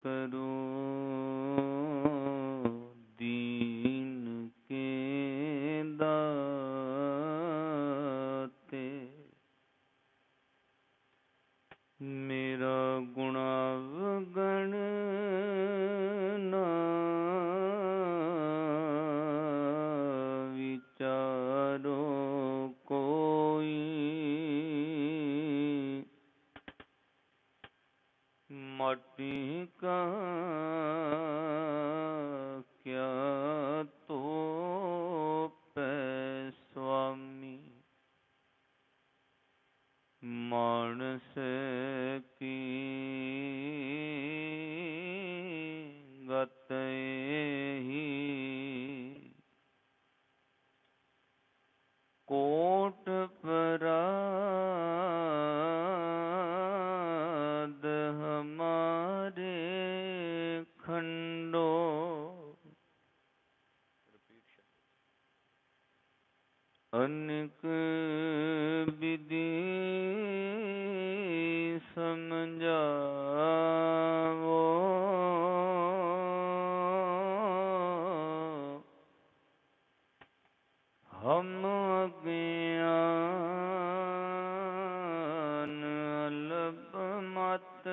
करो दीन के दाते। मेरा गुणावगण ना विचारो कोई, माटी का क्या तो पै स्वामी। मानस की गत ही कोट पराध हमारे खंडो। अनेक विधि समझावो, हम अज्ञान अल्प मत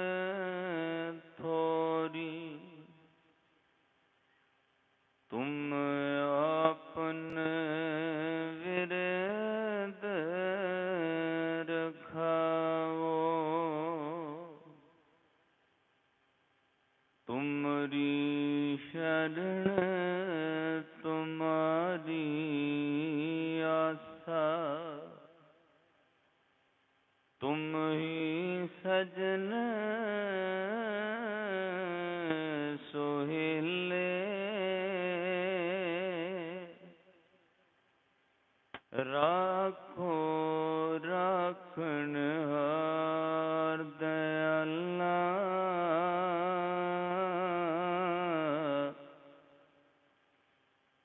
थोरी। तुम आपन विरद रखाओ, तुमरी शरण तुम्हारी आशा। तुम ही सजन सोहिले, राखो राखन हार दयाला।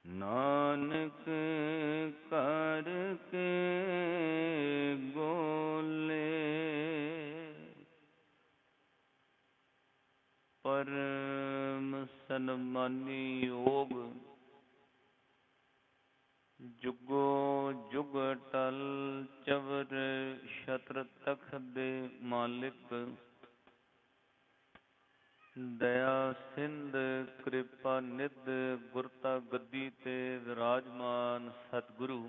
नानक कर के बोले, परम सन्मानी योग जुगो जुग टल चवर छत्र तखत दे मालिक। दया सिंध कृपा निध गुरता गद्दी ते विराजमान सतगुरु।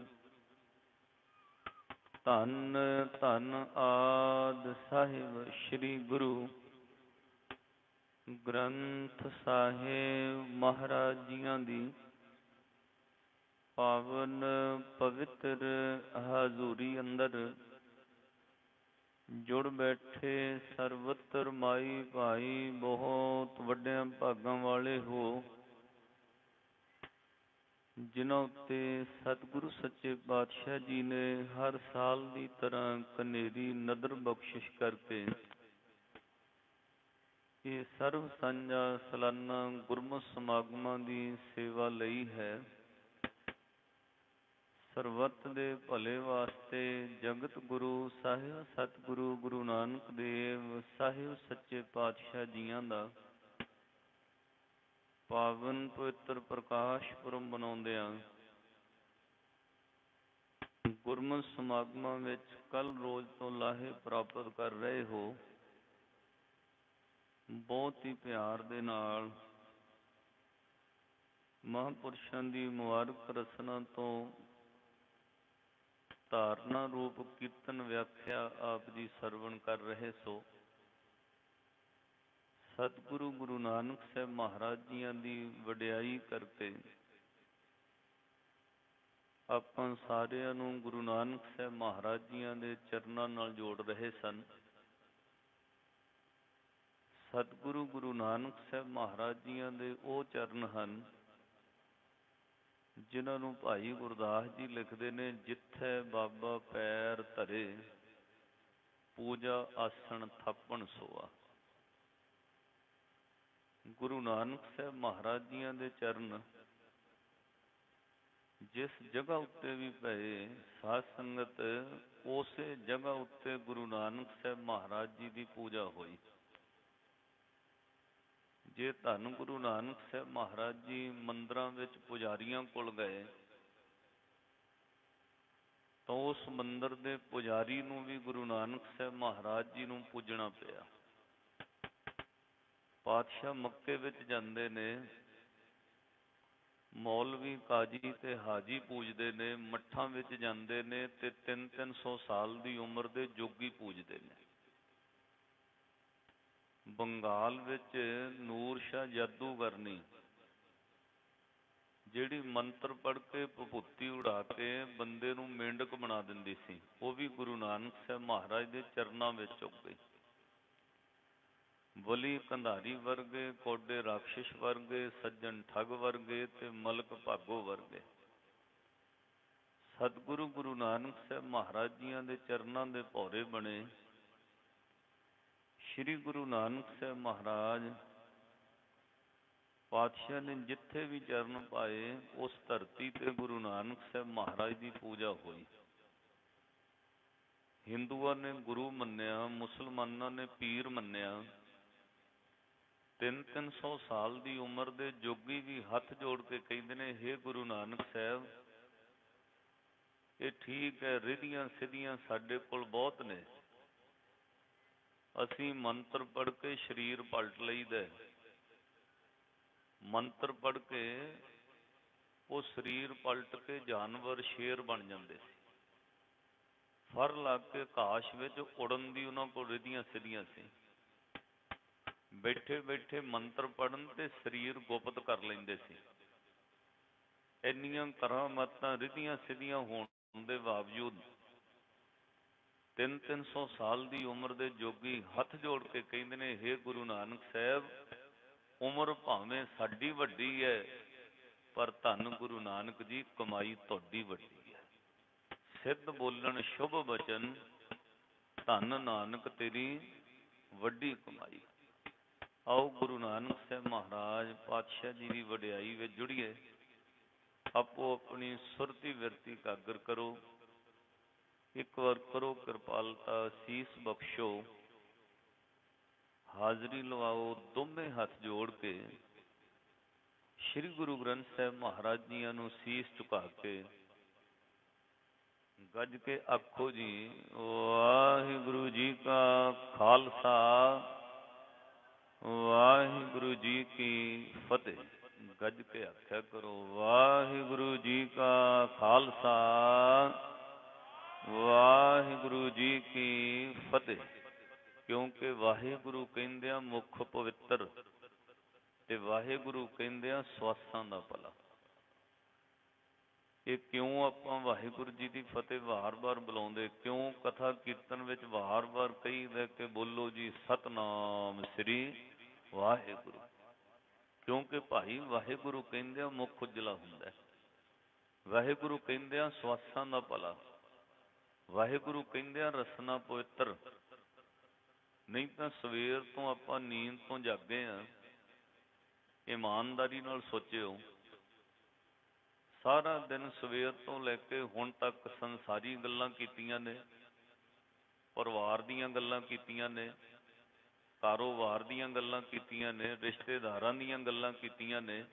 धन धन आद साहिब श्री गुरु ग्रंथ साहिब महाराज जियां दी पावन पवित्र हजूरी अंदर जुड़ बैठे सर्वत्र माई भाई बहुत वड्डियां भागां वाले हो, जिन्हां उत्ते सतगुरु सच्चे पातशाह जी ने हर साल की तरह कनेरी नदर बख्शिश करके ये सर्व सांझा सालाना गुरमत समागमां दी सेवा लई है। ਸਰਬੱਤ ਦੇ ਭਲੇ ਵਾਸਤੇ ਜਗਤ ਗੁਰੂ ਸਾਹਿਬ ਸਤਿਗੁਰੂ ਗੁਰੂ ਨਾਨਕ ਦੇਵ ਸਾਹਿਬ ਸੱਚੇ ਪਾਤਸ਼ਾਹ ਜੀਆਂ ਦਾ ਪਾਵਨ ਪਵਿੱਤਰ ਪ੍ਰਕਾਸ਼ ਪੁਰਬ ਮਨਾਉਂਦਿਆਂ ਗੁਰਮਤਿ ਸਮਾਗਮਾਂ ਵਿੱਚ ਕੱਲ ਰੋਜ਼ ਤੋਂ ਲਾਹੇ ਪ੍ਰਾਪਤ ਕਰ ਰਹੇ ਹੋ। ਬਹੁਤ ਹੀ ਪਿਆਰ ਦੇ ਨਾਲ ਮਹਾਂਪੁਰਸ਼ਾਂ ਦੀ ਮੁਬਾਰਕ ਰਸਨਾ ਤੋਂ ਧਾਰਨਾ ਰੂਪ ਕੀਰਤਨ ਵਿਆਖਿਆ ਆਪ ਜੀ ਸਰਵਣ ਕਰ ਰਹੇ ਸੋ। ਸਤਿਗੁਰੂ ਗੁਰੂ ਨਾਨਕ ਸਾਹਿਬ ਮਹਾਰਾਜ ਜੀਆਂ ਦੀ ਵਡਿਆਈ ਕਰਕੇ ਆਪਾਂ ਸਾਰਿਆਂ ਨੂੰ ਗੁਰੂ ਨਾਨਕ ਸਾਹਿਬ ਮਹਾਰਾਜ ਜੀਆਂ ਦੇ ਚਰਨਾਂ ਨਾਲ ਜੋੜ ਰਹੇ ਸਨ। ਸਤਿਗੁਰੂ ਗੁਰੂ ਨਾਨਕ ਸਾਹਿਬ ਮਹਾਰਾਜ ਜੀਆਂ ਦੇ ਉਹ ਚਰਨ ਹਨ ਜਿਨ੍ਹਾਂ ਨੂੰ ਭਾਈ ਗੁਰਦਾਸ ਜੀ ਲਿਖਦੇ ਨੇ, ਜਿੱਥੇ ਬਾਬਾ ਪੈਰ ਧਰੇ ਪੂਜਾ ਆਸਣ ਥਾਪਣ ਸੋਆ। ਗੁਰੂ ਨਾਨਕ ਸਾਹਿਬ ਮਹਾਰਾਜ ਜੀਆਂ ਦੇ ਚਰਨ ਜਿਸ ਜਗ੍ਹਾ ਉੱਤੇ ਵੀ ਪਏ, ਸਾਧ ਸੰਗਤ ਉਸੇ ਜਗ੍ਹਾ ਉੱਤੇ ਗੁਰੂ ਨਾਨਕ ਸਾਹਿਬ ਮਹਾਰਾਜ ਜੀ ਦੀ ਪੂਜਾ ਹੋਈ। ਜੇ ਧੰਨ ਗੁਰੂ ਨਾਨਕ ਸਾਹਿਬ ਮਹਾਰਾਜ ਜੀ ਮੰਦਰਾਂ ਵਿੱਚ ਪੁਜਾਰੀਆਂ ਕੋਲ ਗਏ ਤਾਂ ਉਸ ਮੰਦਰ ਦੇ ਪੁਜਾਰੀ ਨੂੰ ਵੀ ਗੁਰੂ ਨਾਨਕ ਸਾਹਿਬ ਮਹਾਰਾਜ ਜੀ ਨੂੰ ਪੂਜਣਾ ਪਿਆ। ਪਾਤਸ਼ਾਹ ਮੱਕੇ ਵਿੱਚ ਜਾਂਦੇ ਨੇ, ਮੌਲਵੀ ਕਾਜੀ ਤੇ ਹਾਜੀ ਪੂਜਦੇ ਨੇ, ਮੱਠਾਂ ਵਿੱਚ ਜਾਂਦੇ ਨੇ ਤੇ 300 ਸਾਲ ਦੀ ਉਮਰ ਦੇ ਜੋਗੀ ਪੂਜਦੇ ਨੇ। ਬੰਗਾਲ ਵਿੱਚ ਨੂਰ ਸ਼ਾਹ ਜਾਦੂਗਰਨੀ ਜਿਹੜੀ ਮੰਤਰ ਪੜ੍ਹ ਕੇ ਭਭੂਤੀ ਉਡਾ ਕੇ ਬੰਦੇ ਨੂੰ ਮੇਂਢਕ ਬਣਾ ਦਿੰਦੀ ਸੀ, ਉਹ ਵੀ ਗੁਰੂ ਨਾਨਕ ਸਾਹਿਬ ਮਹਾਰਾਜ ਦੇ ਚਰਨਾਂ ਵਿੱਚ ਝੁਕ ਗਈ। ਬਲੀ ਕੰਧਾਰੀ ਵਰਗੇ, ਕੋਡੇ ਰਾਖਸ਼ ਵਰਗੇ, ਸੱਜਣ ਠੱਗ ਵਰਗੇ ਤੇ ਮਲਕ ਭਾਗੋ ਵਰਗੇ ਸਤਿਗੁਰੂ ਗੁਰੂ ਨਾਨਕ ਸਾਹਿਬ ਮਹਾਰਾਜ ਜੀਆਂ ਦੇ ਚਰਨਾਂ ਦੇ ਭੌਰੇ ਬਣੇ। ਸ੍ਰੀ ਗੁਰੂ ਨਾਨਕ ਸਾਹਿਬ ਮਹਾਰਾਜ ਪਾਤਸ਼ਾਹ ਨੇ ਜਿੱਥੇ ਵੀ ਚਰਨ ਪਾਏ ਉਸ ਧਰਤੀ ਤੇ ਗੁਰੂ ਨਾਨਕ ਸਾਹਿਬ ਮਹਾਰਾਜ ਦੀ ਪੂਜਾ ਹੋਈ। ਹਿੰਦੂਆਂ ਨੇ ਗੁਰੂ ਮੰਨਿਆ, ਮੁਸਲਮਾਨਾਂ ਨੇ ਪੀਰ ਮੰਨਿਆ। 300 ਸਾਲ ਦੀ ਉਮਰ ਦੇ ਜੋਗੀ ਵੀ ਹੱਥ ਜੋੜ ਕੇ ਕਹਿੰਦੇ ਨੇ, ਹੇ ਗੁਰੂ ਨਾਨਕ ਸਾਹਿਬ, ਇਹ ਠੀਕ ਹੈ, ਰਿਧੀਆਂ ਸਿੱਧੀਆਂ ਸਾਡੇ ਕੋਲ ਬਹੁਤ ਨੇ, ਅਸੀਂ ਮੰਤਰ ਪੜ੍ਹ ਕੇ ਸਰੀਰ ਪਲਟ ਲਈਦਾ। ਮੰਤਰ ਪੜ੍ਹ ਕੇ ਉਹ ਸਰੀਰ ਪਲਟ ਕੇ ਜਾਨਵਰ ਸ਼ੇਰ ਬਣ ਜਾਂਦੇ ਸੀ। ਫਰ ਲੱਗ ਕੇ ਆਕਾਸ਼ ਵਿੱਚ ਉੜਨ ਦੀ ਉਹਨਾਂ ਕੋਲ ਰਿਧੀਆਂ ਸਿੱਧੀਆਂ ਸੀ। ਬੈਠੇ ਬੈਠੇ ਮੰਤਰ ਪੜ੍ਹਨ ਤੇ ਸਰੀਰ ਗੁਪਤ ਕਰ ਲੈਂਦੇ ਸੀ। ਇੰਨੀਆਂ ਕਰਾਮਾਤਾਂ ਰਿਧੀਆਂ ਸਿੱਧੀਆਂ ਹੋਣ ਦੇ ਬਾਵਜੂਦ 300 ਸਾਲ ਦੀ ਉਮਰ ਦੇ ਜੋਗੀ ਹੱਥ ਜੋੜ ਕੇ ਕਹਿੰਦੇ ਨੇ, ਹੇ ਗੁਰੂ ਨਾਨਕ ਸਾਹਿਬ, ਉਮਰ ਭਾਵੇਂ ਸਾਡੀ ਵੱਡੀ ਹੈ ਪਰ ਧੰਨ ਗੁਰੂ ਨਾਨਕ ਜੀ ਕਮਾਈ ਤੁਹਾਡੀ ਵੱਡੀ ਹੈ। ਸਿੱਧ ਬੋਲਣ ਸ਼ੁਭ ਬਚਨ, ਧੰਨ ਨਾਨਕ ਤੇਰੀ ਵੱਡੀ ਕਮਾਈ। ਆਓ ਗੁਰੂ ਨਾਨਕ ਸਾਹਿਬ ਮਹਾਰਾਜ ਪਾਤਸ਼ਾਹ ਜੀ ਦੀ ਵਡਿਆਈ ਵਿੱਚ ਜੁੜੀਏ। ਆਪੋ ਆਪਣੀ ਸੁਰਤੀ ਵਿਰਤੀ ਇਕਾਗਰ ਕਰੋ। ਇੱਕ ਵਾਰ ਕਰੋ ਕਿਰਪਾਲਤਾ, ਸੀਸ ਬਖਸ਼ੋ, ਹਾਜ਼ਰੀ ਲਵਾਓ ਦੋਵੇਂ ਹੱਥ ਜੋੜ ਕੇ। ਸ੍ਰੀ ਗੁਰੂ ਗ੍ਰੰਥ ਸਾਹਿਬ ਮਹਾਰਾਜ ਜੀਆਂ ਨੂੰ ਸੀਸ ਝੁਕਾ ਕੇ ਗੱਜ ਕੇ ਆਖੋ ਜੀ, ਵਾਹਿਗੁਰੂ ਜੀ ਕਾ ਖਾਲਸਾ, ਵਾਹਿਗੁਰੂ ਜੀ ਕੀ ਫਤਿਹ। ਗੱਜ ਕੇ ਆਖਿਆ ਕਰੋ, ਵਾਹਿਗੁਰੂ ਜੀ ਕਾ ਖਾਲਸਾ, ਵਾਹਿਗੁਰੂ ਜੀ ਕੀ ਫਤਿਹ। ਕਿਉਂਕਿ ਵਾਹਿਗੁਰੂ ਕਹਿੰਦਿਆਂ ਮੁੱਖ ਪਵਿੱਤਰ ਤੇ ਵਾਹਿਗੁਰੂ ਕਹਿੰਦਿਆਂ ਸਵਾਸਾਂ ਦਾ ਭਲਾ। ਇਹ ਕਿਉਂ ਆਪਾਂ ਵਾਹਿਗੁਰੂ ਜੀ ਦੀ ਫਤਿਹ ਵਾਰ-ਵਾਰ ਬੁਲਾਉਂਦੇ, ਕਿਉਂ ਕਥਾ ਕੀਰਤਨ ਵਿੱਚ ਵਾਰ-ਵਾਰ ਕਹੀਦਾ ਕਿ ਬੋਲੋ ਜੀ ਸਤਨਾਮ ਸ੍ਰੀ ਵਾਹਿਗੁਰੂ? ਕਿਉਂਕਿ ਭਾਈ ਵਾਹਿਗੁਰੂ ਕਹਿੰਦਿਆਂ ਮੁੱਖ ਉਜਲਾ ਹੁੰਦਾ, ਵਾਹਿਗੁਰੂ ਕਹਿੰਦਿਆਂ ਸਵਾਸਾਂ ਦਾ ਭਲਾ, ਵਾਹਿਗੁਰੂ ਕਹਿੰਦਿਆਂ ਰਸਨਾ ਪਵਿੱਤਰ। ਨਹੀਂ ਤਾਂ ਸਵੇਰ ਤੋਂ ਆਪਾਂ ਨੀਂਦ ਤੋਂ ਜਾਗੇ ਹਾਂ, ਇਮਾਨਦਾਰੀ ਨਾਲ ਸੋਚਿਓ, ਸਾਰਾ ਦਿਨ ਸਵੇਰ ਤੋਂ ਲੈ ਕੇ ਹੁਣ ਤੱਕ ਸੰਸਾਰੀ ਗੱਲਾਂ ਕੀਤੀਆਂ ਨੇ, ਪਰਿਵਾਰ ਦੀਆਂ ਗੱਲਾਂ ਕੀਤੀਆਂ ਨੇ, ਕਾਰੋਬਾਰ ਦੀਆਂ ਗੱਲਾਂ ਕੀਤੀਆਂ ਨੇ, ਰਿਸ਼ਤੇਦਾਰਾਂ ਦੀਆਂ ਗੱਲਾਂ ਕੀਤੀਆਂ ਨੇ।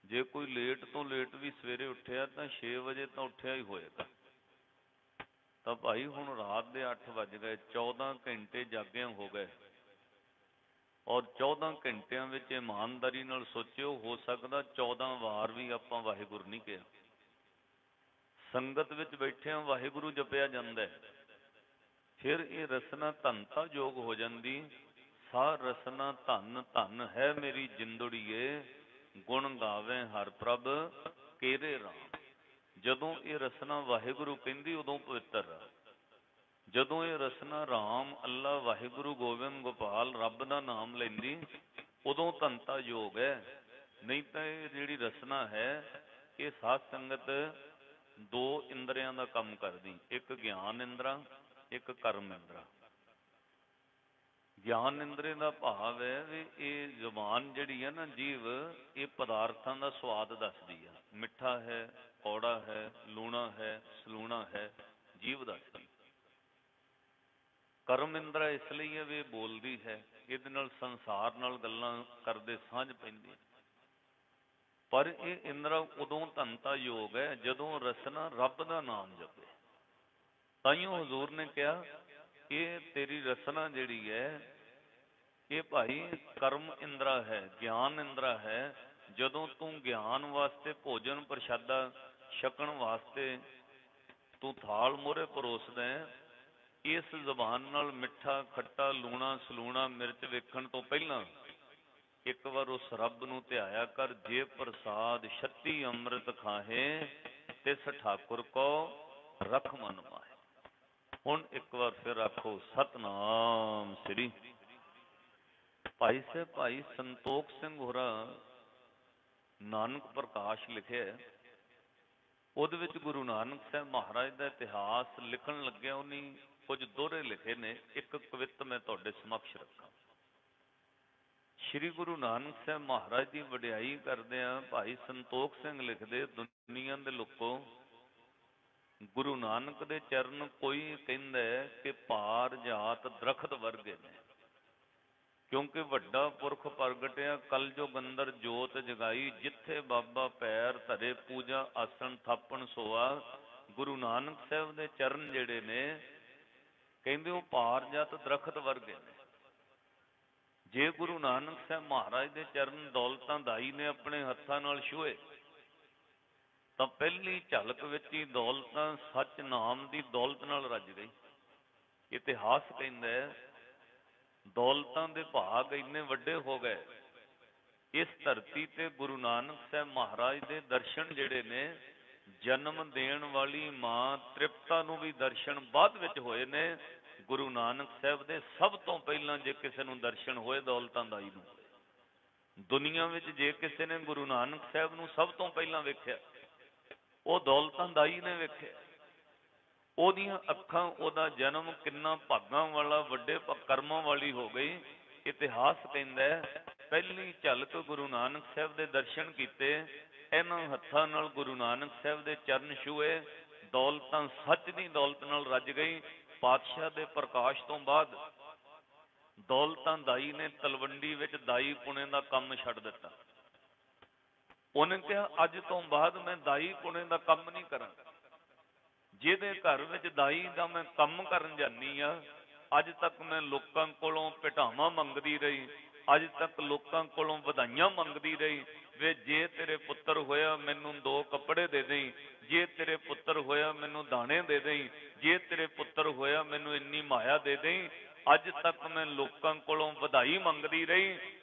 ਜੇ ਕੋਈ ਲੇਟ ਤੋਂ ਲੇਟ ਵੀ ਸਵੇਰੇ ਉੱਠਿਆ ਤਾਂ 6 ਵਜੇ ਤਾਂ ਉੱਠਿਆ ਹੀ ਹੋਏਗਾ। ਤਾਂ ਭਾਈ ਹੁਣ ਰਾਤ ਦੇ 8 ਵੱਜ ਗਏ, 14 ਘੰਟੇ ਜਾਗਿਆਂ ਹੋ ਗਏ। ਔਰ 14 ਘੰਟਿਆਂ ਵਿੱਚ ਇਮਾਨਦਾਰੀ ਨਾਲ ਸੋਚਿਓ, ਹੋ ਸਕਦਾ 14 ਵਾਰ ਵੀ ਆਪਾਂ ਵਾਹਿਗੁਰੂ ਨਹੀਂ ਕਿਹਾ। ਸੰਗਤ ਵਿੱਚ ਬੈਠਿਆਂ ਵਾਹਿਗੁਰੂ ਜਪਿਆ ਜਾਂਦਾ, ਫਿਰ ਇਹ ਰਸਨਾ ਧਨਤਾ ਯੋਗ ਹੋ ਜਾਂਦੀ। ਸਾਰ ਰਸਨਾ ਧਨ ਧਨ ਹੈ ਮੇਰੀ ਜਿੰਦੜੀਏ, ਗੁਣ ਗਾਵੇ ਹਰ ਪ੍ਰਭ ਕੇਰੇ ਰਾਮ। ਜਦੋਂ ਇਹ ਰਸਨਾ ਵਾਹਿਗੁਰੂ ਕਹਿੰਦੀ ਉਦੋਂ ਪਵਿੱਤਰ ਆ। ਜਦੋਂ ਇਹ ਰਸਨਾ ਰਾਮ, ਅੱਲਾ, ਵਾਹਿਗੁਰੂ, ਗੋਬਿੰਦ, ਗੋਪਾਲ, ਰੱਬ ਦਾ ਨਾਮ ਲੈਂਦੀ ਉਦੋਂ ਧਨਤਾ ਯੋਗ ਹੈ। ਨਹੀਂ ਤਾਂ ਇਹ ਜਿਹੜੀ ਰਸਨਾ ਹੈ ਇਹ ਸਾਧ ਸੰਗਤ 2 ਇੰਦਰੀਆਂ ਦਾ ਕੰਮ ਕਰਦੀ, ਇੱਕ ਗਿਆਨ ਇੰਦਰਾ, ਇੱਕ ਕਰਮ ਇੰਦਰਾ। ਗਿਆਨ ਇੰਦਰੇ ਦਾ ਭਾਵ ਹੈ ਵੀ ਇਹ ਜ਼ੁਬਾਨ ਜਿਹੜੀ ਹੈ ਨਾ, ਜੀਵ, ਇਹ ਪਦਾਰਥਾਂ ਦਾ ਸਵਾਦ ਦੱਸਦੀ ਆ। ਮਿੱਠਾ ਹੈ, ਕੌੜਾ ਹੈ, ਲੂਣਾ ਹੈ, ਸਲੂਣਾ ਹੈ, ਜੀਵ ਦੱਸਦੀ। ਕਰਮ ਇੰਦਰਾ ਇਸ ਲਈ ਹੈ ਵੀ ਇਹ ਬੋਲਦੀ ਹੈ, ਇਹਦੇ ਨਾਲ ਸੰਸਾਰ ਨਾਲ ਗੱਲਾਂ ਕਰਦੇ ਸਾਂਝ ਪੈਂਦੀ ਹੈ। ਪਰ ਇਹ ਇੰਦਰਾ ਉਦੋਂ ਧਨਤਾ ਯੋਗ ਹੈ ਜਦੋਂ ਰਸਨਾ ਰੱਬ ਦਾ ਨਾਮ ਜਪੇ। ਤਾਈਓ ਹਜ਼ੂਰ ਨੇ ਕਿਹਾ ਇਹ ਤੇਰੀ ਰਸਨਾ ਜਿਹੜੀ ਹੈ ਇਹ ਭਾਈ ਕਰਮ ਇੰਦਰਾ ਹੈ, ਗਿਆਨ ਇੰਦਰਾ ਹੈ। ਜਦੋਂ ਤੂੰ ਗਿਆਨ ਵਾਸਤੇ ਭੋਜਨ ਪ੍ਰਸ਼ਾਦਾ ਛਕਣ ਵਾਸਤੇ ਤੂੰ ਥਾਲ ਮੋਹਰੇ ਪਰੋਸਦਾ ਹੈ, ਇਸ ਜ਼ਬਾਨ ਨਾਲ ਮਿੱਠਾ ਖੱਟਾ ਲੂਣਾ ਸਲੂਣਾ ਮਿਰਚ ਵੇਖਣ ਤੋਂ ਪਹਿਲਾਂ ਇੱਕ ਵਾਰ ਉਸ ਰੱਬ ਨੂੰ ਧਿਆਇਆ ਕਰ। ਜੇ ਪ੍ਰਸਾਦ ਛੱਤੀ ਅੰਮ੍ਰਿਤ ਖਾਹੇ ਤਿਸ ਠਾਕੁਰ ਕੋ ਰਖ ਮਨ ਮਾਹੇ। ਹੁਣ ਇੱਕ ਵਾਰ ਫਿਰ ਆਖੋ ਸਤਨਾਮ ਸ੍ਰੀ। ਭਾਈ ਸਾਹਿਬ ਭਾਈ ਸੰਤੋਖ ਸਿੰਘ ਹੋਰਾਂ ਨਾਨਕ ਪ੍ਰਕਾਸ਼ ਲਿਖਿਆ, ਉਹਦੇ ਵਿੱਚ ਗੁਰੂ ਨਾਨਕ ਸਾਹਿਬ ਮਹਾਰਾਜ ਦਾ ਇਤਿਹਾਸ ਲਿਖਣ ਲੱਗਿਆ ਉਹਨੇ ਕੁਝ ਦੋਹਰੇ ਲਿਖੇ ਨੇ। ਇੱਕ ਕਵਿਤ ਮੈਂ ਤੁਹਾਡੇ ਸਮਕਸ਼ ਰੱਖਾਂ। ਸ਼੍ਰੀ ਗੁਰੂ ਨਾਨਕ ਸਾਹਿਬ ਮਹਾਰਾਜ ਦੀ ਵਡਿਆਈ ਕਰਦਿਆਂ ਭਾਈ ਸੰਤੋਖ ਸਿੰਘ ਲਿਖਦੇ, ਦੁਨੀਆ ਦੇ ਲੋਕੋ ਗੁਰੂ ਨਾਨਕ ਦੇ ਚਰਨ ਕੋਈ ਕਹਿੰਦਾ ਕਿ ਭਾਰ ਜਾਤ ਦਰਖਤ ਵਰਗੇ ਨੇ, ਕਿਉਂਕਿ ਵੱਡਾ ਪੁਰਖ ਪ੍ਰਗਟਿਆ ਕਲਯੁਗ ਅੰਦਰ ਜੋਤ ਜਗਾਈ। ਜਿੱਥੇ ਬਾਬਾ ਪੈਰ ਧਰੇ ਪੂਜਾ ਆਸਣ ਥਾਪਣ ਸੋਆ। ਗੁਰੂ ਨਾਨਕ ਸਾਹਿਬ ਦੇ ਚਰਨ ਜਿਹੜੇ ਨੇ ਕਹਿੰਦੇ ਉਹ ਭਾਰ ਜਾਤ ਦਰਖਤ ਵਰਗੇ ਨੇ। ਜੇ ਗੁਰੂ ਨਾਨਕ ਸਾਹਿਬ ਮਹਾਰਾਜ ਦੇ ਚਰਨ ਦੌਲਤਾਂ ਦਾਈ ਨੇ ਆਪਣੇ ਹੱਥਾਂ ਨਾਲ ਛੂਹੇ ਤਾਂ ਪਹਿਲੀ ਝਲਕ ਵਿੱਚ ਹੀ ਦੌਲਤਾਂ ਸੱਚ ਨਾਮ ਦੀ ਦੌਲਤ ਨਾਲ ਰੱਜ ਗਈ। ਇਤਿਹਾਸ ਕਹਿੰਦਾ ਦੌਲਤਾਂ ਦੇ ਭਾਗ ਇੰਨੇ ਵੱਡੇ ਹੋ ਗਏ, ਇਸ ਧਰਤੀ ਤੇ ਗੁਰੂ ਨਾਨਕ ਸਾਹਿਬ ਮਹਾਰਾਜ ਦੇ ਦਰਸ਼ਨ ਜਿਹੜੇ ਨੇ, ਜਨਮ ਦੇਣ ਵਾਲੀ ਮਾਂ ਤ੍ਰਿਪਤਾ ਨੂੰ ਵੀ ਦਰਸ਼ਨ ਬਾਅਦ ਵਿੱਚ ਹੋਏ ਨੇ। ਗੁਰੂ ਨਾਨਕ ਸਾਹਿਬ ਦੇ ਸਭ ਤੋਂ ਪਹਿਲਾਂ ਜੇ ਕਿਸੇ ਨੂੰ ਦਰਸ਼ਨ ਹੋਏ ਦੌਲਤਾਂ ਦਾਈ ਨੂੰ। ਦੁਨੀਆ ਵਿੱਚ ਜੇ ਕਿਸੇ ਨੇ ਗੁਰੂ ਨਾਨਕ ਸਾਹਿਬ ਨੂੰ ਸਭ ਤੋਂ ਪਹਿਲਾਂ ਵੇਖਿਆ ਉਹ ਦੌਲਤਾਂ ਦਾਈ ਨੇ ਵੇਖਿਆ। ਉਹਦੀਆਂ ਅੱਖਾਂ, ਉਹਦਾ ਜਨਮ ਕਿੰਨਾ ਭਾਗਾਂ ਵਾਲਾ, ਵੱਡੇ ਕਰਮਾਂ ਵਾਲੀ ਹੋ ਗਈ। ਇਤਿਹਾਸ ਕਹਿੰਦਾ ਪਹਿਲੀ ਝਲਕ ਗੁਰੂ ਨਾਨਕ ਸਾਹਿਬ ਦੇ ਦਰਸ਼ਨ ਕੀਤੇ, ਇਹਨਾਂ ਹੱਥਾਂ ਨਾਲ ਗੁਰੂ ਨਾਨਕ ਸਾਹਿਬ ਦੇ ਚਰਨ ਛੂਹੇ, ਦੌਲਤਾਂ ਸੱਚ ਦੀ ਦੌਲਤ ਨਾਲ ਰੱਜ ਗਈ। ਪਾਤਸ਼ਾਹ ਦੇ ਪ੍ਰਕਾਸ਼ ਤੋਂ ਬਾਅਦ ਦੌਲਤਾਂ ਦਾਈ ਨੇ ਤਲਵੰਡੀ ਵਿੱਚ ਦਾਈ ਪੁਣੇ ਦਾ ਕੰਮ ਛੱਡ ਦਿੱਤਾ। ਉਹਨੇ ਕਿਹਾ ਅੱਜ ਤੋਂ ਬਾਅਦ ਮੈਂ ਦਾਈ ਪੁਣੇ ਦਾ ਕੰਮ ਨਹੀਂ ਕਰਾਂਗਾ। ਜਿਹਦੇ ਘਰ ਵਿੱਚ ਦਾਈ ਦਾ ਮੈਂ ਕੰਮ ਕਰਨ ਜਾਂਦੀ ਆ, ਅੱਜ ਤੱਕ ਮੈਂ ਲੋਕਾਂ ਕੋਲੋਂ ਭਟਾਵਾਂ ਮੰਗਦੀ ਰਹੀ, ਅੱਜ ਤੱਕ ਲੋਕਾਂ ਕੋਲੋਂ ਵਧਾਈਆਂ ਮੰਗਦੀ ਰਹੀ। ਵੇ ਜੇ ਤੇਰੇ ਪੁੱਤਰ ਹੋਇਆ ਮੈਨੂੰ 2 ਕੱਪੜੇ ਦੇ ਦੇਈਂ, ਜੇ ਤੇਰੇ ਪੁੱਤਰ ਹੋਇਆ ਮੈਨੂੰ ਦਾਣੇ ਦੇ ਦੇਈਂ, ਜੇ ਤੇਰੇ ਪੁੱਤਰ ਹੋਇਆ ਮੈਨੂੰ ਇੰਨੀ ਮਾਇਆ ਦੇ ਦੇਈਂ। ਅੱਜ ਤੱਕ ਮੈਂ ਲੋਕਾਂ ਕੋਲੋਂ ਵਧਾਈ ਮੰਗਦੀ ਰਹੀ,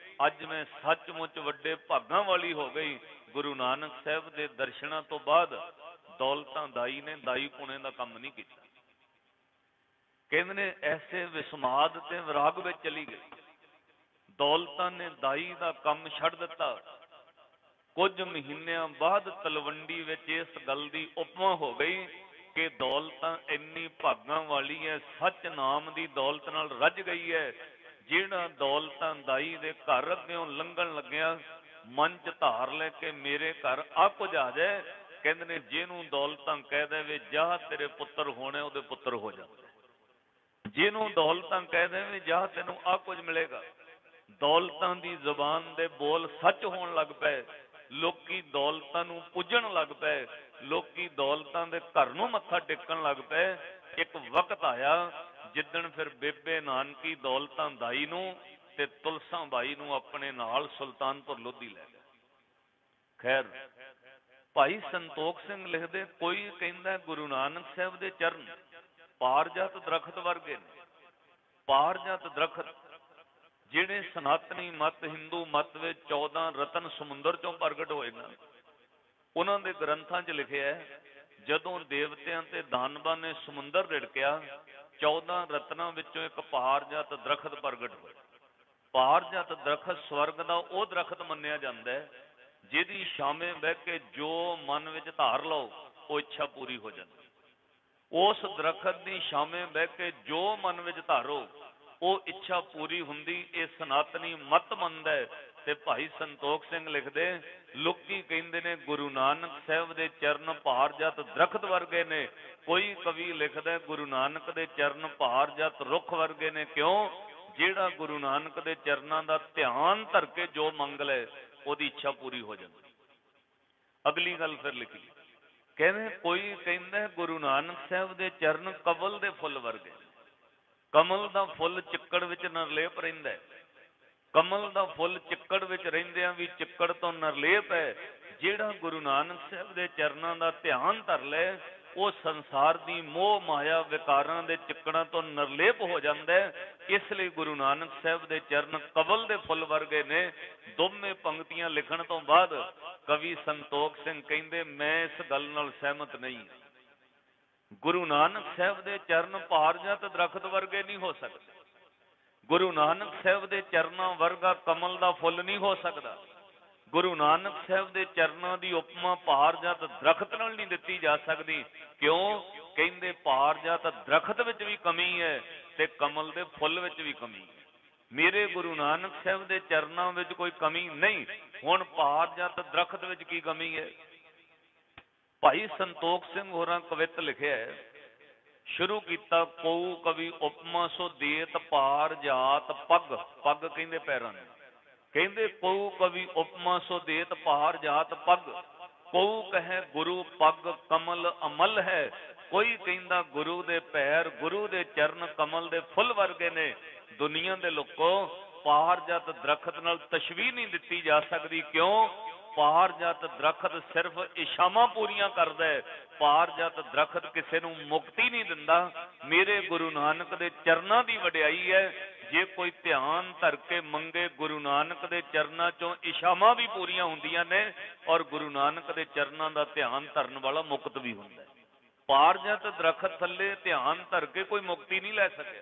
ਅੱਜ ਮੈਂ ਸੱਚਮੁੱਚ ਵੱਡੇ ਭਾਗਾਂ ਵਾਲੀ ਹੋ ਗਈ। ਗੁਰੂ ਨਾਨਕ ਸਾਹਿਬ ਦੇ ਦਰਸ਼ਨਾਂ ਤੋਂ ਬਾਅਦ ਦੌਲਤਾਂ ਦਾਈ ਨੇ ਦਾਈ ਪੁਣੇ ਦਾ ਕੰਮ ਨਹੀਂ ਕੀਤਾ। ਕਹਿੰਦੇ ਨੇ ਐਸੇ ਵਿਸਮਾਦ ਤੇ ਵਿਰਾਗ ਵਿੱਚ ਚਲੀ ਗਈ। ਦੌਲਤਾਂ ਨੇ ਦਾਈ ਦਾ ਕੰਮ ਛੱਡ ਦਿੱਤਾ। ਕੁਝ ਮਹੀਨਿਆਂ ਬਾਅਦ ਤਲਵੰਡੀ ਵਿੱਚ ਇਸ ਗੱਲ ਦੀ ਉਪਮਾ ਹੋ ਗਈ ਕਿ ਦੌਲਤਾਂ ਇੰਨੀ ਭਾਗਾਂ ਵਾਲੀ ਹੈ, ਸੱਚ ਨਾਮ ਦੀ ਦੌਲਤ ਨਾਲ ਰੱਜ ਗਈ ਹੈ। ਜਿਹੜਾ ਦੌਲਤਾਂ ਦਾਈ ਦੇ ਘਰ ਅੱਗਿਓਂ ਲੰਘਣ ਲੱਗਿਆ ਮਨ ਚ ਧਾਰ ਲੈ ਕੇ ਮੇਰੇ ਘਰ ਆ ਕੁਝ ਆ ਜਾਏ। ਕਹਿੰਦੇ ਨੇ ਜਿਹਨੂੰ ਦੌਲਤਾਂ ਕਹਿ ਦੇਵੇ ਜਾ ਤੇਰੇ ਪੁੱਤਰ ਹੋਣੇ, ਉਹਦੇ ਪੁੱਤਰ ਹੋ ਜਾਂਦੇ। ਜਿਹਨੂੰ ਦੌਲਤਾਂ ਕਹਿ ਦੇਵੇ ਜਾ ਤੈਨੂੰ ਆ ਕੁਝ ਮਿਲੇਗਾ, ਦੌਲਤਾਂ ਦੀ ਜ਼ੁਬਾਨ ਦੇ ਬੋਲ ਸੱਚ ਹੋਣ ਲੱਗ ਪਏ। ਲੋਕੀ ਦੌਲਤਾਂ ਨੂੰ ਪੂਜਣ ਲੱਗ ਪਏ, ਲੋਕੀ ਦੌਲਤਾਂ ਦੇ ਘਰ ਨੂੰ ਮੱਥਾ ਟੇਕਣ ਲੱਗ ਪਏ। ਇੱਕ ਵਕਤ ਆਇਆ ਜਿੱਦਣ ਫਿਰ ਬੇਬੇ ਨਾਨਕੀ ਦੌਲਤਾਂ ਦਾਈ ਨੂੰ ਤੇ ਤੁਲਸਾਂ ਬਾਈ ਨੂੰ ਆਪਣੇ ਨਾਲ ਸੁਲਤਾਨਪੁਰ ਲੋਧੀ ਲੈ ਗਿਆ। ਖੈਰ ਭਾਈ ਸੰਤੋਖ ਸਿੰਘ ਲਿਖਦੇ, ਕੋਈ ਕਹਿੰਦਾ ਗੁਰੂ ਨਾਨਕ ਸਾਹਿਬ ਦੇ ਚਰਨ ਪਾਰਜਾਤ ਦਰਖਤ ਵਰਗੇ ਨੇ। ਪਾਰਜਾਤ ਦਰਖਤ ਜਿਹੜੇ ਸਨਾਤਨੀ ਮਤ ਹਿੰਦੂ ਮਤ ਵਿੱਚ 14 ਰਤਨ ਸਮੁੰਦਰ ਚੋਂ ਪ੍ਰਗਟ ਹੋਏ ਨੇ, ਉਹਨਾਂ ਦੇ ਗ੍ਰੰਥਾਂ 'ਚ ਲਿਖਿਆ ਜਦੋਂ ਦੇਵਤਿਆਂ ਤੇ ਦਾਨਵਾਂ ਨੇ ਸਮੁੰਦਰ ਰਿੜਕਿਆ 14 ਰਤਨਾਂ ਵਿੱਚੋਂ ਇੱਕ ਪਾਰਜਾਤ ਦਰਖਤ ਪ੍ਰਗਟ ਹੋਇਆ। ਪਾਰਜਾਤ ਦਰਖਤ ਸਵਰਗ ਦਾ ਉਹ ਦਰਖਤ ਮੰਨਿਆ ਜਾਂਦਾ ਹੈ ਜਿਹਦੀ ਛਾਵੇਂ ਬਹਿ ਕੇ ਜੋ ਮਨ ਵਿੱਚ ਧਾਰ ਲਓ ਉਹ ਇੱਛਾ ਪੂਰੀ ਹੋ ਜਾਂਦੀ। ਉਸ ਦਰਖਤ ਦੀ ਛਾਵੇਂ ਬਹਿ ਕੇ ਜੋ ਮਨ ਵਿੱਚ ਧਾਰੋ ਉਹ ਇੱਛਾ ਪੂਰੀ ਹੁੰਦੀ। ਇਹ ਸਨਾਤਨੀ ਮਤ ਮੰਨਦਾ ਹੈ ਤੇ ਭਾਈ ਸੰਤੋਖ ਸਿੰਘ ਲਿਖਦੇ, ਲੋਕੀ ਕਹਿੰਦੇ ਨੇ ਗੁਰੂ ਨਾਨਕ ਸਾਹਿਬ ਦੇ ਚਰਨ ਭਾਰਜਤ ਦਰਖਤ ਵਰਗੇ ਨੇ, ਕੋਈ ਕਵੀ ਲਿਖਦਾ ਗੁਰੂ ਨਾਨਕ ਦੇ ਚਰਨ ਭਾਰਜਤ ਰੁੱਖ ਵਰਗੇ ਨੇ। ਕਿਉਂ? ਜਿਹੜਾ ਗੁਰੂ ਨਾਨਕ ਦੇ ਚਰਨਾਂ ਦਾ ਧਿਆਨ ਧਰ ਕੇ ਜੋ ਮੰਗ ਲੈ ਉਹਦੀ ਇੱਛਾ ਪੂਰੀ ਹੋ ਜਾਂਦੀ। ਅਗਲੀ ਗੱਲ ਫਿਰ ਲਿਖੀ, ਕਹਿੰਦੇ ਕੋਈ ਕਹਿੰਦਾ ਗੁਰੂ ਨਾਨਕ ਸਾਹਿਬ ਦੇ ਚਰਨ ਕਮਲ ਦੇ ਫੁੱਲ ਵਰਗੇ। ਕਮਲ ਦਾ ਫੁੱਲ ਚਿੱਕੜ ਵਿੱਚ ਨਿਰਲੇਪ ਰਹਿੰਦਾ ਹੈ, ਕਮਲ ਦਾ ਫੁੱਲ ਚਿੱਕੜ ਵਿੱਚ ਰਹਿੰਦਿਆਂ ਵੀ ਚਿੱਕੜ ਤੋਂ ਨਿਰਲੇਪ ਹੈ। ਜਿਹੜਾ ਗੁਰੂ ਨਾਨਕ ਸਾਹਿਬ ਦੇ ਚਰਨਾਂ ਦਾ ਧਿਆਨ ਧਰ ਲੈ ਉਹ ਸੰਸਾਰ ਦੀ ਮੋਹ ਮਾਇਆ ਵਿਕਾਰਾਂ ਦੇ ਚਿੱਕੜਾਂ ਤੋਂ ਨਿਰਲੇਪ ਹੋ ਜਾਂਦਾ ਹੈ। ਇਸ ਲਈ ਗੁਰੂ ਨਾਨਕ ਸਾਹਿਬ ਦੇ ਚਰਨ ਕਮਲ ਦੇ ਫੁੱਲ ਵਰਗੇ ਨੇ। ਦੋਵੇਂ ਪੰਕਤੀਆਂ ਲਿਖਣ ਤੋਂ ਬਾਅਦ ਕਵੀ ਸੰਤੋਖ ਸਿੰਘ ਕਹਿੰਦੇ, ਮੈਂ ਇਸ ਗੱਲ ਨਾਲ ਸਹਿਮਤ ਨਹੀਂ। ਗੁਰੂ ਨਾਨਕ ਸਾਹਿਬ ਦੇ ਚਰਨ ਭਾਰਜਤ ਦਰਖਤ ਵਰਗੇ ਨਹੀਂ ਹੋ ਸਕਦੇ, ਗੁਰੂ ਨਾਨਕ ਸਾਹਿਬ ਦੇ ਚਰਨਾਂ ਵਰਗਾ ਕਮਲ ਦਾ ਫੁੱਲ ਨਹੀਂ ਹੋ ਸਕਦਾ। ਗੁਰੂ ਨਾਨਕ ਸਾਹਿਬ ਦੇ ਚਰਨਾਂ ਦੀ ਉਪਮਾ ਭਾਰਜਤ ਦਰਖਤ ਨਾਲ ਨਹੀਂ ਦਿੱਤੀ ਜਾ ਸਕਦੀ। ਕਿਉਂ? ਕਹਿੰਦੇ ਭਾਰਜਤ ਦਰਖਤ ਵਿੱਚ ਵੀ ਕਮੀ ਹੈ ਤੇ ਕਮਲ ਦੇ ਫੁੱਲ ਵਿੱਚ ਵੀ ਕਮੀ ਹੈ। ਮੇਰੇ ਗੁਰੂ ਨਾਨਕ ਸਾਹਿਬ ਦੇ ਚਰਨਾਂ ਵਿੱਚ ਕੋਈ ਕਮੀ ਨਹੀਂ, ਹੁਣ ਭਾਰਜਤ ਦਰਖਤ ਵਿੱਚ ਕੀ ਕਮੀ ਹੈ? ਭਾਈ ਸੰਤੋਖ ਸਿੰਘ ਹੋਰਾਂ ਕਵਿਤ ਲਿਖਿਆ ਹੈ, ਸ਼ੁਰੂ ਕੀਤਾ, ਕਉ ਕਵੀ ਉਪਮਾ ਸੋ ਦੇਤ ਭਾਰ ਜਾਤ ਪੱਗ। ਪੱਗ ਕਹਿੰਦੇ ਪੈਰਾਂ ਨੂੰ। ਕਹਿੰਦੇ ਕਉ ਕਵੀ ਉਪਮਾ ਸੋ ਦੇਤ ਭਾਰ ਜਾਤ ਪੱਗ, ਕਉ ਕਹੇ ਗੁਰੂ ਪੱਗ ਕਮਲ ਅਮਲ ਹੈ। ਕੋਈ ਕਹਿੰਦਾ ਗੁਰੂ ਦੇ ਪੈਰ, ਗੁਰੂ ਦੇ ਚਰਨ ਕਮਲ ਦੇ ਫੁੱਲ ਵਰਗੇ ਨੇ। ਦੁਨੀਆ ਦੇ ਲੋਕੋ ਭਾਰਜਤ ਦਰਖਤ ਨਾਲ ਤਸ਼ਬੀਹ ਨਹੀਂ ਦਿੱਤੀ ਜਾ ਸਕਦੀ। ਕਿਉਂ? ਭਾਰਜਤ ਦਰਖਤ ਸਿਰਫ ਇਛਾਵਾਂ ਪੂਰੀਆਂ ਕਰਦਾ ਹੈ, ਭਾਰਜਤ ਦਰਖਤ ਕਿਸੇ ਨੂੰ ਮੁਕਤੀ ਨਹੀਂ ਦਿੰਦਾ। ਮੇਰੇ ਗੁਰੂ ਨਾਨਕ ਦੇ ਚਰਨਾਂ ਦੀ ਵਡਿਆਈ ਹੈ, ਜੇ ਕੋਈ ਧਿਆਨ ਧਰ ਕੇ ਮੰਗੇ ਗੁਰੂ ਨਾਨਕ ਦੇ ਚਰਨਾਂ ਚੋਂ ਇਛਾਵਾਂ ਵੀ ਪੂਰੀਆਂ ਹੁੰਦੀਆਂ ਨੇ ਔਰ ਗੁਰੂ ਨਾਨਕ ਦੇ ਚਰਨਾਂ ਦਾ ਧਿਆਨ ਧਰਨ ਵਾਲਾ ਮੁਕਤ ਵੀ ਹੁੰਦਾ ਹੈ। ਭਾਰਜਤ ਦਰਖਤ ਥੱਲੇ ਧਿਆਨ ਧਰ ਕੇ ਕੋਈ ਮੁਕਤੀ ਨਹੀਂ ਲੈ ਸਕਿਆ,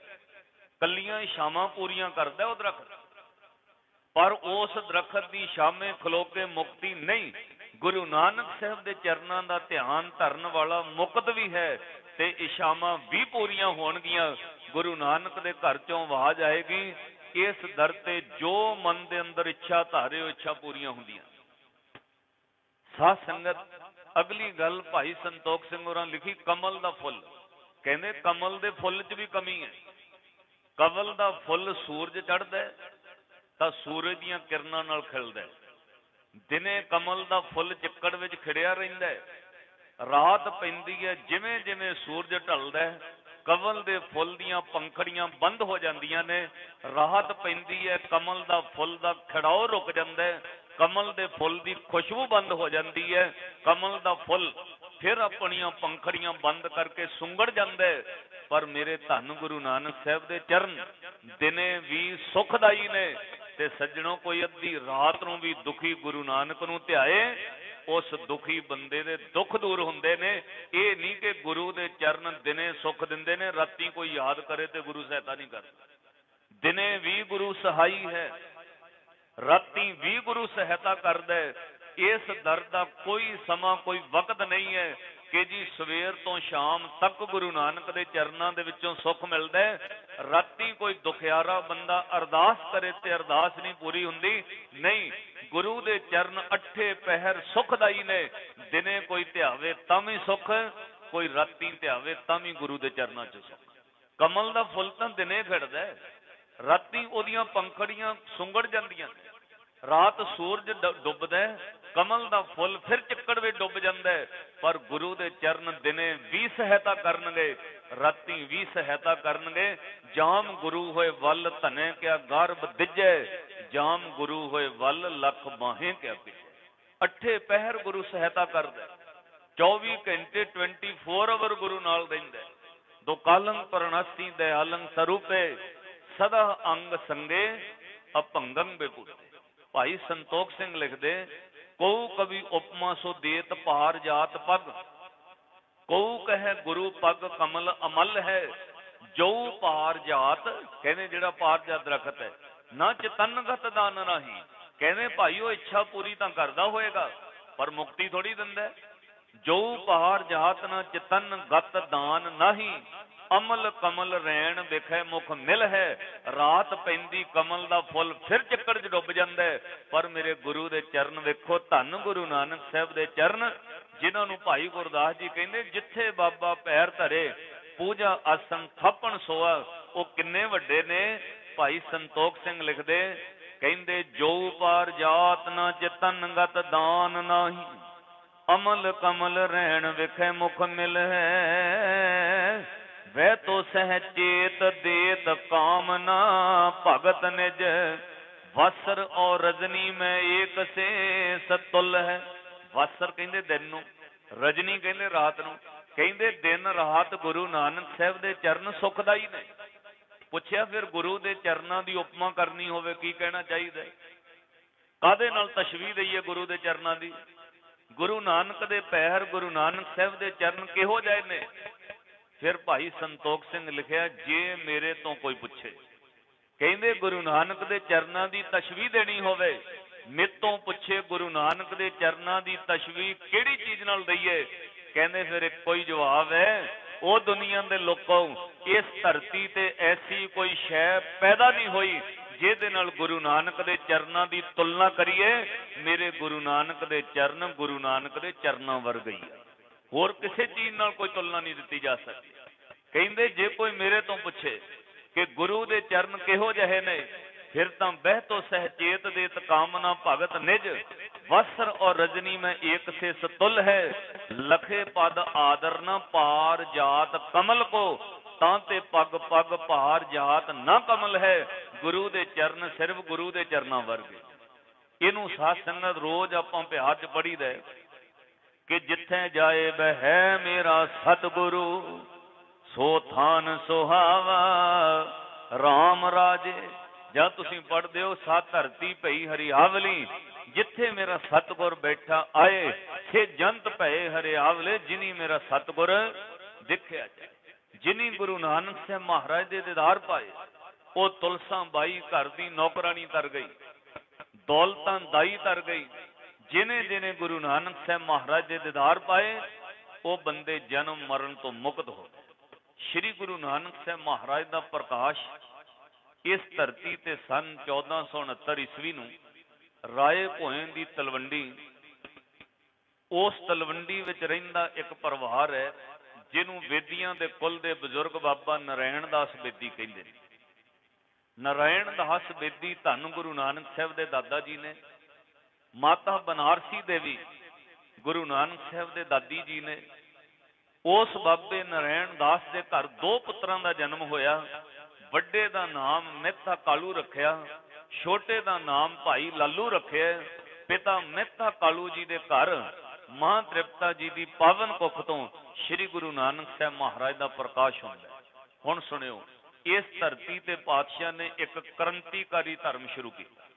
ਕੱਲੀਆਂ ਇਛਾਵਾਂ ਪੂਰੀਆਂ ਕਰਦਾ ਉਹ ਦਰਖਤ, ਪਰ ਉਸ ਦਰਖਤ ਦੀ ਛਾਵੇਂ ਖਲੋ ਕੇ ਮੁਕਤੀ ਨਹੀਂ। ਗੁਰੂ ਨਾਨਕ ਸਾਹਿਬ ਦੇ ਚਰਨਾਂ ਦਾ ਧਿਆਨ ਧਰਨ ਵਾਲਾ ਮੁਕਤ ਵੀ ਹੈ ਤੇ ਇਛਾਵਾਂ ਵੀ ਪੂਰੀਆਂ ਹੋਣਗੀਆਂ। ਗੁਰੂ ਨਾਨਕ ਦੇ ਘਰ ਚੋਂ ਆਵਾਜ਼ ਆਏਗੀ, ਇਸ ਦਰ ਤੇ ਜੋ ਮਨ ਦੇ ਅੰਦਰ ਇੱਛਾ ਧਾਰਿਓ, ਇੱਛਾ ਪੂਰੀਆਂ ਹੁੰਦੀਆਂ। ਸਾਧ ਸੰਗਤ, ਅਗਲੀ ਗੱਲ ਭਾਈ ਸੰਤੋਖ ਸਿੰਘ ਹੋਰਾਂ ਲਿਖੀ, ਕਮਲ ਦਾ ਫੁੱਲ। ਕਹਿੰਦੇ ਕਮਲ ਦੇ ਫੁੱਲ 'ਚ ਵੀ ਕਮੀ ਹੈ। ਕਮਲ ਦਾ ਫੁੱਲ ਸੂਰਜ ਚੜ੍ਹਦਾ ਤਾਂ ਸੂਰਜ ਦੀਆਂ ਕਿਰਨਾਂ ਨਾਲ ਖਿਲਦਾ, ਦਿਨੇ ਕਮਲ ਦਾ ਫੁੱਲ ਚਿੱਕੜ ਵਿੱਚ ਖਿੜਿਆ ਰਹਿੰਦਾ, ਰਾਤ ਪੈਂਦੀ ਹੈ ਜਿਵੇਂ ਜਿਵੇਂ ਸੂਰਜ ਢਲਦਾ ਕਮਲ ਦੇ ਫੁੱਲ ਦੀਆਂ ਪੰਖੜੀਆਂ ਬੰਦ ਹੋ ਜਾਂਦੀਆਂ ਨੇ। ਰਾਤ ਪੈਂਦੀ ਹੈ, ਕਮਲ ਦਾ ਫੁੱਲ ਦਾ ਖਿੜਾਓ ਰੁਕ ਜਾਂਦਾ ਹੈ, ਕਮਲ ਦੇ ਫੁੱਲ ਦੀ ਖੁਸ਼ਬੂ ਬੰਦ ਹੋ ਜਾਂਦੀ ਹੈ। ਕਮਲ ਦਾ ਫੁੱਲ ਫਿਰ ਆਪਣੀਆਂ ਪੰਖੜੀਆਂ ਬੰਦ ਕਰਕੇ ਸੁੰਗੜ ਜਾਂਦਾ ਹੈ। ਪਰ ਮੇਰੇ ਧੰਨ ਗੁਰੂ ਨਾਨਕ ਸਾਹਿਬ ਦੇ ਚਰਨ ਦਿਨੇ ਵੀ ਸੁਖਦਾਈ ਨੇ ਤੇ ਸੱਜਣੋ, ਕੋਈ ਅੱਧੀ ਰਾਤ ਨੂੰ ਵੀ ਦੁਖੀ ਗੁਰੂ ਨਾਨਕ ਨੂੰ ਧਿਆਏ, ਉਸ ਦੁਖੀ ਬੰਦੇ ਦੇ ਦੁੱਖ ਦੂਰ ਹੁੰਦੇ ਨੇ। ਇਹ ਨਹੀਂ ਕਿ ਗੁਰੂ ਦੇ ਚਰਨ ਦਿਨੇ ਸੁੱਖ ਦਿੰਦੇ ਨੇ, ਰਾਤੀ ਕੋਈ ਯਾਦ ਕਰੇ ਤੇ ਗੁਰੂ ਸਹਾਇਤਾ ਨਹੀਂ ਕਰਦਾ। ਦਿਨੇ ਵੀ ਗੁਰੂ ਸਹਾਈ ਹੈ, ਰਾਤੀ ਵੀ ਗੁਰੂ ਸਹਾਇਤਾ ਕਰਦਾ ਹੈ। ਇਸ ਦਰ ਦਾ ਕੋਈ ਸਮਾਂ ਕੋਈ ਵਕਤ ਨਹੀਂ ਹੈ ਕਿ ਜੀ ਸਵੇਰ ਤੋਂ ਸ਼ਾਮ ਤੱਕ ਗੁਰੂ ਨਾਨਕ ਦੇ ਚਰਨਾਂ ਦੇ ਵਿੱਚੋਂ ਸੁੱਖ ਮਿਲਦਾ ਹੈ। ਰਾਤੀ ਕੋਈ ਦੁਖਿਆਰਾ ਬੰਦਾ ਅਰਦਾਸ ਕਰੇ ਤੇ ਅਰਦਾਸ ਨਹੀਂ ਪੂਰੀ ਹੁੰਦੀ। ਨਹੀਂ, ਗੁਰੂ ਦੇ ਚਰਨ ਅੱਠੇ ਪਹਿਰ ਸੁਖਦਾਈ ਨੇ। ਦਿਨੇ ਕੋਈ ਧਿਆਵੇ ਤਾਂ ਵੀ ਸੁੱਖ, ਕੋਈ ਰਾਤੀ ਧਿਆਵੇ ਤਾਂ ਵੀ ਗੁਰੂ ਦੇ ਚਰਨਾਂ 'ਚ ਸੁੱਖ। ਕਮਲ ਦਾ ਫੁੱਲ ਤਾਂ ਦਿਨੇ ਖਿੜਦਾ, ਰਾਤੀ ਉਹਦੀਆਂ ਪੰਖੜੀਆਂ ਸੁੰਗੜ ਜਾਂਦੀਆਂ ਨੇ। ਰਾਤ ਸੂਰਜ ਡੁੱਬਦਾ, ਕਮਲ ਦਾ ਫੁੱਲ ਫਿਰ ਚਿੱਕੜ ਵਿੱਚ ਡੁੱਬ ਜਾਂਦਾ। ਪਰ ਗੁਰੂ ਦੇ ਚਰਨ ਦਿਨੇ ਵੀ ਸਹਾਇਤਾ ਕਰਨਗੇ, ਰਾਤੀ ਵੀ ਸਹਾਇਤਾ ਕਰਨਗੇ। ਜਾਮ ਗੁਰੂ ਹੋਏ ਵੱਲ ਧਨੇ ਕਿਆ ਗਰਭ ਦਿੱਜੈ, ਜਾਮ ਗੁਰੂ ਹੋਏ ਵੱਲ ਲੱਖ ਬਾਹੇ ਕਿਆ ਪਿਛੈ। ਅੱਠੇ ਪਹਿਰ ਗੁਰੂ ਸਹਾਇਤਾ ਕਰਦਾ, 24 ਘੰਟੇ 24 ਆਵਰ ਗੁਰੂ ਨਾਲ ਰਹਿੰਦਾ। ਦੋ ਕਾਲੰ ਪਰਣਾਸੀ ਦਇਆਲੰ ਸਰੂਪੇ, ਸਦਾ ਅੰਗ ਸੰਗੇ ਅਭੰਗੰ ਬੇਪੂਤੇ। ਭਾਈ ਸੰਤੋਖ ਸਿੰਘ ਲਿਖਦੇ, ਕਉ ਕਵੀ ਉਪਮਾ ਸੋ ਦੇਤ ਭਾਰ ਜਾਤ ਪੱਗ, ਕਉ ਕਹੇ ਗੁਰੂ ਪੱਗ ਕਮਲ ਅਮਲ ਹੈ। ਜੋ ਭਾਰ ਜਾਤ, ਕਹਿੰਦੇ ਜਿਹੜਾ ਭਾਰ ਜਾਤ ਦਰਖਤ ਹੈ, ਨਾ ਚਤਨਗਤ ਦਾਨ ਰਾਹੀ। ਕਹਿੰਦੇ ਭਾਈ ਉਹ ਇੱਛਾ ਪੂਰੀ ਤਾਂ ਕਰਦਾ ਹੋਏਗਾ ਪਰ ਮੁਕਤੀ ਥੋੜੀ ਦਿੰਦਾ। ਜੋ ਪਹਾੜ ਜਾਤ ਨ ਚਿਤਨ ਗਤ ਦਾਨ ਨਾਹੀ, ਅਮਲ ਕਮਲ ਰੈਣ ਵਿਖੇ ਮੁਖ ਮਿਲ ਹੈ। ਰਾਤ ਪੈਂਦੀ ਕਮਲ ਦਾ ਫੁੱਲ ਫਿਰ ਚੱਕਰ 'ਚ ਡੁੱਬ ਜਾਂਦਾ ਹੈ। ਪਰ ਮੇਰੇ ਗੁਰੂ ਦੇ ਚਰਨ ਵੇਖੋ, ਧੰਨ ਗੁਰੂ ਨਾਨਕ ਸਾਹਿਬ ਦੇ ਚਰਨ, ਜਿਨ੍ਹਾਂ ਨੂੰ ਭਾਈ ਗੁਰਦਾਸ ਜੀ ਕਹਿੰਦੇ ਜਿੱਥੇ ਬਾਬਾ ਪੈਰ ਧਰੇ ਪੂਜਾ ਆਸਨ ਥਾਪਣ ਸੋਆ। ਉਹ ਕਿੰਨੇ ਵੱਡੇ ਨੇ। ਭਾਈ ਸੰਤੋਖ ਸਿੰਘ ਲਿਖਦੇ, ਕਹਿੰਦੇ ਜੋ ਪਾਰ ਜਾਤ ਨਾ ਚਿਤਨ ਗਤ ਦਾਨ ਨਾਹੀ, ਅਮਲ ਕਮਲ ਰਹਿਣ ਵਿਖੇ ਮੁਖ ਮਿਲ ਹੈ। ਵੈ ਤੋ ਸਹਿ ਚੇਤ ਦੇਤ ਕਾਮਨਾ, ਭਗਤ ਨਿਜ ਵਸਰ ਔਰ ਰਜਨੀ ਮੈਂ ਏਕ ਸੇ ਸਤੁਲ ਹੈ। ਵਸਰ ਕਹਿੰਦੇ ਦਿਨ ਨੂੰ, ਰਜਨੀ ਕਹਿੰਦੇ ਰਾਤ ਨੂੰ। ਕਹਿੰਦੇ ਦਿਨ ਰਾਤ ਗੁਰੂ ਨਾਨਕ ਸਾਹਿਬ ਦੇ ਚਰਨ ਸੁਖਦਾਈ ਨੇ। ਪੁੱਛਿਆ ਫਿਰ ਗੁਰੂ ਦੇ ਚਰਨਾਂ ਦੀ ਉਪਮਾ ਕਰਨੀ ਹੋਵੇ ਕੀ ਕਹਿਣਾ ਚਾਹੀਦਾ? ਕਾਹਦੇ ਨਾਲ ਤਸ਼ਬੀਹ ਦਈਏ ਗੁਰੂ ਦੇ ਚਰਨਾਂ ਦੀ? ਗੁਰੂ ਨਾਨਕ ਦੇ ਪੈਰ, ਗੁਰੂ ਨਾਨਕ ਸਾਹਿਬ ਦੇ ਚਰਨ ਕਿਹੋ ਜਿਹੇ ਨੇ? ਫਿਰ ਭਾਈ ਸੰਤੋਖ ਸਿੰਘ ਲਿਖਿਆ, ਜੇ ਮੇਰੇ ਤੋਂ ਕੋਈ ਪੁੱਛੇ, ਕਹਿੰਦੇ ਗੁਰੂ ਨਾਨਕ ਦੇ ਚਰਨਾਂ ਦੀ ਤਸ਼ਬੀਹ ਦੇਣੀ ਹੋਵੇ, ਮੇਰੇ ਤੋਂ ਪੁੱਛੇ ਗੁਰੂ ਨਾਨਕ ਦੇ ਚਰਨਾਂ ਦੀ ਤਸ਼ਬੀਹ ਕਿਹੜੀ ਚੀਜ਼ ਨਾਲ ਦਈਏ? ਕਹਿੰਦੇ ਫਿਰ ਇੱਕੋ ਹੀ ਜਵਾਬ ਹੈ, ਉਹ ਦੁਨੀਆ ਦੇ ਲੋਕੋਂ ਇਸ ਧਰਤੀ ਤੇ ਐਸੀ ਕੋਈ ਸ਼ੈ ਪੈਦਾ ਨਹੀਂ ਹੋਈ ਜਿਹਦੇ ਨਾਲ ਗੁਰੂ ਨਾਨਕ ਦੇ ਚਰਨਾਂ ਦੀ ਤੁਲਨਾ ਕਰੀਏ। ਮੇਰੇ ਗੁਰੂ ਨਾਨਕ ਦੇ ਚਰਨ ਗੁਰੂ ਨਾਨਕ ਦੇ ਚਰਨਾਂ ਵਰਗੇ ਹੀ, ਹੋਰ ਕਿਸੇ ਚੀਜ਼ ਨਾਲ ਕੋਈ ਤੁਲਨਾ ਨਹੀਂ ਦਿੱਤੀ ਜਾ ਸਕਦੀ। ਕਹਿੰਦੇ ਜੇ ਕੋਈ ਮੇਰੇ ਤੋਂ ਪੁੱਛੇ ਕਿ ਗੁਰੂ ਦੇ ਚਰਨ ਕਿਹੋ ਜਿਹੇ ਨੇ, ਫਿਰ ਤਾਂ ਬਹਿ ਤੋ ਸਹਿਚੇਤ ਦੇ ਕਾਮਨਾ ਭਗਤ ਨਿਜ ਵਸਰ ਔਰ ਰਜਨੀ ਮੈਂ ਏਕ ਸੇ ਸਤੁਲ ਹੈ। ਲਖੇ ਪਦ ਆਦਰ ਨਾ ਪਾਰ ਜਾਤ ਕਮਲ ਕੋ, ਤਾਂ ਤੇ ਪਗ ਪਗ ਭਾਰ ਜਾਤ ਨਾ ਕਮਲ ਹੈ। ਗੁਰੂ ਦੇ ਚਰਨ ਸਿਰਫ ਗੁਰੂ ਦੇ ਚਰਨਾਂ ਵਰਗੇ। ਇਹਨੂੰ ਸਾਧ ਸੰਗਤ ਰੋਜ਼ ਆਪਾਂ ਪਿਆਰ 'ਚ ਪੜ੍ਹੀਦਾ ਕਿ ਜਿੱਥੇ ਜਾਏ ਬਹਿ ਮੇਰਾ ਸਤਿਗੁਰੂ, ਸੋ ਥਾਨ ਸੁਹਾਵਾ ਰਾਮ ਰਾਜੇ। ਜਦ ਤੁਸੀਂ ਪੜ੍ਹਦੇ ਹੋ ਸਾ ਧਰਤੀ ਭਈ ਹਰਿਆਵਲੀ, ਜਿੱਥੇ ਮੇਰਾ ਸਤਿਗੁਰ ਬੈਠਾ ਆਏ ਸੇ ਜੰਤ ਭਏ ਹਰਿਆਵਲੇ। ਜਿਨੀ ਮੇਰਾ ਸਤਿਗੁਰ ਦੇਖਿਆ ਜਾਏ, ਜਿਨੀ ਗੁਰੂ ਨਾਨਕ ਸਾਹਿਬ ਮਹਾਰਾਜ ਦੇ ਦੀਦਾਰ ਪਾਏ, ਉਹ ਤੁਲਸਾਂ ਬਾਈ ਘਰ ਦੀ ਨੌਕਰਾਨੀ ਤਰ ਗਈ, ਦੌਲਤਾਂ ਦਾਈ ਤਰ ਗਈ। ਜਿਨੇ ਜਿਨੇ ਗੁਰੂ ਨਾਨਕ ਸਾਹਿਬ ਮਹਾਰਾਜ ਦੇ ਦੀਦਾਰ ਪਾਏ, ਉਹ ਬੰਦੇ ਜਨਮ ਮਰਨ ਤੋਂ ਮੁਕਤ ਹੋ ਗਏ। ਸ਼੍ਰੀ ਗੁਰੂ ਨਾਨਕ ਸਾਹਿਬ ਮਹਾਰਾਜ ਦਾ ਪ੍ਰਕਾਸ਼ ਇਸ ਧਰਤੀ ਤੇ ਸਨ 1469 ਈਸਵੀ ਨੂੰ ਰਾਏ ਭੋਇੰ ਦੀ ਤਲਵੰਡੀ, ਉਸ ਤਲਵੰਡੀ ਵਿੱਚ ਰਹਿੰਦਾ ਇੱਕ ਪਰਿਵਾਰ ਹੈ ਜਿਹਨੂੰ ਵੇਦੀਆਂ ਦੇ ਕੁਲ ਦੇ ਬਜ਼ੁਰਗ ਬਾਬਾ ਨਾਰਾਇਣ ਦਾਸ ਬੇਦੀ ਕਹਿੰਦੇ ਨੇ। ਨਾਰਾਇਣ ਦਾਸ ਬੇਦੀ ਧੰਨ ਗੁਰੂ ਨਾਨਕ ਸਾਹਿਬ ਦੇ ਦਾਦਾ ਜੀ ਨੇ। ਮਾਤਾ ਬਨਾਰਸੀ ਦੇਵੀ ਗੁਰੂ ਨਾਨਕ ਸਾਹਿਬ ਦੇ ਦਾਦੀ ਜੀ ਨੇ। ਉਸ ਬਾਬੇ ਨਾਰਾਇਣ ਦਾਸ ਦੇ ਘਰ ਦੋ ਪੁੱਤਰਾਂ ਦਾ ਜਨਮ ਹੋਇਆ। ਵੱਡੇ ਦਾ ਨਾਮ ਮਹਿਤਾ ਕਾਲੂ ਰੱਖਿਆ, ਛੋਟੇ ਦਾ ਨਾਮ ਭਾਈ ਲਾਲੂ ਰੱਖਿਆ। ਪਿਤਾ ਮਹਿਤਾ ਕਾਲੂ ਜੀ ਦੇ ਘਰ ਮਾਂ ਤ੍ਰਿਪਤਾ ਜੀ ਦੀ ਪਾਵਨ ਕੁੱਖ ਤੋਂ ਸ਼੍ਰੀ ਗੁਰੂ ਨਾਨਕ ਸਾਹਿਬ ਮਹਾਰਾਜ ਦਾ ਪ੍ਰਕਾਸ਼ ਹੁੰਦਾ। ਹੁਣ ਸੁਣਿਓ, ਇਸ ਧਰਤੀ ਤੇ ਪਾਤਸ਼ਾਹ ਨੇ ਇੱਕ ਕ੍ਰਾਂਤੀਕਾਰੀ ਧਰਮ ਸ਼ੁਰੂ ਕੀਤਾ।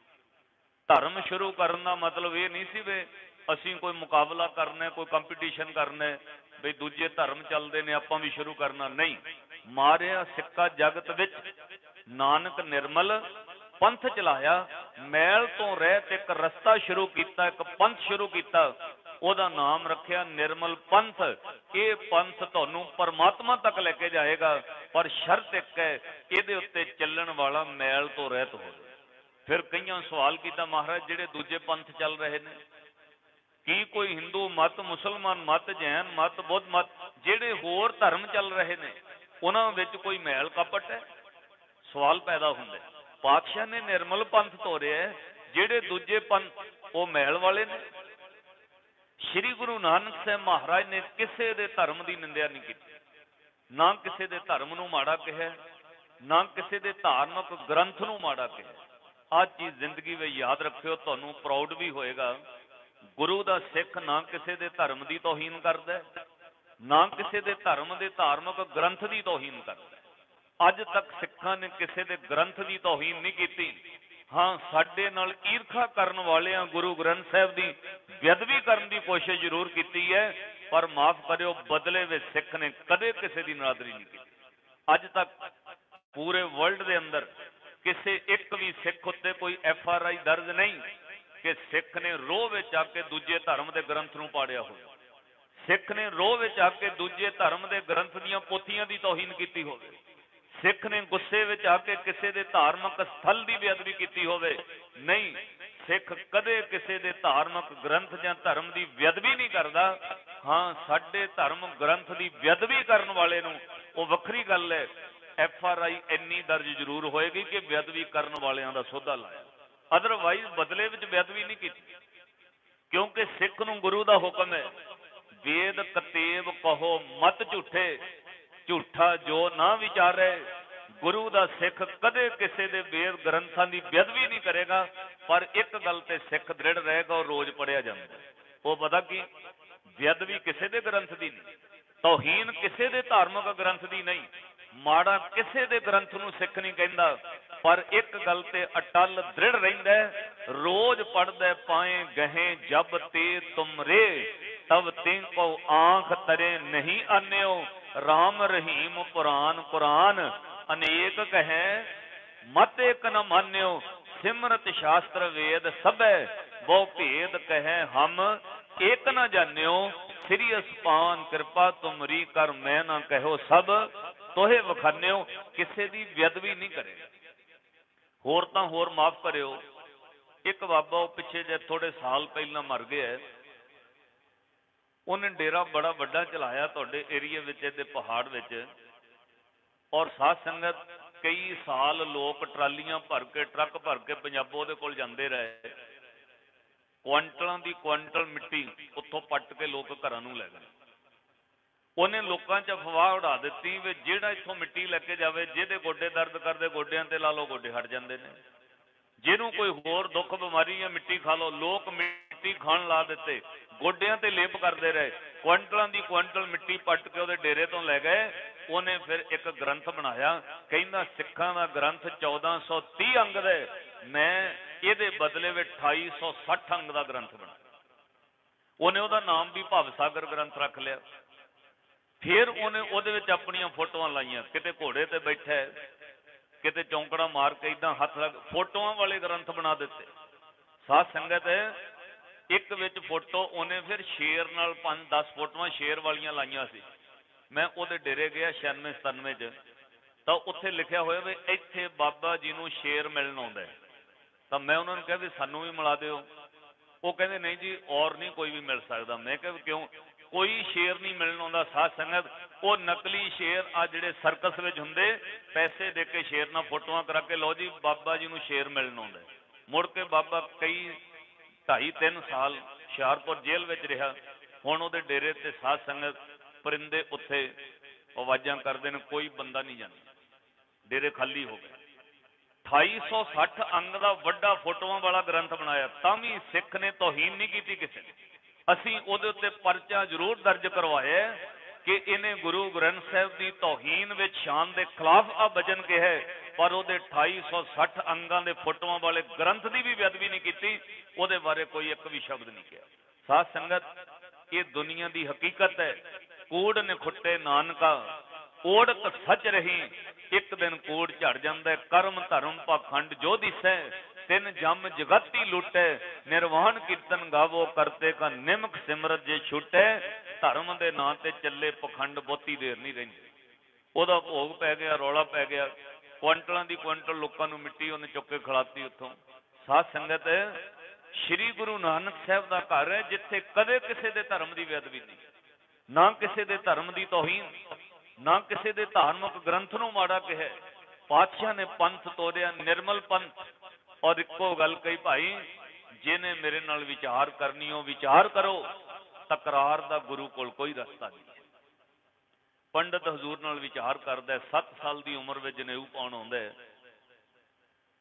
ਧਰਮ ਸ਼ੁਰੂ ਕਰਨ ਦਾ ਮਤਲਬ ਇਹ ਨਹੀਂ ਸੀ ਵੀ ਅਸੀਂ ਕੋਈ ਮੁਕਾਬਲਾ ਕਰਨਾ, ਕੋਈ ਕੰਪੀਟੀਸ਼ਨ ਕਰਨਾ, ਵੀ ਦੂਜੇ ਧਰਮ ਚੱਲਦੇ ਨੇ ਆਪਾਂ ਵੀ ਸ਼ੁਰੂ ਕਰਨਾ। ਨਹੀਂ, ਮਾਰਿਆ ਸਿੱਕਾ ਜਗਤ ਵਿੱਚ ਨਾਨਕ ਨਿਰਮਲ ਪੰਥ ਚਲਾਇਆ। ਮੈਲ ਤੋਂ ਰਹਿਤ ਇੱਕ ਰਸਤਾ ਸ਼ੁਰੂ ਕੀਤਾ, ਇੱਕ ਪੰਥ ਸ਼ੁਰੂ ਕੀਤਾ। ਉਹਦਾ ਨਾਮ ਰੱਖਿਆ ਨਿਰਮਲ ਪੰਥ। ਇਹ ਪੰਥ ਤੁਹਾਨੂੰ ਪਰਮਾਤਮਾ ਤੱਕ ਲੈ ਕੇ ਜਾਏਗਾ, ਪਰ ਸ਼ਰਤ ਇੱਕ ਹੈ, ਇਹਦੇ ਉੱਤੇ ਚੱਲਣ ਵਾਲਾ ਮੈਲ ਤੋਂ ਰਹਿਤ ਹੋਵੇ। ਫਿਰ ਕਈਆਂ ਸਵਾਲ ਕੀਤਾ, ਮਹਾਰਾਜ ਜਿਹੜੇ ਦੂਜੇ ਪੰਥ ਚੱਲ ਰਹੇ ਨੇ, ਕੀ ਕੋਈ ਹਿੰਦੂ ਮਤ, ਮੁਸਲਮਾਨ ਮਤ, ਜੈਨ ਮਤ, ਬੁੱਧ ਮਤ, ਜਿਹੜੇ ਹੋਰ ਧਰਮ ਚੱਲ ਰਹੇ ਨੇ, ਉਹਨਾਂ ਵਿੱਚ ਕੋਈ ਮੈਲ ਕਪਟ ਹੈ? ਸਵਾਲ ਪੈਦਾ ਹੁੰਦਾ। ਪਾਤਸ਼ਾਹ ਨੇ ਨਿਰਮਲ ਪੰਥ ਤੋਰਿਆ, ਜਿਹੜੇ ਦੂਜੇ ਪੰਥ ਉਹ ਮੈਲ ਵਾਲੇ ਨੇ। ਸ਼੍ਰੀ ਗੁਰੂ ਨਾਨਕ ਸਾਹਿਬ ਮਹਾਰਾਜ ਨੇ ਕਿਸੇ ਦੇ ਧਰਮ ਦੀ ਨਿੰਦਿਆ ਨਹੀਂ ਕੀਤੀ, ਨਾ ਕਿਸੇ ਦੇ ਧਰਮ ਨੂੰ ਮਾੜਾ ਕਿਹਾ, ਨਾ ਕਿਸੇ ਦੇ ਧਾਰਮਿਕ ਗ੍ਰੰਥ ਨੂੰ ਮਾੜਾ ਕਿਹਾ। ਆਹ ਚੀਜ਼ ਜ਼ਿੰਦਗੀ ਵਿੱਚ ਯਾਦ ਰੱਖਿਓ, ਤੁਹਾਨੂੰ ਪ੍ਰਾਊਡ ਵੀ ਹੋਏਗਾ। ਗੁਰੂ ਦਾ ਸਿੱਖ ਨਾ ਕਿਸੇ ਦੇ ਧਰਮ ਦੀ ਤੋਹੀਨ ਕਰਦਾ, ਨਾ ਕਿਸੇ ਦੇ ਧਰਮ ਦੇ ਧਾਰਮਿਕ ਗ੍ਰੰਥ ਦੀ ਤੋਹੀਨ ਕਰਦਾ। ਅੱਜ ਤੱਕ ਸਿੱਖਾਂ ਨੇ ਕਿਸੇ ਦੇ ਗ੍ਰੰਥ ਦੀ ਤੋਹੀਨ ਨਹੀਂ ਕੀਤੀ। ਹਾਂ, ਸਾਡੇ ਨਾਲ ਈਰਖਾ ਕਰਨ ਵਾਲਿਆਂ ਗੁਰੂ ਗ੍ਰੰਥ ਸਾਹਿਬ ਦੀ ਬੇਅਦਬੀ ਕਰਨ ਦੀ ਕੋਸ਼ਿਸ਼ ਜ਼ਰੂਰ ਕੀਤੀ ਹੈ, ਪਰ ਮਾਫ ਕਰਿਓ, ਬਦਲੇ ਵਿੱਚ ਸਿੱਖ ਨੇ ਕਦੇ ਕਿਸੇ ਦੀ ਨਰਾਦਰੀ ਨਹੀਂ ਕੀਤੀ। ਅੱਜ ਤੱਕ ਪੂਰੇ ਵਰਲਡ ਦੇ ਅੰਦਰ ਕਿਸੇ ਇੱਕ ਵੀ ਸਿੱਖ ਉੱਤੇ ਕੋਈ FRI ਦਰਜ ਨਹੀਂ ਕਿ ਸਿੱਖ ਨੇ ਰੋਹ ਵਿੱਚ ਆ ਕੇ ਦੂਜੇ ਧਰਮ ਦੇ ਗ੍ਰੰਥ ਨੂੰ ਪਾੜਿਆ ਹੋਵੇ। सिख ने रोह विच आके दूजे धर्म के ग्रंथ दीआं पोथियां दी तौहीन कीती होवे, सिख ने गुस्से विच आके किसी दे धार्मिक स्थल की बेअदबी की होवे, नहीं, सिख कदे किसी दे धार्मिक ग्रंथ जां धर्म की बेअदबी नहीं करता। हाँ, साडे धर्म ग्रंथ की बेअदबी करने वाले नूं वो वखरी गल है, FRI इन्नी दर्ज जरूर होएगी कि बेअदबी करने वालियां दा सौदा लाया, अदरवाइज बदले विच बेअदबी नहीं की, क्योंकि सिख नूं गुरु दा हुक्म है, वेद कतेब कहो मत झूठे, झूठा जो ना विचारे। गुरु दा सिख कदे किसी दे वेद ग्रंथां की बेअदबी नहीं करेगा, पर एक गल ते सिख दृढ़ रहेगा और रोज पढ़िया जाता, वो पता की बेअदबी किसी दे ग्रंथ की नहीं, तौहीन किसी दे धार्मिक ग्रंथ की नहीं, माड़ा किसी दे ग्रंथ नूं सिख नहीं कहंदा, पर एक गल ते अटल दृढ़ रहिंदा, रोज पढ़दा पाए गहे जब ते तुमरे, तब तिनको आंख तरे नहीं आन्यो, राम रहीम पुराण पुराण अनेक कहे मत एक न मान्यो, सिमरत शास्त्र वेद सबे वो भेद कहे हम एक न जान्यो, श्री अस्पान कृपा तुमरी कर मैं ना कहो सब तोहे वखान्यो, किसी की बेअदबी नहीं करे। होर तां होर माफ करियो, एक बाबा पिछे जे थोड़े साल पहला मर गया, उन्हें डेरा बड़ा वड्डा चलाया तुहाडे एरिए विच, इहदे पहाड़ विच, और साध संगत कई साल लोग ट्रालियां भर के ट्रक भर के पंजाबों दे कोल जांदे रहे, क्वांटलों की क्वांटल मिट्टी उत्थों पट के लोग घरां नूं लै गए। उन्हें लोगों च अफवाह उड़ा दी भी जिहड़ा इत्थों मिट्टी लैके जावे, जिहदे गोडे दर्द करते गोडियां ते ला लो, गोडे हट जाते हैं, जिन्हों कोई होर दुख बीमारी या मिट्टी खा लो, लोग मिट्टी खाण ला दिते, गोडियां ते लेप करते रहे, क्वांटलों की क्वांटल मिट्टी पट के उहदे डेरे तो लै गए। उन्हें फिर एक ग्रंथ बनाया, कहंदा सिखां दा ग्रंथ 1430 अंग दे, मैं इहदे बदले में 2860 अंग का ग्रंथ बना। उन्हें उहदा नाम भी भवसागर ग्रंथ रख लिया। फिर उन्हें उहदे विच अपनियां फोटोआं लाइयां, किते घोड़े ते बैठा है, किते चौंकड़ा मार के इदां हथ लग, फोटोआं वाले ग्रंथ बना दिते। साध संगत एक विच फोटो उन्हें फिर शेर नाल 5-10 फोटोआं शेर वालियां लाइयां सी। मैं उहदे डेरे गया 96-97 च, तो उत्थे लिखिया होया भी इत्थे बाबा जी नूं शेर मिलण आउंदा है, तो मैं उन्होंने कहा भी सानू भी मिला दिओ। वो कहते नहीं जी और नहीं कोई भी मिल सकता। मैं कहा क्यों? कोई शेर नहीं मिलण आउंदा। साध संगत वो नकली शेर आ जिहड़े सर्कस विच हुंदे, पैसे दे के शेर नाल फोटोआं करा के लो जी बाबा जी नूं शेर मिलण आउंदा। मुड़ के बाबा कई 2.5-3 साल हुशियारपुर जेल विच रहा। हुण उहदे डेरे ते साध संगत परिंदे उत्थे आवाज़ां करदे ने, कोई बंदा नहीं जांदा, डेरे खाली हो गए। 2860 अंग का वड्डा फोटोआं वाला ग्रंथ बनाया, तां भी सिख ने तौहीन नहीं की किसी ने। असीं उहदे उत्ते परचा जरूर दर्ज करवाया कि इन्हें गुरु ग्रंथ साहिब की तौहीन विच शान के खिलाफ आ वचन कहा, पर उहदे 2860 अंगां दे फोटोआं वाले ग्रंथ की भी बेअदबी नहीं की, उहदे बारे कोई एक भी शब्द नहीं कहा। साध संगत ये दुनिया की हकीकत है। कूड़ ने खुट्टे नानका ओढ़त सच रही, एक दिन कूड़ झड़ जाता। कर्म धर्म पाखंड जो दिसै, तिन जम जगती लुटे। निर्वाण कीर्तन गावो करते का निमक सिमरत जे छुटे। धर्म के नां ते चले पखंड, बहुती देर नहीं रहिंदी। उहदा भोग पै गया, रौला पै गया, क्वांटलों की क्वांटल लोगों को मिट्टी उन्हें चुक के खिलाती उत्थों। साध संगत श्री गुरु नानक साहब का घर है, जिथे कदे किसी के धर्म की बेअदबी नहीं, ना किसी के धर्म की तौहीन, ना किसी के धार्मिक ग्रंथ नूं माड़ा कहा। पातशाह ने पंथ तोड़िया, निर्मल पंथ। और इको गल कही, भाई जिन्हें मेरे नाल विचार करनी हो विचार करो, तकरार का गुरु कोल कोई रस्ता नहीं। पंडित हजूर नाल विचार करता, 7 साल की उम्र में जनेऊ पाउण आउंदा है।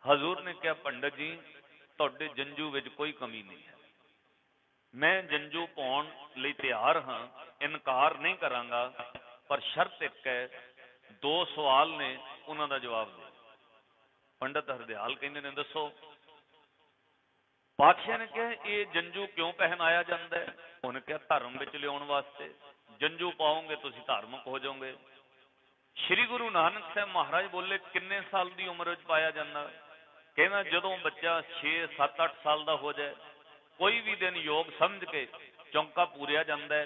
हजूर ने कहा, पंडित जी तुहाडे जंजू विच कोई कमी नहीं है, मैं जंजू पाउण लई तैयार हाँ, इनकार नहीं करांगा, पर शर्त एक है, 2 सवाल ने, उन्हां दा जवाब दे। पंडित हरदयाल कहंदे ने, दसो। पातशाह ने कहा, ये जंजू क्यों पहनाया जाता है? उन्होंने कहा, धर्म विच लियाउण वास्ते। जंजू पाओगे तो धार्मिक हो जाओगे। श्री गुरु नानक साहब महाराज बोले, किन्ने साल की उम्र विच पाया जाता? कहना, जदों बच्चा 6, 7, 8 साल का हो जाए, कोई भी दिन योग समझ के चौंका पूरिया जाता है,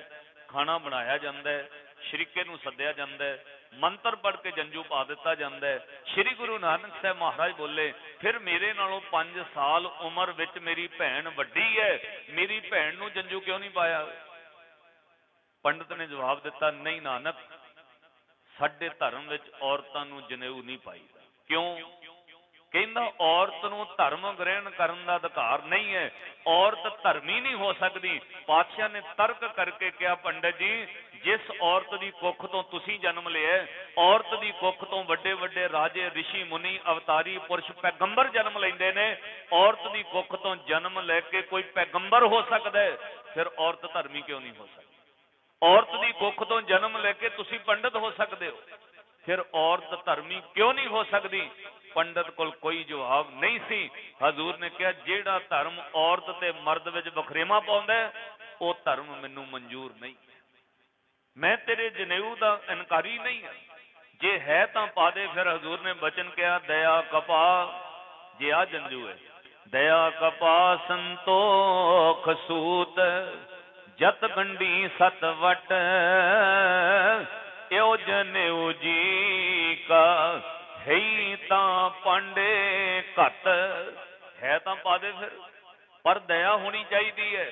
खाना बनाया जाता है, शरीके नूं सद्दिया जाता है, मंत्र पढ़ के जंजू पा दिता जाता है। श्री गुरु नानक साहब महाराज बोले, फिर मेरे नालों 5 साल उम्र विच मेरी भैन वड्डी है, मेरी भैन नूं जंजू क्यों नहीं पाया? पंडित ने जवाब दिता, नहीं नानक, साडे धर्म विच औरतां नूं जनेऊ नहीं पाईदा। क्यों? कहंदा औरत नूं धर्म ग्रहण करन दा अधिकार नहीं है, औरत धर्मी नहीं हो सकती। पातशाह ने तर्क करके कहा, पंडित जी, जिस औरत की कुख तो तुसीं जन्म लिया, औरत की कुख तो वड्डे वड्डे राजे, ऋषि, मुनि, अवतारी पुरुष, पैगंबर जन्म लेंदे ने, औरत की कुख तो जन्म लैके कोई पैगंबर हो सकता है, फिर औरत धर्मी क्यों नहीं हो सकती? औरत की कुख तो जन्म लैके तुसीं पंडित हो सकते हो, फिर औरत धर्मी क्यों नहीं हो सकती? पंडित कोल कोई जवाब नहीं सी। हजूर ने कहा, जेड़ा धर्म औरत ते मर्द विच वखरेवा पाउंदा है, वो धर्म मैनू मंजूर नहीं, मैं तेरे जनेऊ दा इनकारी नहीं है, जे है तां पा दे। फिर हजूर ने बचन कहा, दया कपा, जे आ जंजू है, दया कपा संतोख सूत, जत गंडी सत वट, यो जनेऊ जी का है तां पांडे घट, है तां पा दे फिर, पर दया होनी चाहिए है।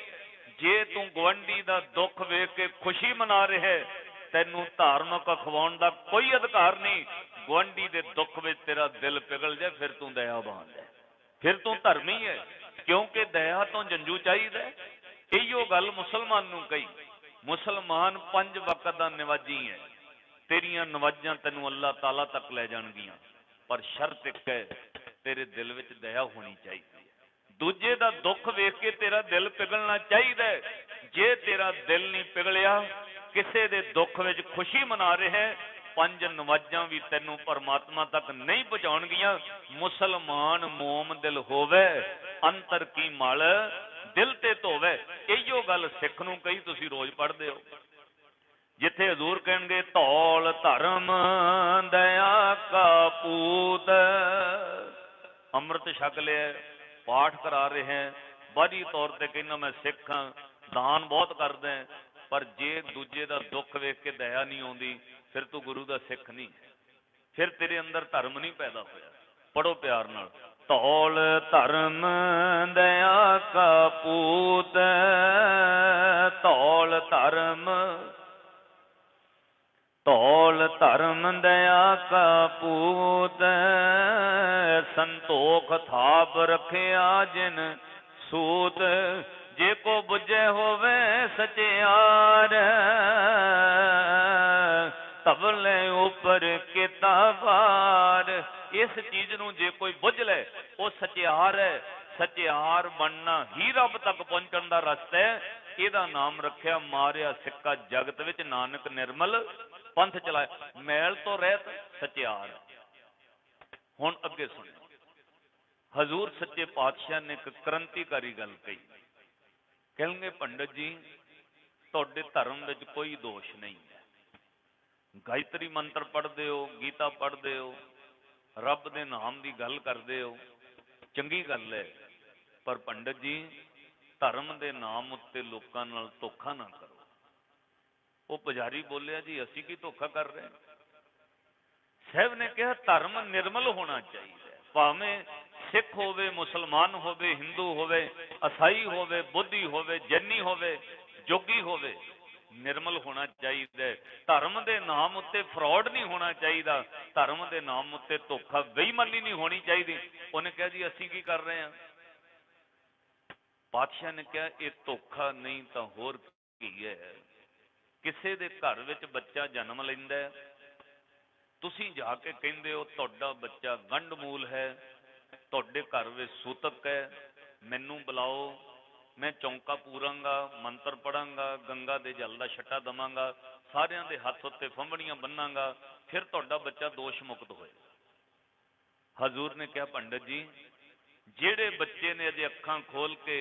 जे तू गुआंढी दा दुख वेख के खुशी मना रहा है, तैनू धार्मिक खवाउण दा कोई अधिकार नहीं। गुआंढी दे दुख विच तेरा दिल पिघल जाए, फिर तू दयावान है, फिर तू धर्मी है, क्योंकि दया तो जंजू चाहिए। इहो गल मुसलमान नू कही, मुसलमान 5 वक्त दा नवाजी है, तेरियां नवाजां तैनू अल्लाह ताला तक ले जाणगियां, पर शर्त एक है, तेरे दिल विच दया होनी चाहिए। दूजे दा दुख वेख के तेरा दिल पिघलना चाहिए। जे तेरा दिल नहीं पिघलिया, किसी दे दुख विच खुशी मना रहे, 5 नवाजां भी तैनू परमात्मा तक नहीं पहुंचाउणगियां। मुसलमान मोम दिल होवे, अंतर की मल दिल ते धोवे। इहो गल सिख नूं कही, तुसीं रोज पढ़दे हो, जिथे हजूर कहणगे धौल धर्म दया का पूत, अमृत छक लिया, पाठ करा रहे हैं, बाहरी तौर पर कहना मैं सिख हाँ, दान बहुत करदा है, पर जे दूजे का दुख वेख के दया नहीं आती, फिर तू गुरु का सिख नहीं, फिर तेरे अंदर धर्म नहीं पैदा होया। पढ़ो प्यार नाल, धौल धर्म दया का पूत, धौल धर्म, धौल धर्म दया का पूत, संतोख थाप रखिया जिन सूत, जे को बुझे होवे सचियार, तबले ऊपर किताबार। इस चीज नूं जे कोई बुझ ले, वो सचियार है। सचियार बनना ही रब तक पहुंचण दा रस्ता है। इहदा नाम रखिया मारिया सिक्का जगत विच नानक निर्मल पंथ चलाया, मैल तो रहत सचियार। हुण अगे सुनियो, हजूर सच्चे पातशाह ने एक क्रांतिकारी गल कही, कहणगे पंडित जी, तुहाडे धर्म विच कोई दोष नहीं है, गायत्री मंत्र पढ़ते हो, गीता पढ़ते हो, रब दे नाम की गल करते हो, चंगी गल है, पर पंडित जी धर्म के नाम उत्ते लोकां नाल धोखा ना करो। वो पुजारी बोलिया, जी असी की धोखा कर रहे हैं? साहब ने कहा, धर्म निर्मल होना चाहिए, भावें सिख होवे, मुसलमान होवे, हिंदू होवे, ईसाई होवे, बुद्धि होवे, जैनी होवे, जोगी होवे, निर्मल होना चाहिए। धर्म के नाम उत्ते फ्रॉड नहीं होना चाहिए, धर्म के नाम उत्ते धोखा बेईमानी नहीं होनी चाहिए। उन्हें कहा, जी असी की कर रहे हैं? पातशाह ने कहा, यह धोखा नहीं तो होर की है। किसी के घर विच बच्चा जन्म लैंदा है, तुसीं जाके कहंदे हो तुहाडा बच्चा गंढमूल है, तुहाडे घर विच सूतक है, मैनू बुलाओ, मैं चौंका पूरांगा, मंत्र पढ़ांगा, गंगा दे जल का छट्टा दवांगा, सारियां दे हत्थ उत्ते फंबड़ियां बन्नांगा, फिर तुहाडा बच्चा दोष मुक्त होए। हजूर ने कहा, पंडित जी, जेड़े बच्चे ने अजे अखां खोल के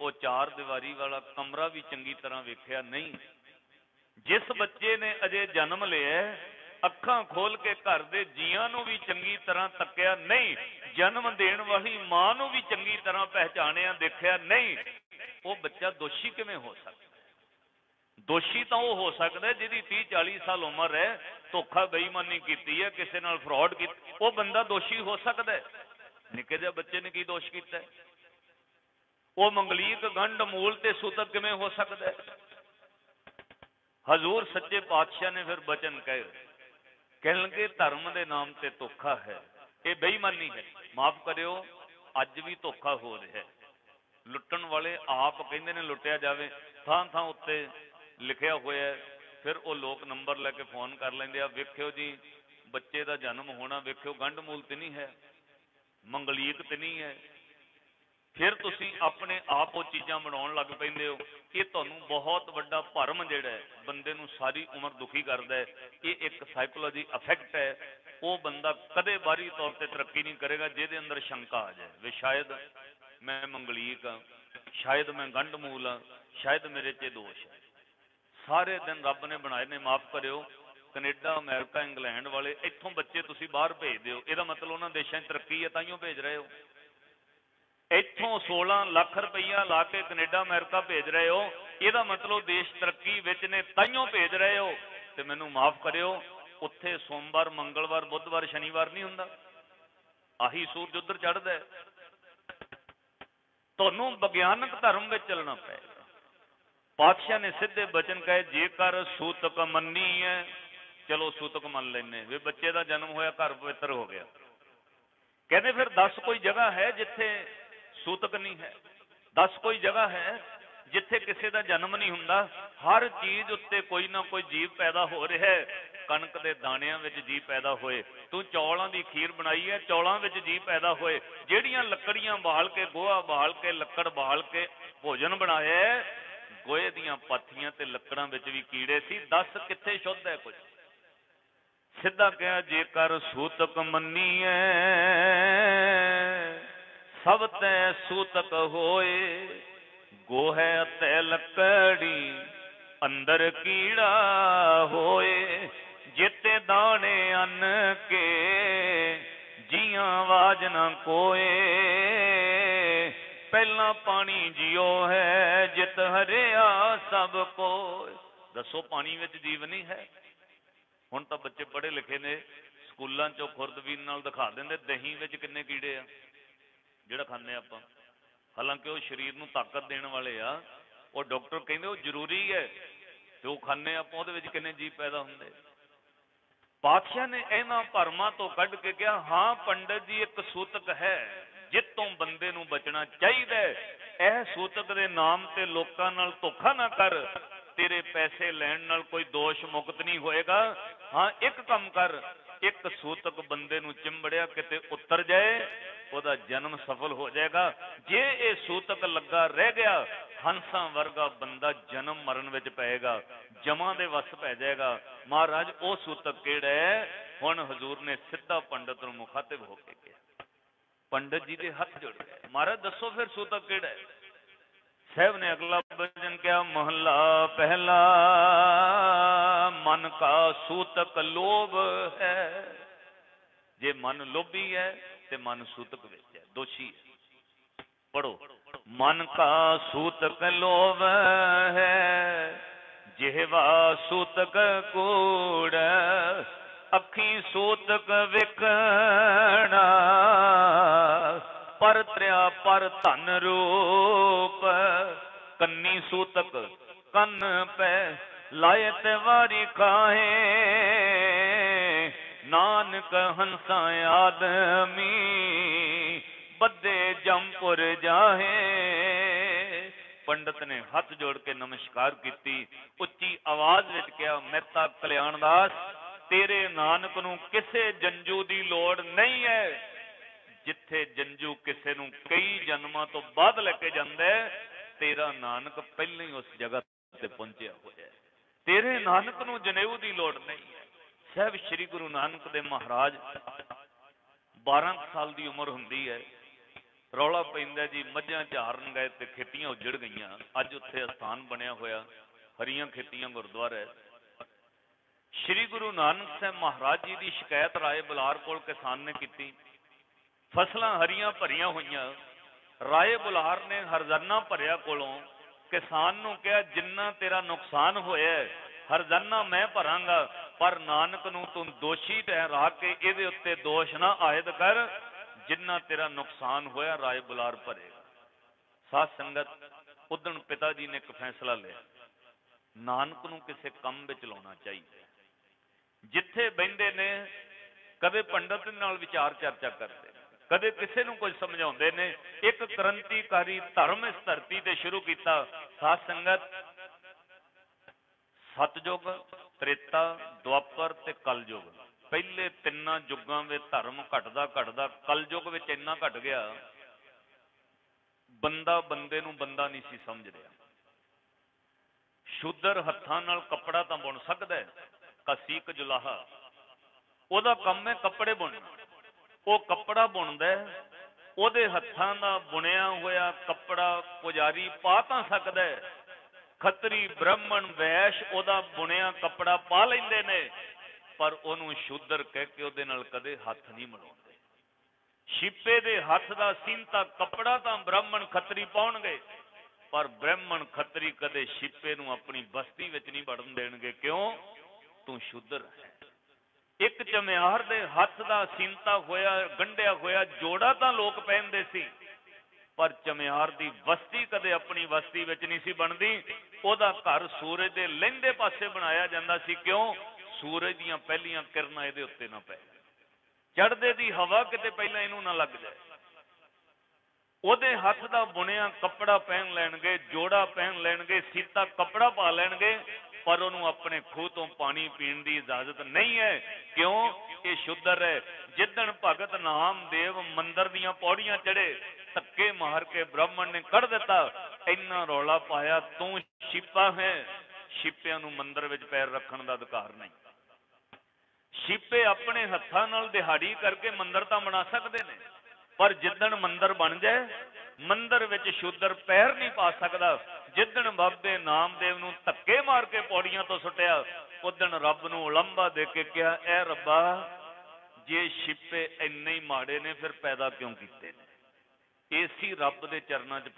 वो 4 दीवारी वाला कमरा भी चंगी तरह वेख्या नहीं, जिस बच्चे ने अजे जन्म लिया अखां खोल के घर दे जियां नूं भी चंगी तरह तक्या नहीं, जन्म देण वाली मां नूं भी चंगी तरह पहचानिया देखिया नहीं, वो बच्चा दोषी किवें हो सकता? ਦੋਸ਼ੀ ਤਾਂ ਉਹ ਹੋ ਸਕਦਾ ਜਿਹਦੀ 30-40 ਸਾਲ ਉਮਰ ਹੈ, ਧੋਖਾ ਬੇਈਮਾਨੀ ਕੀਤੀ ਹੈ, ਕਿਸੇ ਨਾਲ ਫਰਾਡ ਕੀਤਾ, ਉਹ ਬੰਦਾ ਦੋਸ਼ੀ ਹੋ ਸਕਦਾ ਹੈ। ਨਿੱਕੇ ਜਿਹੇ ਬੱਚੇ ਨੇ ਕੀ ਦੋਸ਼ ਕੀਤਾ? ਉਹ ਮੰਗਲੀਕ ਗੰਢ ਮੂਲ ਤੇ ਸੂਤਕ ਕਿਵੇਂ ਹੋ ਸਕਦਾ ਹੈ? ਹਜ਼ੂਰ ਸੱਚੇ ਪਾਤਸ਼ਾਹ ਨੇ ਫਿਰ ਬਚਨ ਕਹੇ, ਕਹਿਣਗੇ ਧਰਮ ਦੇ ਨਾਮ ਤੇ ਧੋਖਾ ਹੈ, ਇਹ ਬੇਈਮਾਨੀ ਹੈ। ਮਾਫ ਕਰਿਓ, ਅੱਜ ਵੀ ਧੋਖਾ ਹੋ ਰਿਹਾ ਹੈ। ਲੁੱਟਣ ਵਾਲੇ ਆਪ ਕਹਿੰਦੇ ਨੇ ਲੁੱਟਿਆ ਜਾਵੇ, ਥਾਂ ਥਾਂ ਉੱਤੇ ਲਿਖਿਆ ਹੋਇਆ, ਫਿਰ ਉਹ ਲੋਕ ਨੰਬਰ ਲੈ ਕੇ ਫੋਨ ਕਰ ਲੈਂਦੇ ਆ, ਵੇਖਿਓ ਜੀ ਬੱਚੇ ਦਾ ਜਨਮ ਹੋਣਾ, ਵੇਖਿਓ ਗੰਢ ਮੂਲ ਤੇ ਨਹੀਂ ਹੈ, ਮੰਗਲੀਕ ਤੇ ਨਹੀਂ ਹੈ। ਫਿਰ ਤੁਸੀਂ ਆਪਣੇ ਆਪ ਉਹ ਚੀਜ਼ਾਂ ਬਣਾਉਣ ਲੱਗ ਪੈਂਦੇ ਹੋ। ਇਹ ਤੁਹਾਨੂੰ ਬਹੁਤ ਵੱਡਾ ਭਰਮ ਜਿਹੜਾ ਹੈ, ਬੰਦੇ ਨੂੰ ਸਾਰੀ ਉਮਰ ਦੁਖੀ ਕਰਦਾ ਹੈ। ਇਹ ਇੱਕ ਸਾਈਕੋਲੋਜੀ ਇਫੈਕਟ ਹੈ। ਉਹ ਬੰਦਾ ਕਦੇ ਬਾਹਰੀ ਤੌਰ ਤੇ ਤਰੱਕੀ ਨਹੀਂ ਕਰੇਗਾ ਜਿਹਦੇ ਅੰਦਰ ਸ਼ੰਕਾ ਆ ਜਾਏ ਵੀ ਸ਼ਾਇਦ ਮੈਂ ਮੰਗਲੀਕ ਹਾਂ, ਸ਼ਾਇਦ ਮੈਂ ਗੰਢ ਮੂਲ ਹਾਂ, ਸ਼ਾਇਦ ਮੇਰੇ 'ਚ ਦੋਸ਼ ਹੈ। ਸਾਰੇ ਦਿਨ ਰੱਬ ਨੇ ਬਣਾਏ ਨੇ। ਮਾਫ ਕਰਿਓ, ਕੈਨੇਡਾ, ਅਮਰੀਕਾ, ਇੰਗਲੈਂਡ ਵਾਲੇ ਇੱਥੋਂ ਬੱਚੇ ਤੁਸੀਂ ਬਾਹਰ ਭੇਜਦੇ ਹੋ, ਇਹਦਾ ਮਤਲਬ ਉਹਨਾਂ ਦੇਸ਼ਾਂ 'ਚ ਤਰੱਕੀ ਹੈ, ਤਾਈਓ ਭੇਜ ਰਹੇ ਹੋ। ਇੱਥੋਂ 16 ਲੱਖ ਰੁਪਈਆ ਲਾ ਕੇ ਕੈਨੇਡਾ, ਅਮਰੀਕਾ ਭੇਜ ਰਹੇ ਹੋ, ਇਹਦਾ ਮਤਲਬ ਦੇਸ਼ ਤਰੱਕੀ ਵਿੱਚ ਨੇ, ਤਾਈਓ ਭੇਜ ਰਹੇ ਹੋ। ਤੇ ਮੈਨੂੰ ਮਾਫ ਕਰਿਓ, ਉੱਥੇ ਸੋਮਵਾਰ, ਮੰਗਲਵਾਰ, ਬੁੱਧਵਾਰ, ਸ਼ਨੀਵਾਰ ਨਹੀਂ ਹੁੰਦਾ, ਆਹੀ ਸੂਰਜ ਉੱਧਰ ਚੜ੍ਹਦਾ ਹੈ। ਤੁਹਾਨੂੰ ਵਿਗਿਆਨਕ ਧਰਮ ਵਿੱਚ ਚੱਲਣਾ ਪਏਗਾ। ਪਾਤਸ਼ਾਹ ਨੇ ਸਿੱਧੇ ਬਚਨ ਕਹੇ, ਜੇਕਰ ਸੂਤਕ ਮੰਨੀ ਹੈ, ਚਲੋ ਸੂਤਕ ਮੰਨ ਲੈਨੇ, ਵੀ ਬੱਚੇ ਦਾ ਜਨਮ ਹੋਇਆ, ਘਰ ਪਵਿੱਤਰ ਹੋ ਗਿਆ। ਕਹਿੰਦੇ ਫਿਰ 10 ਕੋਈ ਜਗ੍ਹਾ ਹੈ ਜਿੱਥੇ ਸੂਤਕ ਨਹੀਂ ਹੈ? 10 ਕੋਈ ਜਗ੍ਹਾ ਹੈ ਜਿੱਥੇ ਕਿਸੇ ਦਾ ਜਨਮ ਨਹੀਂ ਹੁੰਦਾ? ਹਰ ਚੀਜ਼ ਉੱਤੇ ਕੋਈ ਨਾ ਕੋਈ ਜੀਵ ਪੈਦਾ ਹੋ ਰਿਹਾ ਹੈ। ਕਣਕ ਦੇ ਦਾਣਿਆਂ ਵਿੱਚ ਜੀਵ ਪੈਦਾ ਹੋਏ, ਤੂੰ ਚੌਲਾਂ ਦੀ ਖੀਰ ਬਣਾਈ ਹੈ, ਚੌਲਾਂ ਵਿੱਚ ਜੀਵ ਪੈਦਾ ਹੋਏ। ਜਿਹੜੀਆਂ ਲੱਕੜੀਆਂ ਬਾਲ ਕੇ, ਗੋਹਾ ਬਾਲ ਕੇ, ਲੱਕੜ ਬਾਲ ਕੇ ਭੋਜਨ ਬਣਾਇਆ, ਗੋਹੇ ਦੀਆਂ ਪਾਥੀਆਂ ਤੇ ਲੱਕੜਾਂ ਵਿੱਚ ਵੀ ਕੀੜੇ ਸੀ। 10 ਕਿੱਥੇ ਸ਼ੁੱਧ ਹੈ ਕੁਝ? ਸਿੱਧਾ ਕਿਹਾ, ਜੇਕਰ ਸੂਤਕ ਮੰਨੀਐ ਸਭ ਤੈ ਸੂਤਕ ਹੋਏ, ਗੋਹੇ ਅਤੇ ਲੱਕੜੀ ਅੰਦਰ ਕੀੜਾ ਹੋਏ। ਜਿੱਤੇ ਦਾਣੇ ਅੰਨ ਕੇ ਜੀਆਂ ਆਵਾਜ਼ ਨਾ ਕੋਏ, ਪਹਿਲਾਂ ਪਾਣੀ ਜਿਉ ਹੈ ਜਿਤ ਹਰਿਆ ਸਭ ਕੋਇ। ਦੱਸੋ ਪਾਣੀ ਵਿੱਚ ਜੀਵ ਨਹੀਂ ਹੈ? ਹੁਣ ਤਾਂ ਬੱਚੇ ਪੜ੍ਹੇ ਲਿਖੇ ਨੇ, ਸਕੂਲਾਂ 'ਚੋਂ ਖੁਰਦਬੀਨ ਨਾਲ ਦਿਖਾ ਦਿੰਦੇ ਦਹੀਂ ਵਿੱਚ ਕਿੰਨੇ ਕੀੜੇ ਆ ਜਿਹੜਾ ਖਾਂਦੇ ਆਪਾਂ। ਹਾਲਾਂਕਿ ਉਹ ਸਰੀਰ ਨੂੰ ਤਾਕਤ ਦੇਣ ਵਾਲੇ ਆ, ਉਹ ਡਾਕਟਰ ਕਹਿੰਦੇ ਉਹ ਜ਼ਰੂਰੀ ਹੈ, ਤੇ ਉਹ ਖਾਂਦੇ ਆਪਾਂ, ਉਹਦੇ ਵਿੱਚ ਕਿੰਨੇ ਜੀਵ ਪੈਦਾ ਹੁੰਦੇ। ਪਾਤਸ਼ਾਹ ਨੇ ਇਹਨਾਂ ਭਰਮਾਂ ਤੋਂ ਕੱਢ ਕੇ ਕਿਹਾ, ਹਾਂ ਪੰਡਤ ਜੀ, ਇੱਕ ਸੂਤਕ ਹੈ ਜਿੱਤੋਂ ਬੰਦੇ ਨੂੰ ਬਚਣਾ ਚਾਹੀਦਾ। ਇਹ ਸੂਤਕ ਦੇ ਨਾਮ ਤੇ ਲੋਕਾਂ ਨਾਲ ਧੋਖਾ ਨਾ ਕਰ, ਤੇਰੇ ਪੈਸੇ ਲੈਣ ਨਾਲ ਕੋਈ ਦੋਸ਼ ਮੁਕਤ ਨਹੀਂ ਹੋਏਗਾ। ਹਾਂ ਇੱਕ ਕੰਮ ਕਰ, ਇੱਕ ਸੂਤਕ ਬੰਦੇ ਨੂੰ ਚਿੰਬੜਿਆ ਕਿਤੇ ਉਤਰ ਜਾਏ, ਉਹਦਾ ਜਨਮ ਸਫਲ ਹੋ ਜਾਏਗਾ। ਜੇ ਇਹ ਸੂਤਕ ਲੱਗਾ ਰਹਿ ਗਿਆ, ਹੰਸਾਂ ਵਰਗਾ ਬੰਦਾ ਜਨਮ ਮਰਨ ਵਿੱਚ ਪਏਗਾ, ਜਮਾਂ ਦੇ ਵਸ ਪੈ ਜਾਏਗਾ। ਮਹਾਰਾਜ ਉਹ ਸੂਤਕ ਕਿਹੜਾ ਹੈ? ਹੁਣ ਹਜ਼ੂਰ ਨੇ ਸਿੱਧਾ ਪੰਡਤ ਨੂੰ ਮੁਖਾਤਿਬ ਹੋ ਕੇ ਕਿਹਾ। ਪੰਡਤ ਜੀ ਦੇ ਹੱਥ ਜੁੜ ਗਏ, ਮਹਾਰਾਜ ਦੱਸੋ ਫਿਰ ਸੂਤਕ ਕਿਹੜਾ ਹੈ? ਸਾਹਿਬ ਨੇ ਅਗਲਾ ਬਚਨ ਕਿਹਾ, ਮਹਲਾ ਪਹਿਲਾ, ਮਨ ਕਾ ਸੂਤਕ ਲੋਭ ਹੈ। ਜੇ ਮਨ ਲੋਭੀ ਹੈ ਤੇ ਮਨ ਸੂਤਕ ਵਿੱਚ ਹੈ, ਦੋਸ਼ੀ ਹੈ। ਪੜੋ, ਮਨ ਕਾ ਸੂਤਕ ਲੋਭ ਹੈ, ਜਿਹਵਾ ਸੂਤਕ ਕੂੜ, ਅੱਖੀ ਸੂਤਕ ਵਿਕਣਾ, ਪਰ ਤ੍ਰਿਆ ਪਰ ਧਨ ਰੂਪ, ਕੰਨੀ ਸੂਤਕ ਕੰਨ ਪੈ ਲਾਏ ਤੇ ਵਾਰੀ ਖਾਏ, ਨਾਨਕ ਹੰਸਾਂ ਆਦਮੀ ਬੱਧੇ ਜੰਪੁਰ ਜਾਹੇ। ਪੰਡਤ ਨੇ ਹੱਥ ਜੋੜ ਕੇ ਨਮਸਕਾਰ ਕੀਤੀ, ਉੱਚੀ ਆਵਾਜ਼ ਵਿੱਚ ਕਿਹਾ, ਮਹਿਤਾ ਕਲਿਆਣਦਾਸ, ਤੇਰੇ ਨਾਨਕ ਨੂੰ ਕਿਸੇ ਜੰਜੂ ਦੀ ਲੋੜ ਨਹੀਂ ਹੈ। ਜਿੱਥੇ ਜੰਜੂ ਕਿਸੇ ਨੂੰ ਕਈ ਜਨਮਾਂ ਤੋਂ ਬਾਅਦ ਲੈ ਕੇ ਜਾਂਦਾ ਹੈ, ਤੇਰਾ ਨਾਨਕ ਪਹਿਲਾਂ ਹੀ ਉਸ ਜਗ੍ਹਾ ਤੇ ਪਹੁੰਚਿਆ ਹੋਇਆ ਹੈ। ਤੇਰੇ ਨਾਨਕ ਨੂੰ ਜਨੇਊ ਦੀ ਲੋੜ ਨਹੀਂ ਹੈ। ਸਾਹਿਬ ਸ੍ਰੀ ਗੁਰੂ ਨਾਨਕ ਦੇਵ ਮਹਾਰਾਜ 12 ਸਾਲ ਦੀ ਉਮਰ ਹੁੰਦੀ ਹੈ, ਰੌਲਾ ਪੈਂਦਾ ਜੀ, ਮੱਝਾਂ ਚਾਰਨ ਗਏ ਤੇ ਖੇਤੀਆਂ ਉੱਜੜ ਗਈਆਂ। ਅੱਜ ਉੱਥੇ ਅਸਥਾਨ ਬਣਿਆ ਹੋਇਆ ਹਰੀਆਂ ਖੇਤੀਆਂ ਗੁਰਦੁਆਰਾ ਹੈ। ਸ੍ਰੀ ਗੁਰੂ ਨਾਨਕ ਸਾਹਿਬ ਮਹਾਰਾਜ ਜੀ ਦੀ ਸ਼ਿਕਾਇਤ ਰਾਏ ਬੁਲਾਰ ਕੋਲ ਕਿਸਾਨ ਨੇ ਕੀਤੀ। ਫਸਲਾਂ ਹਰੀਆਂ ਭਰੀਆਂ ਹੋਈਆਂ, ਰਾਏ ਬੁਲਾਰ ਨੇ ਹਰਜ਼ਾਨਾ ਭਰਿਆ ਕੋਲੋਂ किसान नूं कहा जिन्ना तेरा नुकसान होया हरजाना मैं भरांगा, पर नानक नूं तूं दोषी ठहरा के इहदे उत्ते दोष ना आयद कर, जिन्ना तेरा नुकसान होया राय बुलार भरेगा। साध संगत उदण पिता जी ने एक फैसला लिया, नानक नूं किसी काम विच लाउणा चाहिए। जिथे बहिंदे ने कदे पंडित नाल विचार चर्चा करते, कदे किसी नूं कुछ समझाउंदे ने। एक क्रांतिकारी धर्म इस धरती ते शुरू किया। साध संगत सतयुग, त्रेता, द्वापर ते कलयुग, पहले तिन्ना युगां में धर्म घटदा घटदा कलयुग विच इन्ना घट गया, बंदा बंदे नूं बंदा नहीं सी समझ रहा। शूदर हत्थां नाल कपड़ा तां बुन सकदा है, कसीक जुलाहा ओहदा काम है कपड़े बुनना, वो कपड़ा बुनदा है, ओहदे हत्थां दा बुनिया होया कपड़ा पुजारी पा तां सकदा है, खतरी ब्राह्मण वैश ओहदा बुनिया कपड़ा पा लैंदे ने, पर ओनू शूदर कह के ओहदे नाल कदे हथ नहीं मिलाउंदे। छिपे दे हथ दा सींता कपड़ा तां ब्राह्मण खतरी पाउणगे, पर ब्राह्मण खतरी कदे छिपे नूं अपनी बस्ती विच नहीं वड़न देणगे। क्यों? तू शूदर है। एक चमियार दे हथ दा सींता होया गंढिया होया जोड़ा तां लोग पहनदे सी, पर चमियार दी बस्ती कदे अपनी बस्ती विच नहीं सी बनदी। ओहदा घर सूरज दे लहिंदे पासे बनाया जांदा सी। क्यों? सूरज दीयां पहलियां किरणां इहदे उत्ते ना पै, चढ़दे दी हवा किते पहलां इहनूं ना लग जाए। ओहदे हथ दा बुनिया कपड़ा पहन लैणगे, जोड़ा पहन लैणगे, सीता कपड़ा पा लैणगे, पर उन्होंने अपने खूह तो पानी पीने की इजाजत नहीं है। क्यों? ये शुद्र है। जिदन भगत नामदेव मंदिर दियां पौड़ियां चढ़े, धक्के मार के ब्राह्मण ने कढ़ दिता, इन्ना रौला पाया तू छिपा है, छिपिया नूं मंदिर विच पैर रखण दा अधिकार नहीं। छिपे अपने हत्थां नाल दिहाड़ी करके मंदिर तां बना सकते हैं, पर जिदन मंदिर बन जाए मंदिर विच शूदर पैर नहीं पा सकता। जिदन बाबे नामदेव नूं धक्के मार के पौड़ियां तो सुटिया, उदन रब नूं उलंबा दे के कहा, ऐ रब्बा जे छिपे इन्ने ही माड़े ने फिर पैदा क्यों कीते ने? इसी रब दे चरनां च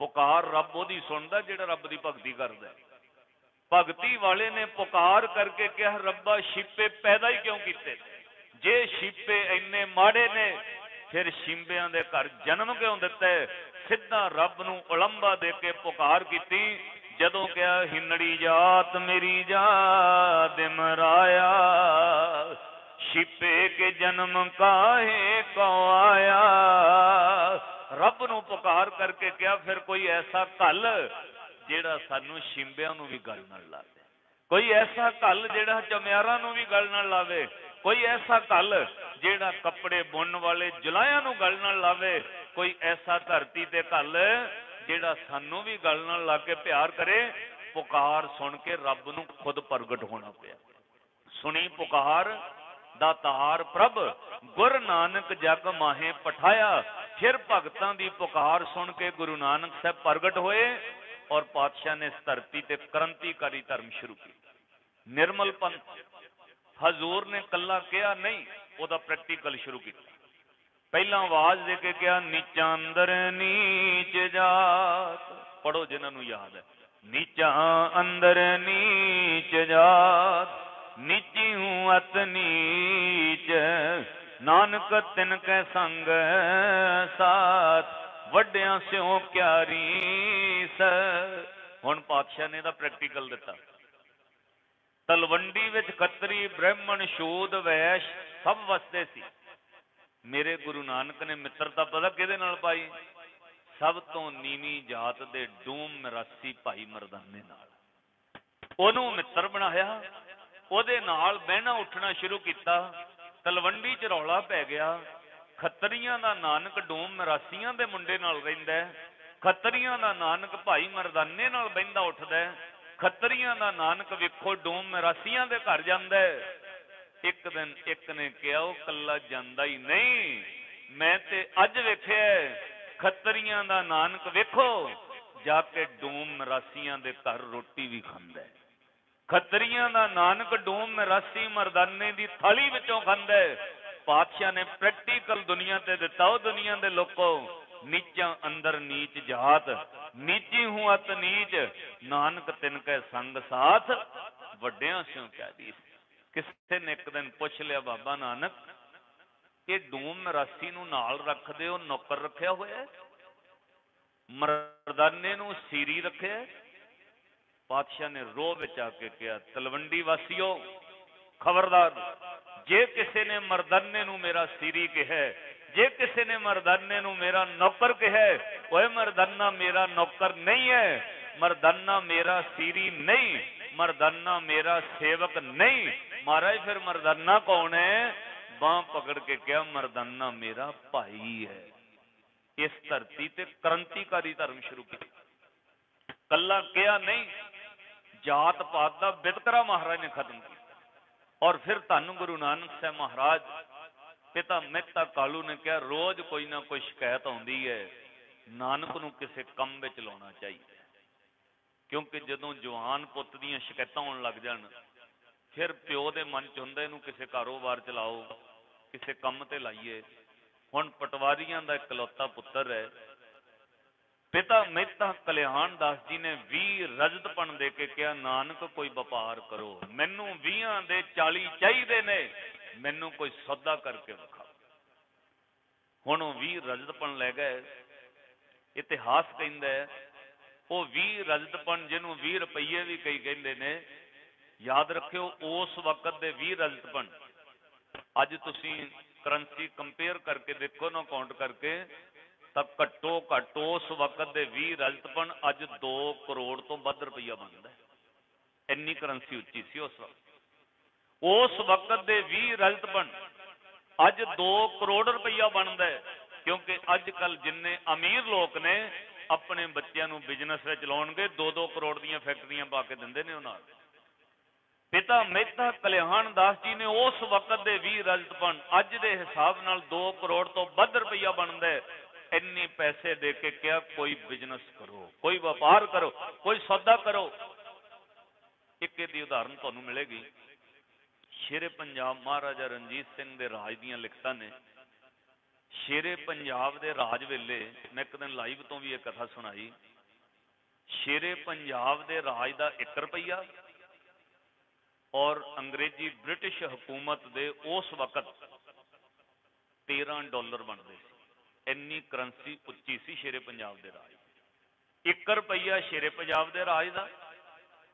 पुकार रब ओदी सुनदा जिहड़ा रब दी भगती करदा है। भगती वाले ने पुकार करके कहा, रब्बा छिपे पैदा ही क्यों कीते? जे छिपे इन्ने माड़े ने फिर छिंबियां दे घर जन्म क्यों दिता है? सीधा रब नूं उलंबा दे के पुकार की। जदों कहा, हिनड़ी जात मेरी जात मराया, छिपे के जन्म काहे को आया। रब नूं पुकार करके कहा, फिर कोई ऐसा कल जेड़ा सानू छिंबियां नूं भी गल नाल लावे, कोई ऐसा कल जेड़ा चमियारां नूं भी गल नाल लावे, कोई ऐसा कल जेड़ा कपड़े बुनने वाले जुलाया नूं गल नाल लावे, कोई ऐसा धरती ते कल जेड़ा सानू भी गल नाल ला के प्यार करे। पुकार सुन के रब नूं खुद प्रगट होना पिया। सुनी पुकार दातार प्रभ, गुर नानक जग माहे पठाया। फिर भगतां दी पुकार सुन के गुरु नानक साहब प्रगट होए और पातशाह ने इस धरती ते क्रांतिकारी धर्म शुरू किया। निर्मल पंथ हजूर ने कला कहा नहीं, वह प्रैक्टिकल शुरू किया। पहला आवाज दे के कहा, नीचा अंदर नीच जात। पढ़ो जिन्होंने याद है, नीचा अंदर नीच जात, नीची हूं अत नीच, नानक तिनकै संग साथ, वड्डियां स्यों क्या रीस। हुण पातशाह ने प्रैक्टिकल दिता। तलवंडी विच खतरी ब्राह्मण शूद वैश सब वसदे सी। मेरे गुरु नानक ने मित्रता पता किहदे नाल पाई? सब तो नीवी जात दे डूम मरासी भाई मरदाने नाल। ओनू मित्र बनाया, ओदे नाल बहना उठना शुरू किया। तलवंडी च रौला पै गया, खतरियां दा नानक डूम मरासियां दे मुंडे नाल रहिंदा है, खतरियां दा नानक भाई मरदाने नाल बहिंदा उठदा है, खतरियां दा नानक वेखो डूम मरासियां दे घर जांदा है। एक दिन एक ने कहा, वो कला जांदा ही नहीं, मैं ते अज वेखिया खतरियां दा नानक वेखो जाके डूम मरासियां दे घर रोटी भी खांदा है। खतरियां दा नानक डूम मरासी मरदाने दी थाली विचों खांदा है। पातशाह ने प्रैक्टिकल दुनिया ते दिता। दुनिया दे लोको नीचा अंदर नीच जात, नीची हूं अत नीच, नानक तिनकै संग साथ, वड्डियां स्यों क्या दीस। किसी ने एक दिन पूछ लिया, बाबा नानक ये डूम मरासी नूं नाल रखदे हो, नौकर रखिया होया, मरदाने नूं सीरी रखिया। पातशाह ने रोह विच आके कहा, तलवंडी वासियों खबरदार, जे किसी ने मरदाने नूं मेरा सीरी कहा, जे किसी ने मरदाने नूं मेरा नौकर कहा, ओए मरदाना मेरा नौकर नहीं है, मरदाना मेरा सीरी नहीं, मरदाना मेरा सेवक नहीं। महाराज फिर मरदाना कौन है? बांह पकड़ के क्या, मरदाना मेरा भाई है। इस धरती ते क्रांतिकारी धर्म शुरू किया, कला किया नहीं, जात पात का वितकरा महाराज ने खत्म किया। और फिर धन गुरु नानक साहब महाराज पिता मेहता कालू ने कहा, रोज कोई ना कोई शिकायत आती है, नानक नूं किसी काम विच लाउणा चाहिए। क्योंकि जदों जवान पुत दीयां शिकायतां आउण लग जाण, फिर प्यो दे मन च हुंदा इहनूं किसी कारोबार च लाओ, किसी काम ते लाइए। हुण पटवारियां दा इकलौता पुत्तर है, पिता मेहता कल्याण दास जी ने 20 रजतपण दे के कहा, नानक कोई व्यापार करो, मैनू 20 दे 40 चाहिए ने, मैनू कोई सौदा करके विखा। हुण 20 रजतपण लै गए। इतिहास कहंदा है वो 20 रजतपण जिन्हों 20 रुपये भी कई कहते ने, याद रखियो उस वक्त दे 20 रजतपण अज तुसीं करंसी कंपेयर करके देखो ना, काउंट करके, तब घट्टो घट्ट उस वक्त दे 20 रजतपण अज 2 करोड़ तो वध रुपया बनता है। इन्नी करंसी उच्ची सी उस वक्त। उस वक्त दे 20 रजतपण अज 2 करोड़ रुपया बनता है। क्योंकि अजकल जिन्ने अमीर लोग ने अपने बच्चों को बिजनेस में लाउणगे, 2-2 करोड़ दी फैक्ट्रियां पा के दिंदे ने उन्हां। पिता मेहता कल्याण दास जी ने उस वक्त दे 20 रजतपण अज दे हिसाब नाल 2 करोड़ तो वध रुपया बनता है। इन्नी पैसे दे के क्या, कोई बिजनेस करो, कोई व्यापार करो, कोई सौदा करो। एक दी उदाहरण तुहानूं मिलेगी, शेरे पंजाब महाराजा रणजीत सिंह दे राज दीयां लिखतां ने। शेरे पंजाब दे राज वेले मैं एक दिन लाइव तो भी एक कथा सुनाई। शेरे पंजाब दे राज दा 1 रुपया और अंग्रेजी ब्रिटिश हुकूमत दे उस वक्त 13 डॉलर बनते थे। इन्नी करंसी उच्ची सी शेरे पंजाब दे राज। 1 रुपया शेरे पंजाब दे राज दा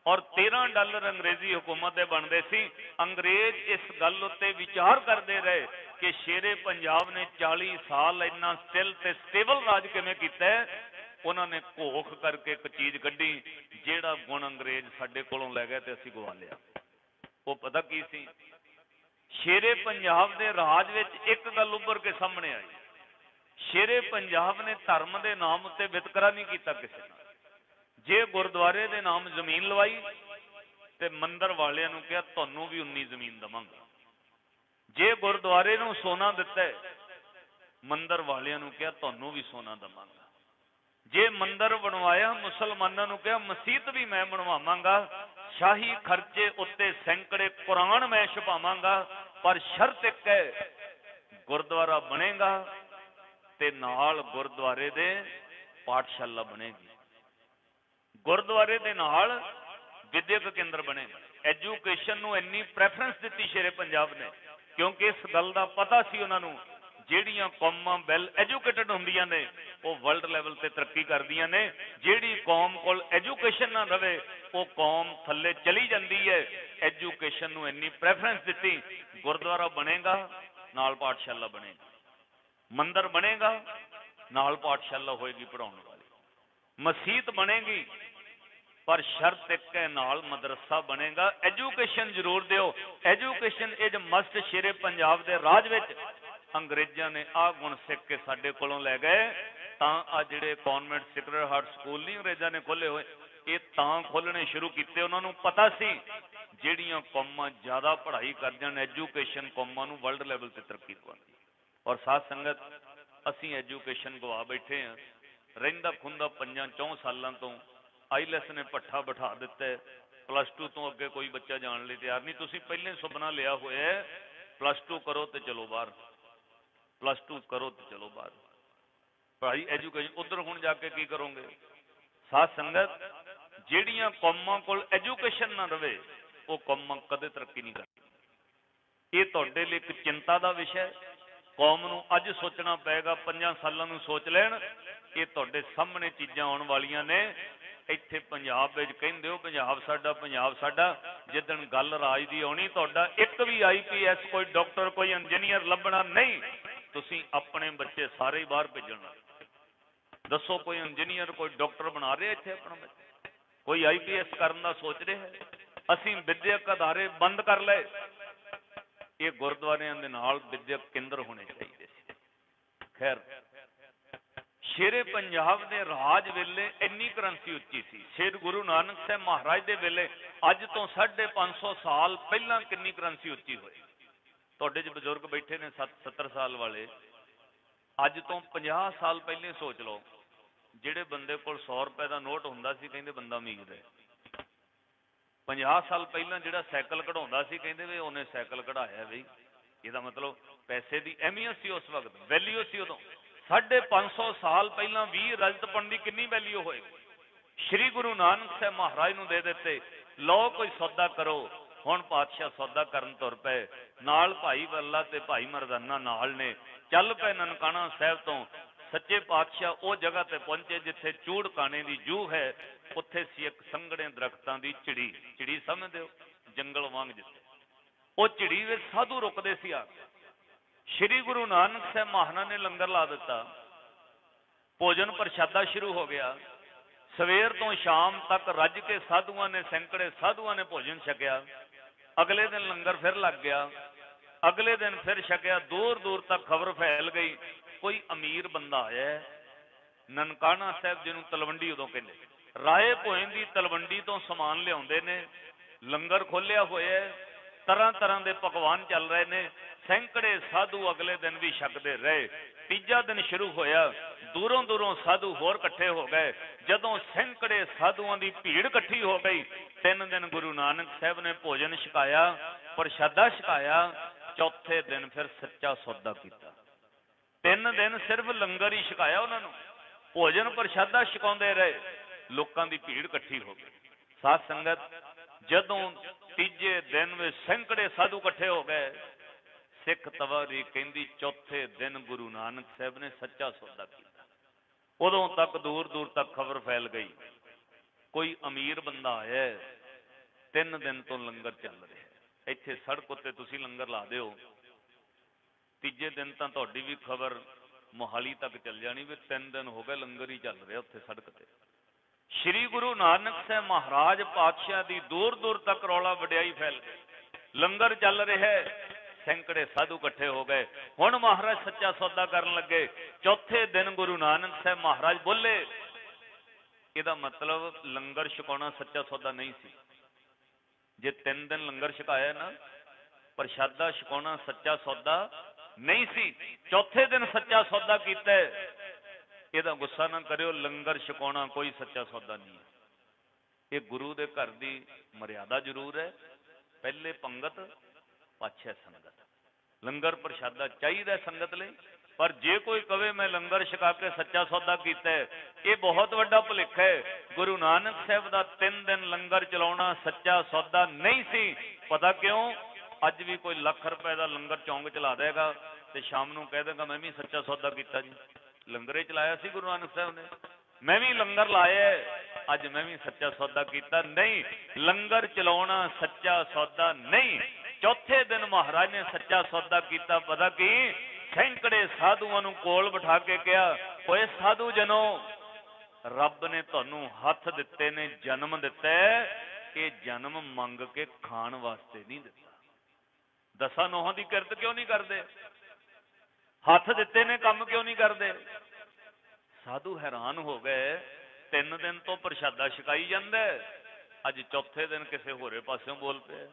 और 13 डॉलर अंग्रेजी हुकूमत दे बनते सी। अंग्रेज इस गल उत्ते विचार करते रहे कि शेरे पंजाब ने 40 साल इन्ना स्टिल ते स्टेबल राज किवें कीता है। उन्होंने घोख करके एक चीज कढ़ी, जिहड़ा गुण अंग्रेज साडे कोलों लै गए ते असीं गवा लिया। वो पता की सी? शेरे पंजाब दे राज विच एक गल उभर के सामने आई, शेरे पंजाब ने धर्म के नाम उत्ते वितकरा नहीं किया किसी नाल। जे गुरुद्वारे के नाम जमीन लवाई ते मंदिर वालियां नूं कहा तुहानूं भी 19 जमीन दवांगा। जे गुरुद्वारे नूं सोना दिता है, मंदिर वालियां नूं कहा तुहानूं भी सोना दवांगा। जे मंदिर बनवाया, मुसलमानों नूं कहा मसीत भी मैं बनवावांगा, शाही खर्चे उत्ते सैकड़े कुरान मैं छपावांगा, पर शर्त एक है, गुरुद्वारा बनेगा ते नाल गुरुद्वारे दे पाठशाला बनेगी, गुरुद्वारे दे नाल विद्यक केंद्र बनेगा। एजुकेशन नूं इन्नी प्रैफरेंस दी शेरे पंजाब ने, क्योंकि इस गल का पता सी उन्हां नूं ਜਿਹੜੀਆਂ कौमां वैल एजुकेटेड ਹੁੰਦੀਆਂ ने वो वर्ल्ड लैवल ते तरक्की करदियां ने। ਜਿਹੜੀ कौम कोल एजुकेशन ना रहे वो कौम थल्ले चली जाती है। एजुकेशन नूं इन्नी प्रैफरेंस दी, गुरुद्वारा बनेगा नाल पाठशाला बनेगी, मंदिर बनेगा नाल पाठशाला होएगी पढ़ाने वाली, मसीत बनेगी पर शर्त एक है नाल मदरसा बनेगा। एजुकेशन जरूर दिओ, एजुकेशन इज मस्ट। शेरे पंजाब दे राज विच अंग्रेजों ने आ गुण सिख के साडे कोलों लै गए। तां आ जिहड़े कॉन्वेंट सेक्रेड हार्ट स्कूल नहीं अंग्रेजों ने खोले हुए, ये तां खोलने शुरू किए। उन्होंने पता सी जिहड़ियां कौमां ज़्यादा पढ़ाई कर जाण, एजुकेशन कौमां नूं वर्ल्ड लैवल ते तरक्की दवांदी। और साथ संगत असीं एजुकेशन गवा बैठे हैं। रहिंदा खुंदा 5-4 सालों तो आईलैस ने पट्ठा बिठा दिता है। +2 तो अगे कोई बच्चा जाने लिए तैयार नहीं। तुसीं पहले सुपना लिया होया है +2 करो तो चलो बाहर, +2 करो तो चलो बाहर। पढ़ाई एजुकेशन, उधर हुण जाके की करोगे? साध संगत, ਜਿਹੜੀਆਂ ਕੌਮਾਂ ਕੋਲ एजुकेशन ना रहे वो कौमां कदे तरक्की नहीं करती। ये तुहाडे लिए एक चिंता का विषय है। कौम नूं अज सोचना पेगा, 5 सालों नूं सोच लैण। ये तुहाडे सामने चीज़ां आउण वालियां ने। इत्थे पंजाब विच कहिंदे हो पंजाब साडा, पंजाब साडा, जिद्दण गल राज दी आउणी तुहाडा एक भी IPS कोई डॉक्टर कोई इंजीनियर लभना नहीं। तुसीं अपने बच्चे सारे ही बाहर भेजण लगे। दसो कोई इंजीनियर कोई डॉक्टर बना रहे इत्थे अपना बच्चा? कोई IPS करन दा सोच रहा है? असीं विद्यक अदारे बंद कर लए। ये गुरुद्वारियां दे नाल विद्यक केंद्र होने चाहिए सी। खैर, शेरे पंजाब दे राज वेले इन्नी करंसी उच्ची सी। शेर गुरु नानक साहब महाराज दे वेले अज तो 550 साल पहला कितनी करंसी उच्ची हुई? तुहाडे च बजुर्ग बैठे ने 70 साल वाले, अज तो 50 साल पहले सोच लो, जिहड़े बंदे कोल 100 रुपए का नोट हुंदा सी कहंदे बंदा अमीर है। 50 साल पहला जिहड़ा साइकिल कढाउंदा सी कहंदे वे उन्हें साइकिल कढाया बई। इहदा मतलब पैसे की अहमियत सी उस वक्त, वैल्यू सी उदों। 550 साल पहला 20 रजतपण की कितनी वैल्यू होएगी? श्री गुरु नानक साहब महाराज नूं दे दिते, लो कोई सौदा करो। हुण पातशाह सौदा करन तुर पे, नाल भाई वल्ला ते भाई मरदाना नाल ने। चल पे ननकाना साहब तो सच्चे पातशाह वो जगह ते पहुंचे जिथे चूड़ काने की जूह है। उत्थे सी एक संघणे दरख्तां दी चिड़ी, चिड़ी समझदे हो, जंगल वांग जिथे वो चिड़ी विच साधु रुकदे सी। आ श्री गुरु नानक साहब महाराज ने लंगर ला दिता, भोजन प्रशादा शुरू हो गया। सवेर तो शाम तक रज के साधुआं ने, सैकड़े साधुआं ने भोजन छकिया। अगले दिन लंगर फिर लग गया, अगले दिन फिर छकिया। दूर दूर तक खबर फैल गई कोई अमीर बंदा आया है। ननकाना साहब जिन्हों तलवंडी उदों कहंदे, राए भोए की तलवंडी तो समान लियाउंदे ने। लंगर खोलिया होया है, तरह तरह के पकवान चल रहे ने। सैकड़े साधु अगले दिन भी छकते रहे। तीजा दिन शुरू होया, दूरों दूरों साधु होर इकट्ठे हो गए। जदों सैकड़े साधुओं की भीड़ इकट्ठी हो गई, 3 दिन गुरु नानक साहब ने भोजन छकाया, प्रशादा छकाया। चौथे दिन फिर सच्चा सौदा किया। 3 दिन सिर्फ लंगर ही छकाया उन्होंने, भोजन प्रशादा छकाउंदे रहे। लोगों की भीड़ इकट्ठी हो गई। साध संगत, जदों तीजे दिन में सैकड़े साधु इकट्ठे हो गए, सिख तवारी कहंदी चौथे दिन गुरु नानक साहब ने सच्चा सौदा किया। उदों तक दूर दूर तक खबर फैल गई कोई अमीर बंदा आया, 3 दिन तो लंगर चल रहा है। इत्थे सड़क उत्ते तुसीं लंगर ला दिओ, तीजे दिन तो तुहाडी भी खबर मोहाली तक चल जानी भी 3 दिन हो गए लंगर ही चल रहा उत्थे सड़क ते। श्री गुरु नानक साहब महाराज पातशाह की दूर दूर तक रौला वडियाई फैल गई। लंगर चल रहा है, सैकड़े साधु इकट्ठे हो गए। हुण महाराज सच्चा सौदा करन लगे। चौथे दिन गुरु नानक साहब महाराज बोले, इहदा मतलब लंगर छकाउणा सच्चा सौदा नहीं सी। जे 3 दिन लंगर छकाया ना, प्रशादा छकाउणा सच्चा सौदा नहीं सी। चौथे दिन सच्चा सौदा कीता है। इहदा गुस्सा ना करियो, लंगर छकाउणा कोई सच्चा सौदा नहीं है। ये गुरु दे घर दी मर्यादा जरूर है। पहले पंगत पाछे संगत, लंगर प्रशादा चाहिए संगत ले। पर जे कोई कहे मैं लंगर छका के सच्चा सौदा किया है, ये बहुत बड़ा भुलेखा है। गुरु नानक साहब का 3 दिन लंगर चलाउणा सच्चा सौदा नहीं सी। पता क्यों? अज भी कोई लाख रुपए का लंगर चौंक चला देगा तो शाम को कह देगा मैं भी सच्चा सौदा किया जी, लंगर चलाया सी गुरु नानक साहब ने, मैं भी लंगर लाया, अज मैं भी सच्चा सौदा किया। नहीं, लंगर चलाउणा सच्चा सौदा नहीं। चौथे दिन महाराज ने सच्चा सौदा किया। पता की? सैकड़े साधुओं को कोल बिठा के कहा, ओए साधु जनो, रब ने तुहानू हथ दिते ने, जन्म दिता है, ये जन्म मंग के खाण वास्ते नहीं दिता। 10 नोहां की किरत क्यों नहीं करते? हथ दिते ने, काम क्यों नहीं करते? साधु हैरान हो गए। 3 दिन तो प्रशादा छकाई जांदा, अज चौथे दिन किसी होरे पासों बोल पे।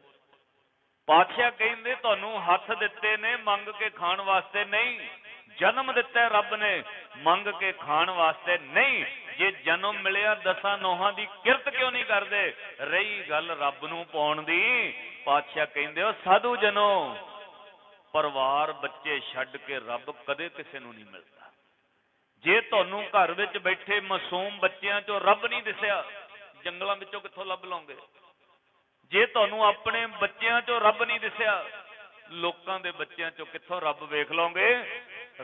पातशाह कहंदे तुहानू हथ दिते ने मंग के खाण वास्ते नहीं, जन्म दिता है रब ने मंग के खाण वास्ते नहीं। जे जन्म मिलिया 10 नोहां की किरत क्यों नहीं करते? रही गल रब नू पाउण दी, पातशाह कहंदे हो साधु जनो, परिवार बच्चे छड्ड के रब कदे किसी नू नहीं मिलता। ਜੇ ਤੁਹਾਨੂੰ ਘਰ ਵਿੱਚ ਬੈਠੇ ਮਾਸੂਮ ਬੱਚਿਆਂ ਚੋਂ ਰੱਬ ਨਹੀਂ ਦਿਸਿਆ, ਜੰਗਲਾਂ ਵਿੱਚੋਂ ਕਿੱਥੋਂ ਲੱਭ ਲਓਗੇ? ਜੇ ਤੁਹਾਨੂੰ ਆਪਣੇ ਬੱਚਿਆਂ ਚੋਂ ਰੱਬ ਨਹੀਂ ਦਿਸਿਆ, ਲੋਕਾਂ ਦੇ ਬੱਚਿਆਂ ਚੋਂ ਕਿੱਥੋਂ ਰੱਬ ਵੇਖ ਲਓਗੇ?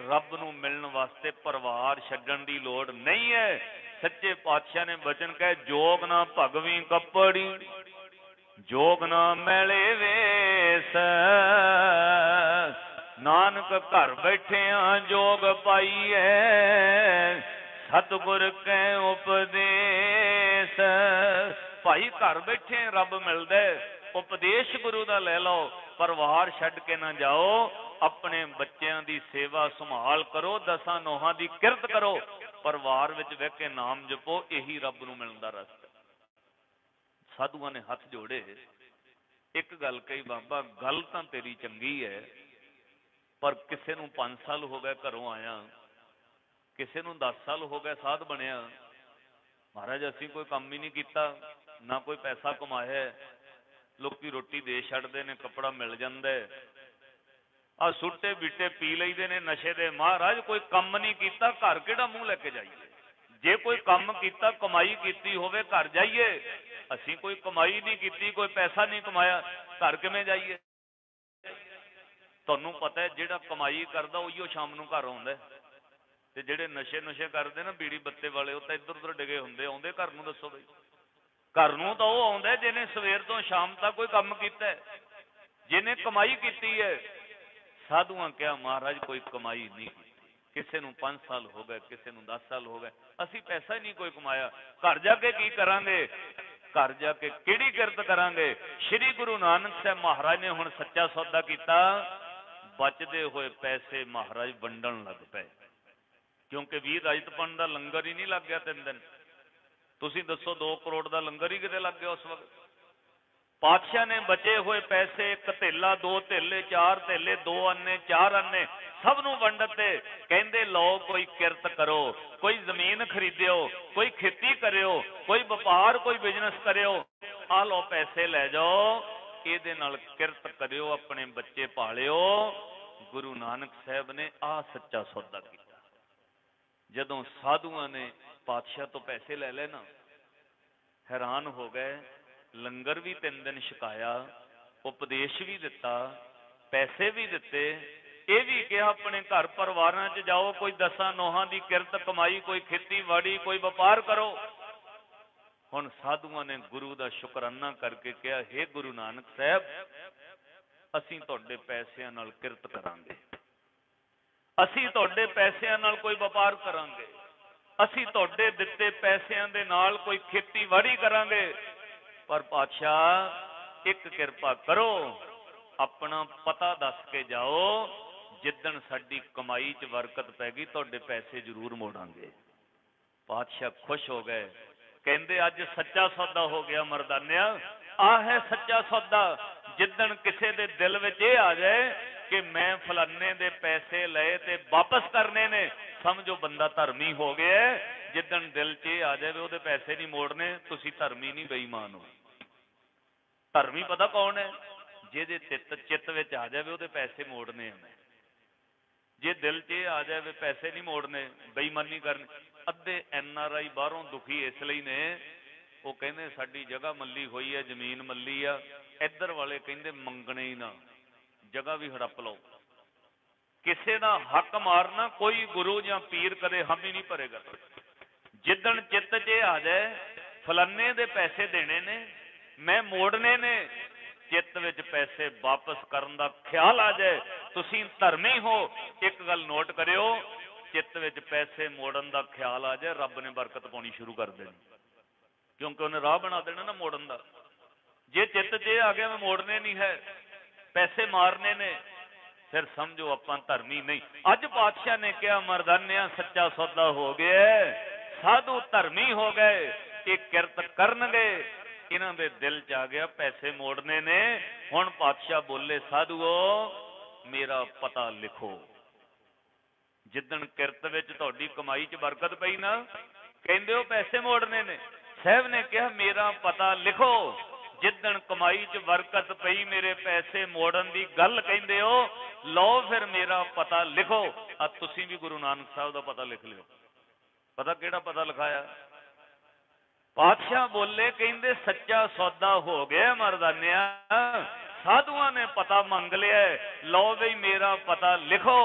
ਰੱਬ ਨੂੰ ਮਿਲਣ ਵਾਸਤੇ ਪਰਿਵਾਰ ਛੱਡਣ ਦੀ ਲੋੜ ਨਹੀਂ ਹੈ। ਸੱਚੇ ਪਾਤਸ਼ਾਹ ਨੇ ਬਚਨ ਕਹੇ, ਜੋਗ ਨਾ ਭਗਵੀਂ ਕੱਪੜੀ, ਜੋਗ ਨਾ ਮੈਲੇ ਵੇਸ, ਨਾਨਕ ਘਰ ਬੈਠਿਆਂ ਜੋਗ ਪਾਈਐ, ਸਤਿਗੁਰ ਕੈ ਉਪਦੇਸ। ਭਾਈ ਘਰ ਬੈਠੇ ਰੱਬ ਮਿਲਦਾ, ਉਪਦੇਸ਼ ਗੁਰੂ ਦਾ ਲੈ ਲਓ। ਪਰਿਵਾਰ ਛੱਡ ਕੇ ਨਾ ਜਾਓ, ਆਪਣੇ ਬੱਚਿਆਂ ਦੀ ਸੇਵਾ ਸੰਭਾਲ ਕਰੋ, ਦਸਾਂ ਨੋਹਾਂ ਦੀ ਕਿਰਤ ਕਰੋ, ਪਰਿਵਾਰ ਵਿੱਚ ਬਹਿ ਕੇ ਨਾਮ ਜਪੋ, ਇਹੀ ਰੱਬ ਨੂੰ ਮਿਲਣ ਦਾ ਰਸਤਾ। ਸਾਧੂਆਂ ਨੇ ਹੱਥ ਜੋੜੇ, ਇੱਕ ਗੱਲ ਕਹੀ, ਬਾਬਾ ਗੱਲ ਤਾਂ ਤੇਰੀ ਚੰਗੀ ਹੈ, ਪਰ ਕਿਸੇ ਨੂੰ 5 ਸਾਲ ਹੋ ਗਏ ਘਰੋਂ ਆਇਆ, ਕਿਸੇ ਨੂੰ 10 ਸਾਲ ਹੋ ਗਏ ਸਾਧ ਬਣਿਆ, ਮਹਾਰਾਜ ਅਸੀਂ ਕੋਈ ਕੰਮ ਹੀ ਨਹੀਂ ਕੀਤਾ, ਨਾ ਕੋਈ ਪੈਸਾ ਕਮਾਇਆ, ਲੋਕੀ ਰੋਟੀ ਦੇ ਛੱਡਦੇ ਨੇ, ਕੱਪੜਾ ਮਿਲ ਜਾਂਦਾ, ਆ ਸੁੱਟੇ ਬੀਟੇ ਪੀ ਲਈਦੇ ਨੇ ਨਸ਼ੇ ਦੇ। ਮਹਾਰਾਜ ਕੋਈ ਕੰਮ ਨਹੀਂ ਕੀਤਾ, ਘਰ ਕਿਹੜਾ ਮੂੰਹ ਲੈ ਕੇ ਜਾਈਏ? ਜੇ ਕੋਈ ਕੰਮ ਕੀਤਾ, ਕਮਾਈ ਕੀਤੀ ਹੋਵੇ, ਘਰ ਜਾਈਏ। ਅਸੀਂ ਕੋਈ ਕਮਾਈ ਨਹੀਂ ਕੀਤੀ, ਕੋਈ ਪੈਸਾ ਨਹੀਂ ਕਮਾਇਆ, ਘਰ ਕਿਵੇਂ ਜਾਈਏ? ਤੁਹਾਨੂੰ ਪਤਾ ਹੈ, ਜਿਹੜਾ ਕਮਾਈ ਕਰਦਾ ਉਹੀਓ ਸ਼ਾਮ ਨੂੰ ਘਰ ਆਉਂਦਾ, ਤੇ ਜਿਹੜੇ ਨਸ਼ੇ ਕਰਦੇ ਨਾ ਬੀੜੀ ਬੱਤੇ ਵਾਲੇ, ਉਹ ਤਾਂ ਇੱਧਰ ਉੱਧਰ ਡਿਗੇ ਹੁੰਦੇ, ਆਉਂਦੇ ਘਰ ਨੂੰ? ਦੱਸੋ ਬਈ, ਘਰ ਨੂੰ ਤਾਂ ਉਹ ਆਉਂਦਾ ਜਿਹਨੇ ਸਵੇਰ ਤੋਂ ਸ਼ਾਮ ਤੱਕ ਕੋਈ ਕੰਮ ਕੀਤਾ, ਜਿਹਨੇ ਕਮਾਈ ਕੀਤੀ ਹੈ। ਸਾਧੂਆਂ ਕਿਹਾ, ਮਹਾਰਾਜ ਕੋਈ ਕਮਾਈ ਨਹੀਂ ਕੀਤੀ, ਕਿਸੇ ਨੂੰ 5 ਸਾਲ ਹੋ ਗਏ, ਕਿਸੇ ਨੂੰ 10 ਸਾਲ ਹੋ ਗਏ, ਅਸੀਂ ਪੈਸਾ ਹੀ ਨਹੀਂ ਕੋਈ ਕਮਾਇਆ, ਘਰ ਜਾ ਕੇ ਕੀ ਕਰਾਂਗੇ? ਘਰ ਜਾ ਕੇ ਕਿਹੜੀ ਕਿਰਤ ਕਰਾਂਗੇ? ਸ਼੍ਰੀ ਗੁਰੂ ਨਾਨਕ ਸਾਹਿਬ ਮਹਾਰਾਜ ਨੇ ਹੁਣ ਸੱਚਾ ਸੌਦਾ ਕੀਤਾ, ਬਚਦੇ ਹੋਏ ਪੈਸੇ ਮਹਾਰਾਜ ਵੰਡਣ ਲੱਗ ਪਏ, ਕਿਉਂਕਿ ਵੀਰ ਰਾਜਤਪਨ ਦਾ ਲੰਗਰ ਹੀ ਨਹੀਂ ਲੱਗ ਗਿਆ 3 ਦਿਨ। ਤੁਸੀਂ ਦੱਸੋ 2 ਕਰੋੜ ਦਾ ਲੰਗਰ ਹੀ ਕਿਤੇ ਲੱਗ ਗਿਆ ਉਸ ਵਕਤ? ਪਾਤਸ਼ਾਹ ਨੇ ਬਚੇ ਹੋਏ ਪੈਸੇ, 1 ਧੇਲਾ, 2 ਧੇਲੇ, 4 ਧੇਲੇ, 2 ਅੰਨੇ, 4 ਅੰਨੇ, ਸਭ ਨੂੰ ਵੰਡਤੇ। ਕਹਿੰਦੇ ਲਓ ਕੋਈ ਕਿਰਤ ਕਰੋ, ਕੋਈ ਜ਼ਮੀਨ ਖਰੀਦਿਓ, ਕੋਈ ਖੇਤੀ ਕਰਿਓ, ਕੋਈ ਵਪਾਰ, ਕੋਈ ਬਿਜ਼ਨਸ ਕਰਿਓ, ਆ ਲਓ ਪੈਸੇ ਲੈ ਜਾਓ, ਇਹਦੇ ਨਾਲ ਕਿਰਤ ਕਰਿਓ, ਆਪਣੇ ਬੱਚੇ ਪਾਲਿਓ। ਗੁਰੂ ਨਾਨਕ ਸਾਹਿਬ ਨੇ ਆਹ ਸੱਚਾ ਸੌਦਾ ਕੀਤਾ। ਜਦੋਂ ਸਾਧੂਆਂ ਨੇ ਪਾਤਸ਼ਾਹ ਤੋਂ ਪੈਸੇ ਲੈ ਲਏ ਨਾ, ਹੈਰਾਨ ਹੋ ਗਏ। ਲੰਗਰ ਵੀ 3 ਦਿਨ ਛਕਾਇਆ, ਉਪਦੇਸ਼ ਵੀ ਦਿੱਤਾ, ਪੈਸੇ ਵੀ ਦਿੱਤੇ, ਇਹ ਵੀ ਕਿਹਾ ਆਪਣੇ ਘਰ ਪਰਿਵਾਰਾਂ 'ਚ ਜਾਓ, ਕੋਈ 10 ਨੋਹਾਂ ਦੀ ਕਿਰਤ ਕਮਾਈ, ਕੋਈ ਖੇਤੀਬਾੜੀ, ਕੋਈ ਵਪਾਰ ਕਰੋ। ਹੁਣ ਸਾਧੂਆਂ ਨੇ ਗੁਰੂ ਦਾ ਸ਼ੁਕਰਾਨਾ ਕਰਕੇ ਕਿਹਾ, ਹੇ ਗੁਰੂ ਨਾਨਕ ਸਾਹਿਬ, ਅਸੀਂ ਤੁਹਾਡੇ ਪੈਸਿਆਂ ਨਾਲ ਕਿਰਤ ਕਰਾਂਗੇ, ਅਸੀਂ ਤੁਹਾਡੇ ਪੈਸਿਆਂ ਨਾਲ ਕੋਈ ਵਪਾਰ ਕਰਾਂਗੇ, ਅਸੀਂ ਤੁਹਾਡੇ ਦਿੱਤੇ ਪੈਸਿਆਂ ਦੇ ਨਾਲ ਕੋਈ ਖੇਤੀਬਾੜੀ ਕਰਾਂਗੇ। ਪਰ ਪਾਤਸ਼ਾਹ ਇੱਕ ਕਿਰਪਾ ਕਰੋ, ਆਪਣਾ ਪਤਾ ਦੱਸ ਕੇ ਜਾਓ, ਜਿੱਦਣ ਸਾਡੀ ਕਮਾਈ 'ਚ ਬਰਕਤ ਪੈ ਗਈ ਤੁਹਾਡੇ ਪੈਸੇ ਜ਼ਰੂਰ ਮੋੜਾਂਗੇ। ਪਾਤਸ਼ਾਹ ਖੁਸ਼ ਹੋ ਗਏ, ਕਹਿੰਦੇ ਅੱਜ ਸੱਚਾ ਸੌਦਾ ਹੋ ਗਿਆ ਮਰਦਾਨਿਆ, ਆਹ ਹੈ ਸੱਚਾ ਸੌਦਾ। ਜਿੱਦਣ ਕਿਸੇ ਦੇ ਦਿਲ ਵਿੱਚ ਇਹ ਆ ਜਾਏ ਕਿ ਮੈਂ ਫਲਾਨੇ ਦੇ ਪੈਸੇ ਲਏ ਤੇ ਵਾਪਸ ਕਰਨੇ ਨੇ, ਸਮਝੋ ਬੰਦਾ ਧਰਮੀ ਹੋ ਗਿਆ। ਜਿੱਦਣ ਦਿਲ 'ਚ ਇਹ ਆ ਜਾਵੇ ਉਹਦੇ ਪੈਸੇ ਨਹੀਂ ਮੋੜਨੇ, ਤੁਸੀਂ ਧਰਮੀ ਨਹੀਂ, ਬੇਈਮਾਨ ਹੋ। ਧਰਮੀ ਪਤਾ ਕੌਣ ਹੈ? ਜਿਹਦੇ ਚਿੱਤ ਵਿੱਚ ਆ ਜਾਵੇ ਉਹਦੇ ਪੈਸੇ ਮੋੜਨੇ ਆ। ਜੇ ਦਿਲ 'ਚ ਇਹ ਆ ਜਾਵੇ ਪੈਸੇ ਨਹੀਂ ਮੋੜਨੇ, ਬੇਈਮਾਨੀ ਕਰਨੀ। ਅੱਧੇ NRI ਬਾਹਰੋਂ ਦੁਖੀ ਇਸ ਲਈ ਨੇ, ਉਹ ਕਹਿੰਦੇ ਸਾਡੀ ਜਗ੍ਹਾ ਮੱਲੀ ਹੋਈ ਹੈ, ਜ਼ਮੀਨ ਮੱਲੀ ਆ। ਇੱਧਰ ਵਾਲੇ ਕਹਿੰਦੇ ਮੰਗਣੇ ਹੀ ਨਾ, ਜਗ੍ਹਾ ਵੀ ਹੜੱਪ ਲਓ। ਕਿਸੇ ਦਾ ਹੱਕ ਮਾਰਨਾ ਕੋਈ ਗੁਰੂ ਜਾਂ ਪੀਰ ਕਦੇ ਹਾਮੀ ਨਹੀਂ ਭਰੇਗਾ। ਜਿੱਦਣ ਚਿੱਤ 'ਚ ਆ ਜਾਏ ਫਲਾਨੇ ਦੇ ਪੈਸੇ ਦੇਣੇ ਨੇ, ਮੈਂ ਮੋੜਨੇ ਨੇ, ਚਿੱਤ ਵਿੱਚ ਪੈਸੇ ਵਾਪਸ ਕਰਨ ਦਾ ਖਿਆਲ ਆ ਜਾਏ, ਤੁਸੀਂ ਧਰਮੀ ਹੋ। ਇੱਕ ਗੱਲ ਨੋਟ ਕਰਿਓ, ਚਿੱਤ ਵਿੱਚ ਪੈਸੇ ਮੋੜਨ ਦਾ ਖਿਆਲ ਆ ਜਾਏ, ਰੱਬ ਨੇ ਬਰਕਤ ਪਾਉਣੀ ਸ਼ੁਰੂ ਕਰ ਦੇਣੀ, ਕਿਉਂਕਿ ਉਹਨੇ ਰਾਹ ਬਣਾ ਦੇਣਾ ਨਾ ਮੋੜਨ ਦਾ। ਜੇ ਚਿੱਤ 'ਚ ਆ ਗਿਆ ਮੈਂ ਮੋੜਨੇ ਨਹੀਂ ਹੈ, ਪੈਸੇ ਮਾਰਨੇ ਨੇ, ਫਿਰ ਸਮਝੋ ਆਪਾਂ ਧਰਮੀ ਨਹੀਂ। ਅੱਜ ਪਾਤਸ਼ਾਹ ਨੇ ਕਿਹਾ, ਮਰਦਾਨਿਆਂ ਸੱਚਾ ਸੌਦਾ ਹੋ ਗਿਆ, ਸਾਧੂ ਧਰਮੀ ਹੋ ਗਏ, ਇਹ ਕਿਰਤ ਕਰਨਗੇ। ਇਹਨਾਂ ਦੇ ਦਿਲ 'ਚ ਆ ਗਿਆ ਪੈਸੇ ਮੋੜਨੇ ਨੇ। ਹੁਣ ਪਾਤਸ਼ਾਹ ਬੋਲੇ, ਸਾਧੂਓ ਮੇਰਾ ਪਤਾ ਲਿਖੋ। ਜਿੱਦਣ ਕਿਰਤ ਵਿੱਚ ਤੁਹਾਡੀ ਕਮਾਈ 'ਚ ਬਰਕਤ ਪਈ ਨਾ, ਕਹਿੰਦੇ ਹੋ ਪੈਸੇ ਮੋੜਨੇ ਨੇ। ਸਾਹਿਬ ਨੇ ਕਿਹਾ ਮੇਰਾ ਪਤਾ ਲਿਖੋ, ਜਿੱਦਣ ਕਮਾਈ 'ਚ ਬਰਕਤ ਪਈ ਮੇਰੇ ਪੈਸੇ ਮੋੜਨ ਦੀ ਗੱਲ ਕਹਿੰਦੇ ਹੋ, ਲਓ ਫਿਰ ਮੇਰਾ ਪਤਾ ਲਿਖੋ। ਆ ਤੁਸੀਂ ਵੀ ਗੁਰੂ ਨਾਨਕ ਸਾਹਿਬ ਦਾ ਪਤਾ ਲਿਖ ਲਿਓ। पता केड़ा पता लिखाया? पातशाह बोले कहते सच्चा सौदा हो गया मर्दानिया, साधुआं ने पता मंग लिया, लो बई मेरा पता लिखो,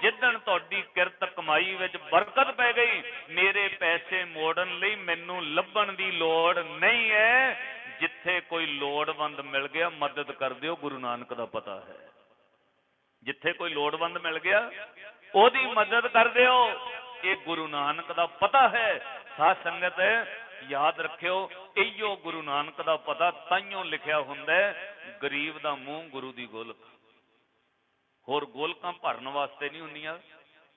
जिदन तुहाडी किरत कमाई विच बरकत पै गई, मेरे पैसे मोड़न लई मैनू लभण दी लोड़ नहीं है, जिथे कोई लोड़वंद मिल गया मदद कर दिओ, गुरु नानक दा पता है। जिथे कोई लोड़वंद मिल गया ओदी मदद कर दिओ, ये गुरु नानक दा पता है। साध संगत याद रखियो, इहो गुरु नानक दा पता ताइयों लिखिया हुंदा है, गरीब दा मूँह गुरु दी गोलक। होर गोलकां भरन वास्ते नहीं हुंदियां।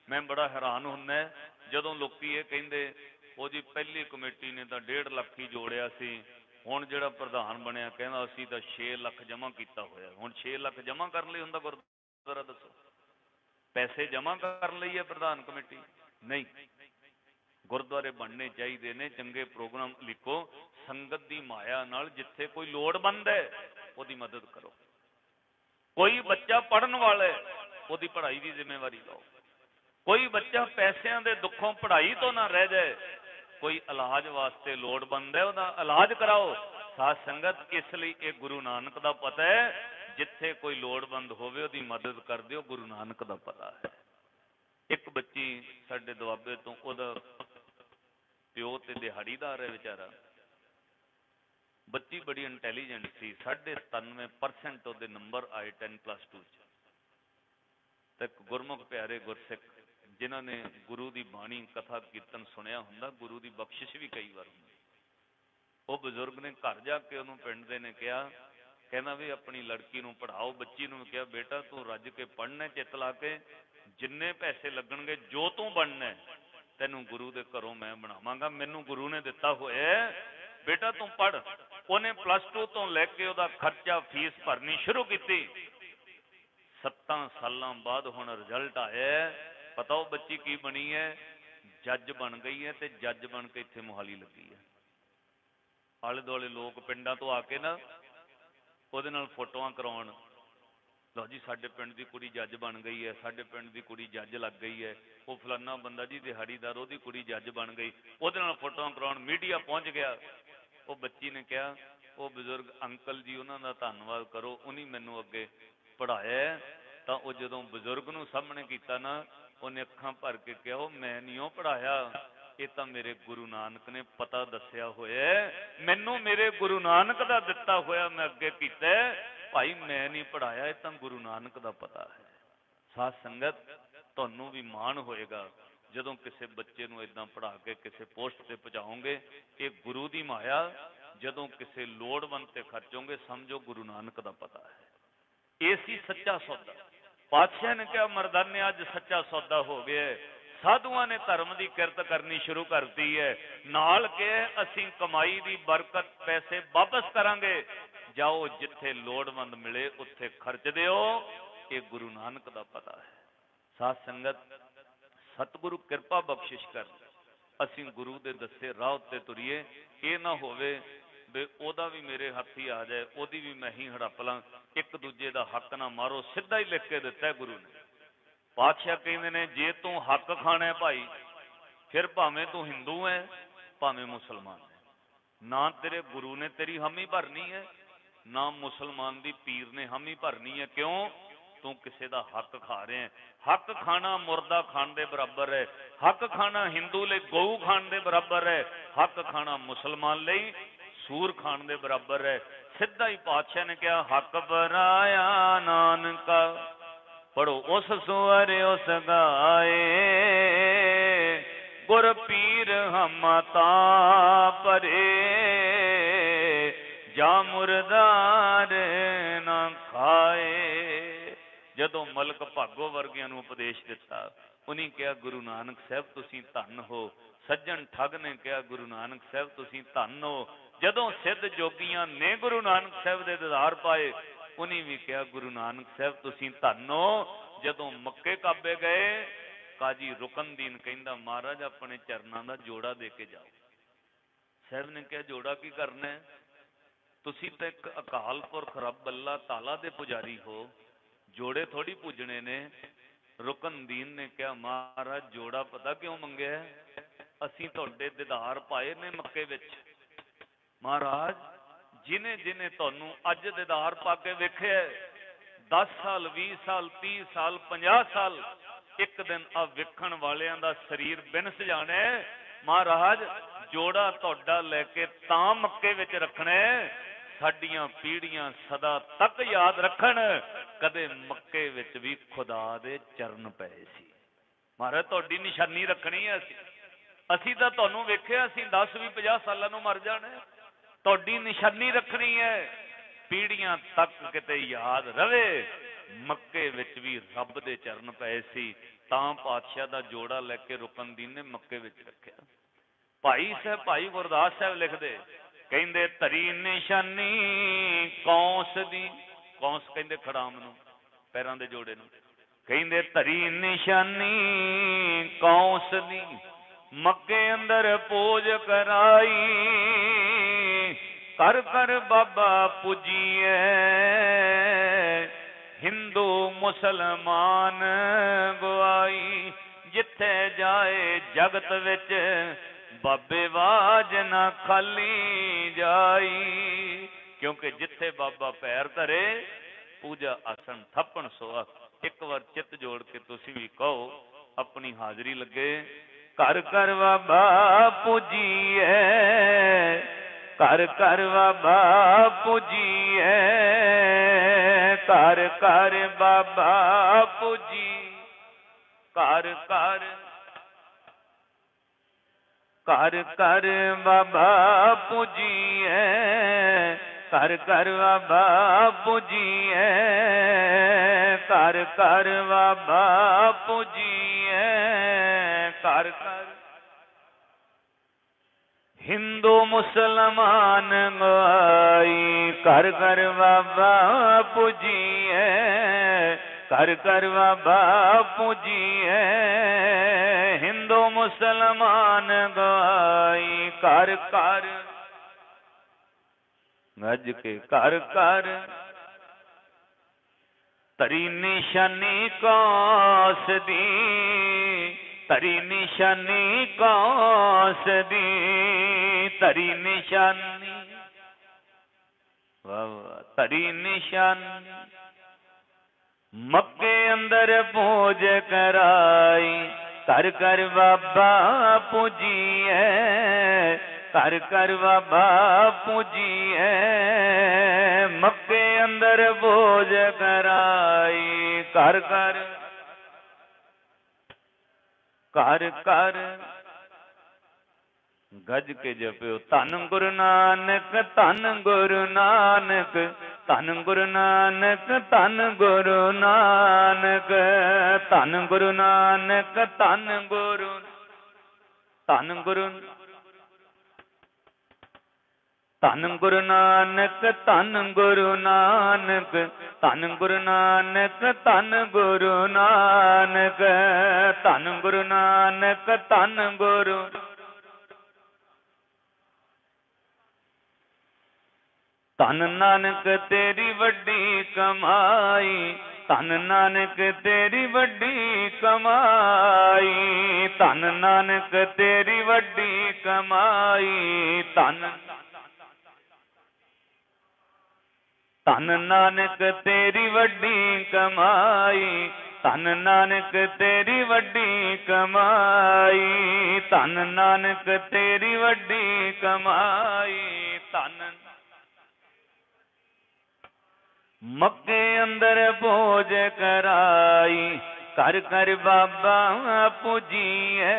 मैं बड़ा हैरान हुंदा जदों लोकी ये कहिंदे ओ जी पहली कमेटी ने तां 1.5 लाख ही जोड़िया सी, हुण जिहड़ा प्रधान बनिया कहंदा असीं तां 6 लाख जमा कीता होया। हुण 6 लाख जमा करन लई हुंदा गुरद्वारा? दसो, पैसे जमा करन लई है प्रधान कमेटी? नहीं। गुरुद्वारे बनने चाहिए ने, चंगे प्रोग्राम लिखो, संगत दी माया नाल जिथे कोई लोड़वंद है ओदी मदद करो। कोई बच्चा पढ़न वाला है ओदी पढ़ाई की जिम्मेवारी लो। कोई बच्चा पैसों के दुखों पढ़ाई तो ना रह जाए, कोई इलाज वास्ते लोड़वंद है ओदा इलाज कराओ। साध संगत इसलिए एक गुरु नानक दा पता है, जिथे कोई लोड़वंद होवे ओदी मदद कर दिओ, गुरु नानक दा पता है। एक बच्ची साडे दुआबे तो ओदा प्यो ते दिहाड़ीदार है बेचारा, बच्ची बड़ी इंटैलीजेंट सी, 97% ਉਹਦੇ नंबर आए 10+2 तक। गुरमुख प्यारे गुरसिख जिन्हों ने गुरु की बाणी कथा कीर्तन सुनिया हुंदा, गुरु की बख्शिश भी कई बार हुंदी। वो बजुर्ग ने घर जाके उन्होंने पिंड दे ने कहा, कहना भी अपनी लड़की नूं पढ़ाओ। बच्ची नूं कहा बेटा तू रज के पढ़ना, चित ला के, जिन्ने पैसे लगणगे जो तू बनना तेनू गुरु दे घरों मैं बनावांगा, मैनू गुरु ने दिता होया, बेटा तू पढ़। उन्हें +2 तो लैके उहदा खर्चा फीस भरनी शुरू की। 7 सालों बाद हुण रिजल्ट आया, पता वो बच्ची की बनी है? जज बन गई है, तो जज बन के इत्थे मोहाली लगी है। आले दुआले लोग पिंडां तो आके ना उहदे नाल फोटोआं कराउण, लो जी साडे पिंड दी कुड़ी जज बन गई है, साडे पिंड दी कुड़ी जज लग गई है, वो फलाना बंदा जी दिहाड़ीदार ओहदी कुड़ी जज बन गई, उहदे नाल फोटोआं कराउण मीडिया पहुंच गया। वो बच्ची ने कहा वो बुजुर्ग अंकल जी उन्हां दा धन्नवाद करो, उन्हीं मैनू अगे पढ़ाया। तो वो जदों बुजुर्ग नूं सामने कीता ना, उन्हें अखां भर के कहा मैं नहीं हो पढ़ाया, ये तो मेरे गुरु नानक ने पता दसिया होया, मैनू मेरे गुरु नानक दा दिता होया मैं अगे कीता भाई, मैं नहीं पढ़ाया, ये तो गुरु नानक दा पता है। साध संगत तुहानू भी माण होएगा जदों किसी बच्चे नूं इदां पढ़ा के किसी पोस्ट ते पहुंचाओगे, ये गुरु दी माया। जदों किसी लोड़वंद ते खर्चोगे समझो गुरु नानक दा पता है। ये सी सच्चा सौदा। पातशाह ने कहा मर्दाने अज सच्चा सौदा हो गया है, साधुआं ने धर्म की किरत करनी शुरू कर दी है, नाल के असीं कमाई की बरकत पैसे वापस करांगे, जाओ जिथे लोड़वंद मिले उत्थे खर्च दिओ, ये गुरु नानक दा पता है। साध संगत सतगुरु कृपा बख्शिश कर, असीं गुरु दे दसे राह उत्ते तुरीए, ये ना होवे बे ओदा भी मेरे हथ ही आ जाए, ओदी भी मैं ही हड़प ला, एक दूजे का हक ना मारो। सीधा ही लिख के दिता है गुरु ने। पातशाह कहते ने जे तू हक खाना है भाई, फिर भावें तू हिंदू है भावें मुसलमान है, ना तेरे गुरु ने तेरी हामी भरनी है, ना मुसलमान दी पीर ने हामी भरनी है। क्यों? तू किसी का हक खा रहे हैं। हक खाना मुर्दा खान दे बराबर है, हक खाना हिंदू ले गऊ खान दे बराबर है, हक खाना मुसलमान ले सूर खान दे बराबर है। सीधा ही पातशाह ने कहा हक बराया नानका, पढ़ो उस सुअर उस गाए, गुर पीर हम ता परे, जा मुरदार ना खाए। जदों मलक भागो वर्गियां नूं उपदेश दिता, उन्हीं कहा गुरु नानक साहब तुसीं धन हो। सज्जन ठग ने कहा गुरु नानक साहब तुसीं धन हो। जदों सिद्ध जोगियां ने गुरु नानक साहब दे दीदार पाए, उन्हीं भी कहा गुरु नानक साहब तुसीं धन हो। जदों मक्के काबे गए, काजी रुकनदीन कहंदा महाराज अपने चरनां दा जोड़ा दे के जाओ। साहब ने कहा जोड़ा की करना है, तुसीं तां इक अकाल पुरख रब अल्लाह ताला दे पुजारी हो, जोड़े थोड़ी पूजने ने। रुकनदीन ने कहा महाराज जोड़ा पता क्यों मंगया है? ਅਸੀਂ ਤੁਹਾਡੇ ਦੀਦਾਰ ਪਾਏ ਨੇ ਮੱਕੇ ਵਿੱਚ। ਮਹਾਰਾਜ ਜਿਨੇ ਜਿਨੇ ਤੁਹਾਨੂੰ ਅੱਜ ਦੀਦਾਰ ਪਾ ਕੇ ਵੇਖਿਆ 10 ਸਾਲ 20 ਸਾਲ 30 ਸਾਲ 50 ਸਾਲ ਇੱਕ ਦਿਨ ਆ ਵੇਖਣ ਵਾਲਿਆਂ ਦਾ ਸਰੀਰ ਬਿਨਸ ਜਾਣਾ। ਮਹਾਰਾਜ ਜੋੜਾ ਤੁਹਾਡਾ ਲੈ ਕੇ ਤਾਂ ਮੱਕੇ ਵਿੱਚ ਰੱਖਣਾ, ਸਾਡੀਆਂ ਪੀੜ੍ਹੀਆਂ ਸਦਾ ਤੱਕ ਯਾਦ ਰੱਖਣ ਕਦੇ ਮੱਕੇ ਵਿੱਚ ਵੀ ਖੁਦਾ ਦੇ ਚਰਨ ਪਏ ਸੀ। ਮਹਾਰਾਜ ਤੁਹਾਡੀ ਨਿਸ਼ਾਨੀ ਰੱਖਣੀ ਹੈ। ਅਸੀਂ ਤਾਂ ਤੁਹਾਨੂੰ ਵੇਖਿਆ, ਅਸੀਂ 10 20 50 ਸਾਲਾਂ ਨੂੰ ਮਰ ਜਾਣਾ, ਤੁਹਾਡੀ ਨਿਸ਼ਾਨੀ ਰੱਖਣੀ ਹੈ, ਪੀੜ੍ਹੀਆਂ ਤੱਕ ਕਿਤੇ ਯਾਦ ਰਵੇ ਮੱਕੇ ਵਿੱਚ ਵੀ ਰੱਬ ਦੇ ਚਰਨ ਪਏ ਸੀ। ਤਾਂ ਪਾਤਸ਼ਾਹ ਦਾ ਜੋੜਾ ਲੈ ਕੇ ਰੁਕਨਦੀਨ ਨੇ ਮੱਕੇ ਵਿੱਚ ਰੱਖਿਆ। ਭਾਈ ਗੁਰਦਾਸ ਸਾਹਿਬ ਲਿਖਦੇ, ਕਹਿੰਦੇ ਧਰੀ ਨਿਸ਼ਾਨੀ ਕੌਂਸ ਦੀ, ਕੌਂਸ ਕਹਿੰਦੇ ਖੜਾਮ ਨੂੰ, ਪੈਰਾਂ ਦੇ ਜੋੜੇ ਨੂੰ, ਕਹਿੰਦੇ ਧਰੀ ਨਿਸ਼ਾਨੀ ਕੌਂਸ ਦੀ ਮੱਕੇ ਅੰਦਰ ਪੂਜ ਕਰਾਈ, ਕਰ ਕਰ ਬਾਬਾ ਪੁਜੀਏ ਹਿੰਦੂ ਮੁਸਲਮਾਨ ਗਵਾਈ। ਜਿੱਥੇ ਜਾਏ ਜਗਤ ਵਿੱਚ ਬਾਬੇ ਵਾਜ ਨਾ ਖਾਲੀ ਜਾਈ। ਕਿਉਂਕਿ ਜਿੱਥੇ ਬਾਬਾ ਪੈਰ ਧਰੇ ਪੂਜਾ ਆਸਣ ਥੱਪਣ ਸੋਆ। ਇੱਕ ਵਾਰ ਚਿੱਤ ਜੋੜ ਕੇ ਤੁਸੀਂ ਵੀ ਕਹੋ, ਆਪਣੀ ਹਾਜ਼ਰੀ ਲੱਗੇ। ਕਰ ਕਰ ਬਾਬਾ ਪੁਜੀਏ, ਕਰ ਕਰ ਬਾਬਾ ਪੁਜੀਏ, ਕਰ ਕਰ ਬਾਬਾ ਪੁਜੀ, ਕਰ ਕਰ ਕਰ ਕਰ ਬਾਬਾ ਪੁਜੀਏ, ਕਰ ਕਰ ਬਾਬਾ ਪੁਜੀਏ, ਕਰ ਕਰ ਬਾਬਾ ਪੁਜੀਏ, ਕਰ ਕਰ ਹਿੰਦੂ ਮੁਸਲਮਾਨ ਗਵਾਈ। ਕਰ ਕਰ ਬਾਬਾ ਪੁਜੀਏ, ਕਰ ਕਰ ਬਾਬਾ ਪੁਜੀਏ ਹਿੰਦੂ ਮੁਸਲਮਾਨ ਗਵਾਈ। ਕਰ ਕਰ ਗੱਜ ਕੇ ਕਰ ਕਰ ਧਰੀ ਨਿਸ਼ਾਨੀ ਕੌਸ ਦੀ, ਧਰੀ ਨਿਸ਼ਾਨੀ ਕੌਸ ਦੀ, ਧਰੀ ਨਿਸ਼ਾਨੀ ਵਾਹ ਵਾਹ ਧਰੀ ਨਿਸ਼ਾਨੀ ਮੱਕੇ ਅੰਦਰ ਪੂਜ ਕਰਾਈ। ਕਰ ਕਰ ਬਾਬਾ ਪੁਜੀਏ, ਕਰ ਕਰ ਬਾਬਾ ਪੁਜੀਏ ਮੱਕੇ ਅੰਦਰ ਪੂਜ ਕਰਾਈ। ਕਰ ਕਰ ਕਰ ਕਰ ਗੱਜ ਕੇ ਜਪਿਓ ਧੰਨ ਗੁਰੂ ਨਾਨਕ, ਧੰਨ ਗੁਰੂ ਨਾਨਕ, ਧੰਨ ਗੁਰੂ ਨਾਨਕ, ਧੰਨ ਗੁਰੂ ਨਾਨਕ, ਧੰਨ ਗੁਰੂ ਨਾਨਕ, ਧੰਨ ਗੁਰੂ, ਧੰਨ ਗੁਰੂ, ਧੰਨ ਗੁਰੂ ਨਾਨਕ, ਧੰਨ ਗੁਰੂ ਨਾਨਕ, ਧੰਨ ਗੁਰੂ ਨਾਨਕ, ਧੰਨ ਗੁਰੂ ਨਾਨਕ, ਧੰਨ ਗੁਰੂ ਨਾਨਕ, ਧੰਨ ਗੁਰੂ। ਧੰਨ ਨਾਨਕ ਤੇਰੀ ਵੱਡੀ ਕਮਾਈ, ਧੰਨ ਨਾਨਕ ਤੇਰੀ ਵੱਡੀ ਕਮਾਈ, ਧੰਨ ਨਾਨਕ ਤੇਰੀ ਵੱਡੀ ਕਮਾਈ। ਧੰਨ ਧੰਨ ਨਾਨਕ ਤੇਰੀ ਵੱਡੀ ਕਮਾਈ, ਧੰਨ ਨਾਨਕ ਤੇਰੀ ਵੱਡੀ ਕਮਾਈ, ਧੰਨ ਨਾਨਕ ਤੇਰੀ ਵੱਡੀ ਕਮਾਈ। ਧੰਨ ਮੱਕੇ ਅੰਦਰ ਪੂਜ ਕਰਾਈ। ਕਰ ਕਰ ਬਾਬਾ ਪੁਜੀਏ,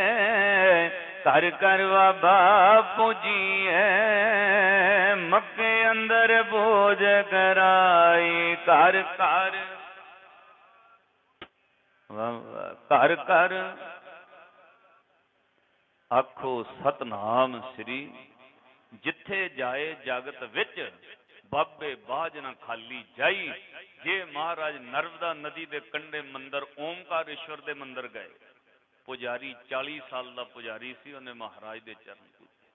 ਕਰ ਕਰ ਬਾਬਾ ਪੁਜੀਏ ਮੱਕੇ ਅੰਦਰ ਪੂਜ ਕਰਾਈ। ਕਰ ਕਰ ਕਰ ਕਰ ਆਖੋ ਸਤਨਾਮ ਸ੍ਰੀ। ਜਿੱਥੇ ਜਾਏ ਜਗਤ ਵਿੱਚ ਬਾਬੇ ਬਾਝ ਨਾ ਖਾਲੀ ਜਾਈ। ਜੇ ਮਹਾਰਾਜ ਨਰਮਦਾ ਨਦੀ ਦੇ ਕੰਢੇ ਮੰਦਰ ਓਮਕਾਰੇਸ਼ਵਰ ਦੇ ਮੰਦਰ ਗਏ, ਪੁਜਾਰੀ 40 ਸਾਲ ਦਾ ਪੁਜਾਰੀ ਸੀ, ਉਹਨੇ ਮਹਾਰਾਜ ਦੇ ਚਰਨ ਪੂਜੇ।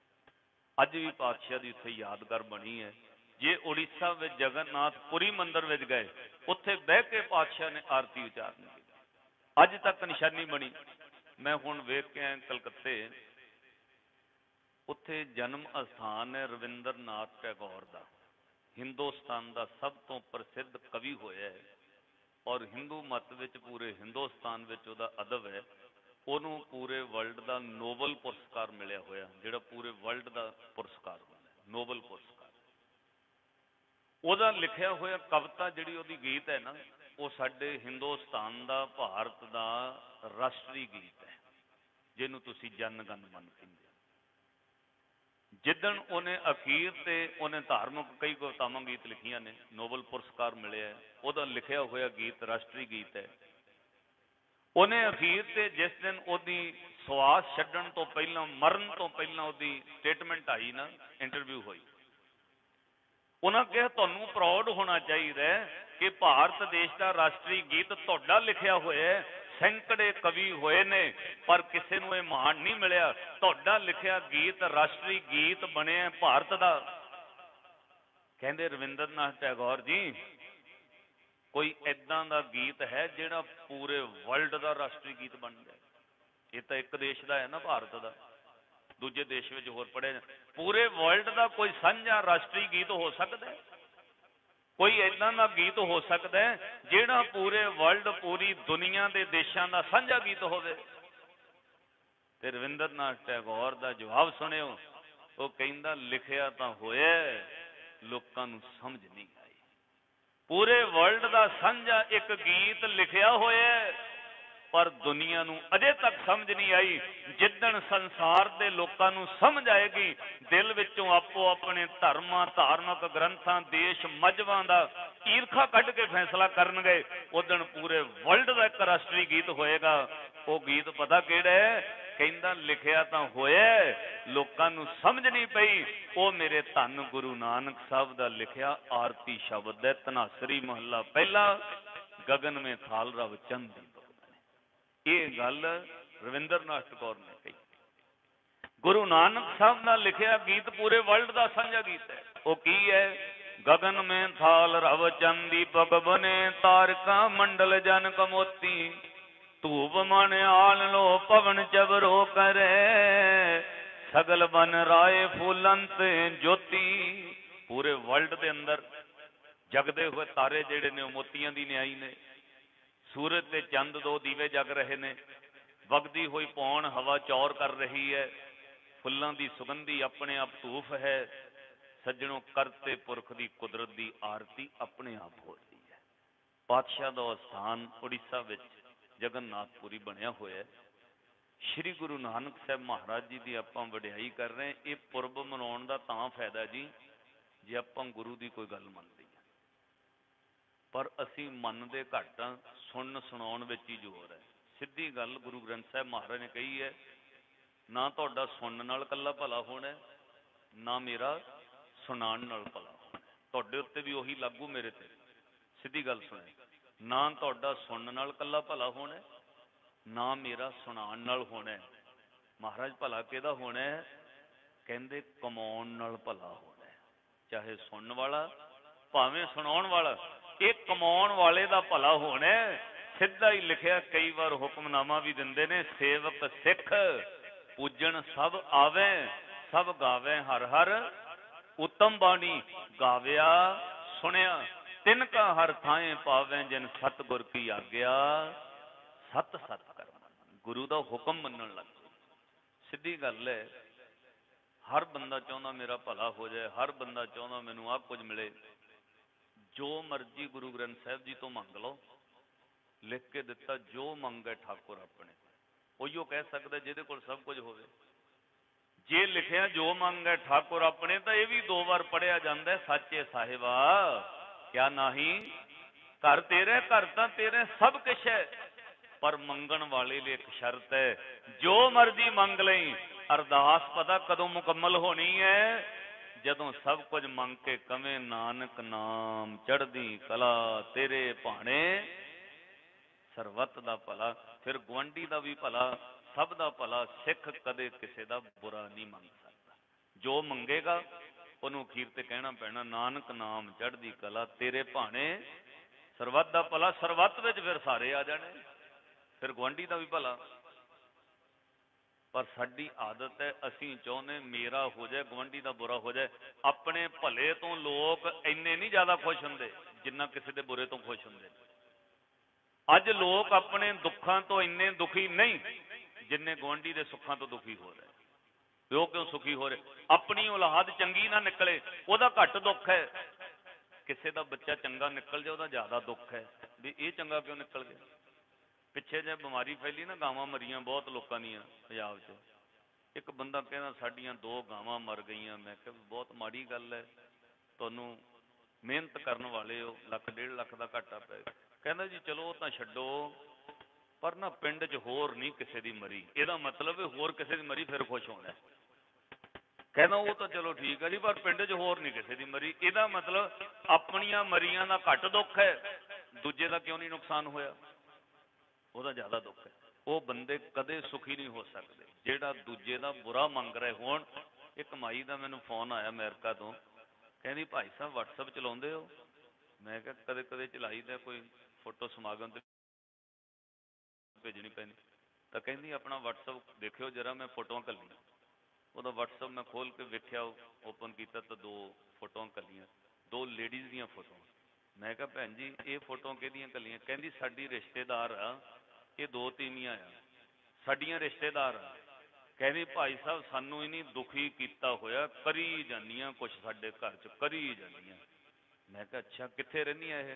ਅੱਜ ਵੀ ਪਾਤਸ਼ਾਹ ਦੀ ਉੱਥੇ ਯਾਦਗਾਰ ਬਣੀ ਹੈ। ਜੇ ਉੜੀਸਾ ਵਿੱਚ ਜਗਨਨਾਥਪੁਰੀ ਮੰਦਰ ਵਿੱਚ ਗਏ, ਉੱਥੇ ਬਹਿ ਕੇ ਪਾਤਸ਼ਾਹ ਨੇ ਆਰਤੀ ਉਚਾਰਨੀ, ਅੱਜ ਤੱਕ ਨਿਸ਼ਾਨੀ ਬਣੀ। ਮੈਂ ਹੁਣ ਵੇਖ ਕੇ ਆਇਆ ਕਲਕੱਤੇ, ਉੱਥੇ ਜਨਮ ਅਸਥਾਨ ਹੈ ਰਵਿੰਦਰਨਾਥ ਟੈਗੋਰ ਦਾ, ਹਿੰਦੁਸਤਾਨ ਦਾ ਸਭ ਤੋਂ ਪ੍ਰਸਿੱਧ ਕਵੀ ਹੋਇਆ ਹੈ ਔਰ ਹਿੰਦੂ ਮਤ ਵਿੱਚ ਪੂਰੇ ਹਿੰਦੁਸਤਾਨ ਵਿੱਚ ਉਹਦਾ ਅਦਬ ਹੈ। ਉਹਨੂੰ ਪੂਰੇ ਵਰਲਡ ਦਾ ਨੋਬਲ ਪੁਰਸਕਾਰ ਮਿਲਿਆ ਹੋਇਆ, ਜਿਹੜਾ ਪੂਰੇ ਵਰਲਡ ਦਾ ਪੁਰਸਕਾਰ ਬਣਿਆ, ਨੋਬਲ ਪੁਰਸਕਾਰ। ਉਹਦਾ ਲਿਖਿਆ ਹੋਇਆ ਕਵਿਤਾ ਜਿਹੜੀ ਉਹਦੀ ਗੀਤ ਹੈ ਨਾ, ਉਹ ਸਾਡੇ ਹਿੰਦੁਸਤਾਨ ਦਾ, ਭਾਰਤ ਦਾ ਰਾਸ਼ਟਰੀ ਗੀਤ ਹੈ, ਜਿਹਨੂੰ ਤੁਸੀਂ ਜਨ ਗਣ ਮਨ ਕਹਿੰਦੇ। ਜਿੱਦਣ ਉਹਨੇ ਅਖੀਰ ਤੇ ਉਹਨੇ ਧਾਰਮਿਕ ਕਈ ਕਵਿਤਾਵਾਂ ਗੀਤ ਲਿਖੀਆਂ ਨੇ, ਨੋਬਲ ਪੁਰਸਕਾਰ ਮਿਲਿਆ, ਉਹਦਾ ਲਿਖਿਆ ਹੋਇਆ ਗੀਤ ਰਾਸ਼ਟਰੀ ਗੀਤ ਹੈ। ਉਹਨੇ ਅਖੀਰ ਤੇ ਜਿਸ ਦਿਨ ਉਹਦੀ ਸਵਾਸ ਛੱਡਣ ਤੋਂ ਪਹਿਲਾਂ, ਮਰਨ ਤੋਂ ਪਹਿਲਾਂ ਉਹਦੀ ਸਟੇਟਮੈਂਟ ਆਈ ਨਾ, ਇੰਟਰਵਿਊ ਹੋਈ, ਉਹਨਾਂ ਕਿਹਾ ਤੁਹਾਨੂੰ ਪ੍ਰਾਊਡ ਹੋਣਾ ਚਾਹੀਦਾ ਕਿ ਭਾਰਤ ਦੇਸ਼ ਦਾ ਰਾਸ਼ਟਰੀ ਗੀਤ ਤੁਹਾਡਾ ਲਿਖਿਆ ਹੋਇਆ ਹੈ। ਸੈਂਕੜੇ ਕਵੀ ਹੋਏ ਨੇ ਪਰ ਕਿਸੇ ਨੂੰ ਇਹ ਮਾਣ ਨਹੀਂ ਮਿਲਿਆ, ਤੁਹਾਡਾ ਲਿਖਿਆ ਗੀਤ ਰਾਸ਼ਟਰੀ ਗੀਤ ਬਣਿਆ ਭਾਰਤ ਦਾ। ਕਹਿੰਦੇ ਰਵਿੰਦਰਨਾਥ ਟੈਗੋਰ ਜੀ, ਕੋਈ ਏਦਾਂ ਦਾ ਗੀਤ ਹੈ ਜਿਹੜਾ ਪੂਰੇ ਵਰਲਡ ਦਾ ਰਾਸ਼ਟਰੀ ਗੀਤ ਬਣ ਗਿਆ? ਇਹ ਤਾਂ ਇੱਕ ਦੇਸ਼ ਦਾ ਹੈ ਨਾ, ਭਾਰਤ ਦਾ, ਦੂਜੇ ਦੇਸ਼ ਵਿੱਚ ਹੋਰ ਪੜਿਆ। ਪੂਰੇ ਵਰਲਡ ਦਾ ਕੋਈ ਸਾਂਝਾ ਰਾਸ਼ਟਰੀ ਗੀਤ ਹੋ ਸਕਦਾ ਹੈ? ਕੋਈ ਏਦਾਂ ਦਾ ਗੀਤ ਹੋ ਸਕਦਾ ਹੈ ਜਿਹੜਾ ਪੂਰੇ ਵਰਲਡ, ਪੂਰੀ ਦੁਨੀਆ ਦੇ ਦੇਸ਼ਾਂ ਦਾ ਸਾਂਝਾ ਗੀਤ ਹੋਵੇ? ਤੇ ਰਵਿੰਦਰਨਾਥ ਟੈਗੋਰ ਦਾ ਜਵਾਬ ਸੁਣਿਓ, ਉਹ ਕਹਿੰਦਾ ਲਿਖਿਆ ਤਾਂ ਹੋਇਆ, ਲੋਕਾਂ ਨੂੰ ਸਮਝ ਨਹੀਂ ਆਈ। ਪੂਰੇ ਵਰਲਡ ਦਾ ਸਾਂਝਾ ਇੱਕ ਗੀਤ ਲਿਖਿਆ ਹੋਇਆ ਪਰ ਦੁਨੀਆ ਨੂੰ ਅਜੇ ਤੱਕ ਸਮਝ ਨਹੀਂ ਆਈ। ਜਿੱਦਣ ਸੰਸਾਰ ਦੇ ਲੋਕਾਂ ਨੂੰ ਸਮਝ ਆਏਗੀ, ਦਿਲ ਵਿੱਚੋਂ ਆਪੋ ਆਪਣੇ ਧਰਮਾਂ, ਧਾਰਮਿਕ ਗ੍ਰੰਥਾਂ, ਦੇਸ਼ ਮਜ਼ਹਬਾਂ ਦਾ ਈਰਖਾ ਕੱਢ ਕੇ ਫੈਸਲਾ ਕਰਨਗੇ, ਉਦਣ ਪੂਰੇ ਵਰਲਡ ਦਾ ਇੱਕ ਰਾਸ਼ਟਰੀ ਗੀਤ ਹੋਏਗਾ। ਉਹ ਗੀਤ ਪਤਾ ਕਿਹੜਾ ਹੈ? ਕਹਿੰਦਾ ਲਿਖਿਆ ਤਾਂ ਹੋਇਆ, ਲੋਕਾਂ ਨੂੰ ਸਮਝ ਨਹੀਂ ਪਈ। ਉਹ ਮੇਰੇ ਧੰਨ ਗੁਰੂ ਨਾਨਕ ਸਾਹਿਬ ਦਾ ਲਿਖਿਆ ਆਰਤੀ ਸ਼ਬਦ ਹੈ, ਧਨਾਸਰੀ ਮਹੱਲਾ ਪਹਿਲਾ, ਗਗਨ ਮੇਂ ਥਾਲ ਰਵ ਚੰਦੀ। ਇਹ ਗੱਲ ਰਵਿੰਦਰਨਾਥ ਟੈਗੋਰ ਨੇ ਕਹੀ। ਗੁਰੂ ਨਾਨਕ ਸਾਹਿਬ ਦਾ ਲਿਖਿਆ ਗੀਤ ਪੂਰੇ ਵਰਲਡ ਦਾ ਸਾਂਝਾ ਗੀਤ ਹੈ। ਉਹ ਕੀ ਹੈ? ਗਗਨ ਮੇਂ ਥਾਲ ਰਵ ਚੰਦੀ, ਪਗ ਬਨੇ ਤਾਰਕਾ ਮੰਡਲ ਜਨ ਕਮੋਤੀ, ਧੂਪ ਮਨ ਆਲ ਲੋ ਪਵਨ ਚਵਰੋ ਕਰੇ, ਸਗਲ ਬਨ ਰਾਏ ਫੂਲੰਤ ਜੋਤੀ। ਪੂਰੇ ਵਰਲਡ ਦੇ ਅੰਦਰ ਜਗਦੇ ਹੋਏ ਤਾਰੇ ਜਿਹੜੇ ਨੇ ਉਹ ਮੋਤੀਆਂ ਦੀ ਨਿਆਈ ਨੇ, ਸੂਰਜ ਤੇ ਚੰਦ ਦੋ ਦੀਵੇ ਜਗ ਰਹੇ ਨੇ, ਵਗਦੀ ਹੋਈ ਪੌਣ ਹਵਾ ਚੌਰ ਕਰ ਰਹੀ ਹੈ, ਫੁੱਲਾਂ ਦੀ ਸੁਗੰਧੀ ਆਪਣੇ ਆਪ ਧੂਫ ਹੈ। ਸੱਜਣੋਂ, ਕਰਤੇ ਪੁਰਖ ਦੀ ਕੁਦਰਤ ਦੀ ਆਰਤੀ ਆਪਣੇ ਆਪ ਹੋ ਰਹੀ ਹੈ। ਪਾਤਸ਼ਾਹ ਦਾ ਸਥਾਨ ਉੜੀਸਾ ਵਿੱਚ ਜਗਨਨਾਥਪੁਰੀ ਬਣਿਆ ਹੋਇਆ। ਸ਼੍ਰੀ ਗੁਰੂ ਨਾਨਕ ਸਾਹਿਬ ਮਹਾਰਾਜ ਜੀ ਦੀ ਆਪਾਂ ਵਡਿਆਈ ਕਰ ਰਹੇ ਹਾਂ। ਇਹ ਪੁਰਬ ਮਨਾਉਣ ਦਾ ਤਾਂ ਫਾਇਦਾ ਜੀ ਜੇ ਆਪਾਂ ਗੁਰੂ ਦੀ ਕੋਈ ਗੱਲ ਮੰਨਦੇ ਹਾਂ, ਪਰ ਅਸੀਂ ਮੰਨਦੇ ਘੱਟ ਹਾਂ, ਸੁਣਨ ਸੁਣਾਉਣ ਵਿੱਚ ਹੀ ਜ਼ੋਰ ਹੈ। ਸਿੱਧੀ ਗੱਲ ਗੁਰੂ ਗ੍ਰੰਥ ਸਾਹਿਬ ਮਹਾਰਾਜ ਨੇ ਕਹੀ ਹੈ, ਨਾ ਤੁਹਾਡਾ ਸੁਣਨ ਨਾਲ ਇਕੱਲਾ ਭਲਾ ਹੋਣਾ, ਨਾ ਮੇਰਾ ਸੁਣਾਉਣ ਨਾਲ ਭਲਾ ਹੋਣਾ। ਤੁਹਾਡੇ ਉੱਤੇ ਵੀ ਉਹੀ ਲਾਗੂ, ਮੇਰੇ ਤੇ। ਸਿੱਧੀ ਗੱਲ ਸੁਣੇ, ਨਾ ਤੁਹਾਡਾ ਸੁਣਨ ਨਾਲ ਇਕੱਲਾ ਭਲਾ ਹੋਣਾ, ਨਾ ਮੇਰਾ ਸੁਣਾਉਣ ਨਾਲ ਹੋਣਾ। ਮਹਾਰਾਜ ਭਲਾ ਕਿਹਦਾ ਹੋਣਾ? ਕਹਿੰਦੇ ਕਮਾਉਣ ਨਾਲ ਭਲਾ ਹੋਣਾ, ਚਾਹੇ ਸੁਣਨ ਵਾਲਾ ਭਾਵੇਂ ਸੁਣਾਉਣ ਵਾਲਾ, ਇਹ ਕਮਾਉਣ ਵਾਲੇ ਦਾ ਭਲਾ ਹੋਣਾ। ਸਿੱਧਾ ਹੀ ਲਿਖਿਆ, ਕਈ ਵਾਰ ਹੁਕਮਨਾਮਾ ਵੀ ਦਿੰਦੇ ਨੇ, ਸੇਵਕ ਸਿੱਖ ਪੂਜਣ ਸਭ ਆਵੇ, ਸਭ ਗਾਵੇ ਹਰ ਹਰ ਉਤਮ ਬਾਣੀ, ਗਾਵਿਆ ਸੁਣਿਆ ਤਿਨ ਕਾ ਹਰ ਥਾਏ ਪਾਵੇ, ਜਿਨ ਸਤਿਗੁਰ ਕੀ ਆਗਿਆ ਸਤ ਸਤ ਕਰਮ। ਗੁਰੂ ਦਾ ਹੁਕਮ ਮੰਨਣ ਲੱਗ ਜਾਓ। ਸਿੱਧੀ ਗੱਲ ਹੈ, ਹਰ ਬੰਦਾ ਚਾਹੁੰਦਾ ਮੇਰਾ ਭਲਾ ਹੋ ਜਾਏ, ਹਰ ਬੰਦਾ ਚਾਹੁੰਦਾ ਮੈਨੂੰ ਆਹ ਕੁਝ ਮਿਲੇ। ਜੋ ਮਰਜ਼ੀ ਗੁਰੂ ਗ੍ਰੰਥ ਸਾਹਿਬ ਜੀ ਤੋਂ ਮੰਗ ਲਓ, ਲਿਖ ਕੇ ਦਿੱਤਾ, ਜੋ ਮੰਗੇ ਠਾਕੁਰ ਆਪਣੇ। ਉਹੀਓ ਕਹਿ ਸਕਦਾ ਜਿਹਦੇ ਕੋਲ ਸਭ ਕੁਝ ਹੋਵੇ। ਜੇ ਲਿਖਿਆ ਜੋ ਮੰਗੇ ਠਾਕੁਰ ਆਪਣੇ, ਤਾਂ ਇਹ ਵੀ 2 ਵਾਰ ਪੜਿਆ ਜਾਂਦਾ, ਸੱਚੇ ਸਾਹਿਬਾ ਕਿਆ ਨਹੀਂ, ਘਰ ਤੇਰੇ, ਘਰ ਤਾਂ ਤੇਰੇ ਸਭ ਕੁਛ ਹੈ, ਪਰ ਮੰਗਣ ਵਾਲੇ ਲਈ ਇੱਕ ਸ਼ਰਤ ਹੈ, ਜੋ ਮਰਜ਼ੀ ਮੰਗ ਲਈ। ਅਰਦਾਸ ਪਤਾ ਕਦੋਂ ਮੁਕੰਮਲ ਹੋਣੀ ਹੈ? ਜਦੋਂ ਸਭ ਕੁਝ ਮੰਗ ਕੇ ਕਵੇਂ ਨਾਨਕ ਨਾਮ ਚੜ੍ਹਦੀ ਕਲਾ ਤੇਰੇ ਭਾਣੇ, ਸਰਬੱਤ ਦਾ ਭਲਾ, ਫਿਰ ਗੁਆਂਢੀ ਦਾ ਵੀ ਭਲਾ, ਸਭ ਦਾ ਭਲਾ। ਸਿੱਖ ਕਦੇ ਕਿਸੇ ਦਾ ਬੁਰਾ ਨਹੀਂ ਮੰਗ ਸਕਦਾ। ਜੋ ਮੰਗੇਗਾ ਉਹਨੂੰ ਅਖੀਰ ਤੇ ਕਹਿਣਾ ਪੈਣਾ, ਨਾਨਕ ਨਾਮ ਚੜ੍ਹਦੀ ਕਲਾ ਤੇਰੇ ਭਾਣੇ, ਸਰਬੱਤ ਦਾ ਭਲਾ। ਸਰਬੱਤ ਵਿੱਚ ਫਿਰ ਸਾਰੇ ਆ ਜਾਣੇ, ਫਿਰ ਗੁਆਂਢੀ ਦਾ ਵੀ ਭਲਾ। पर साडी आदत है, असीं चाहुंदे मेरा हो जाए, गवांढी दा बुरा हो जाए। अपने भले तो लोग इन्ने नहीं ज्यादा खुश हुंदे जिन्ना किसी दे बुरे तो खुश हुंदे। अज लोग अपने दुखां तो इन्ने दुखी नहीं जिन्ने गवांढी दे सुखां तो दुखी हो रहे। वो क्यों सुखी हो रहे? अपनी औलाद चंगी ना निकले वह घट दुख है, किसी का बच्चा चंगा निकल जाए वह ज्यादा दुख है भी ये चंगा क्यों निकल गया। पिछे जे बीमारी फैली ना, गावां मरियां बहुत लोगों दी पंजाब च। एक बंदा कहना साडियां 2 गावां मर गई। मैं कहा बहुत माड़ी गल है, तुहानूं मेहनत करने वाले हो, लख 1.5 लाख का घाटा पै गया। कहना जी चलो वो तो छड्डो, पर ना पिंड च होर नहीं किसी की मरी, यदा मतलब होर किसी की मरी फिर खुश होना। कहना वो तो चलो ठीक है जी, पर पिंड च होर नहीं किसी की मरी, यदा मतलब अपनियां मरियां का घट दुख है, दूजे का क्यों नहीं नुकसान होया, वह ज्यादा दुख है। वो बंदे कदे सुखी नहीं हो सकते जेड़ा दूजे का बुरा मंग रहे होण। एक माई का मैनू फोन आया अमेरिका तो, कहनी भाई साहब WhatsApp चलाते हो? मैं क्या कदे कदे चलाई दा, कोई फोटो समागम भेजनी पैनी। तो कहती अपना WhatsApp देखियो जरा, मैं फोटो कलियां। वह WhatsApp मैं खोल के वेख्या, ओपन किया तो 2 फोटो कलियां, 2 लेडीज़ दियां फोटो। मैं क्या भैन जी ये फोटो किहदियां कलियां? कहती साडी रिश्तेदार आ, ये 2 तीनियां आ साडियां रिश्तेदार आ। कहती भाई साहब सानू ही नहीं दुखी किया होया, करी जानियां कुछ साडे घर च करी जानियां। मैं क्या अच्छा कित्थे रहनियां ये?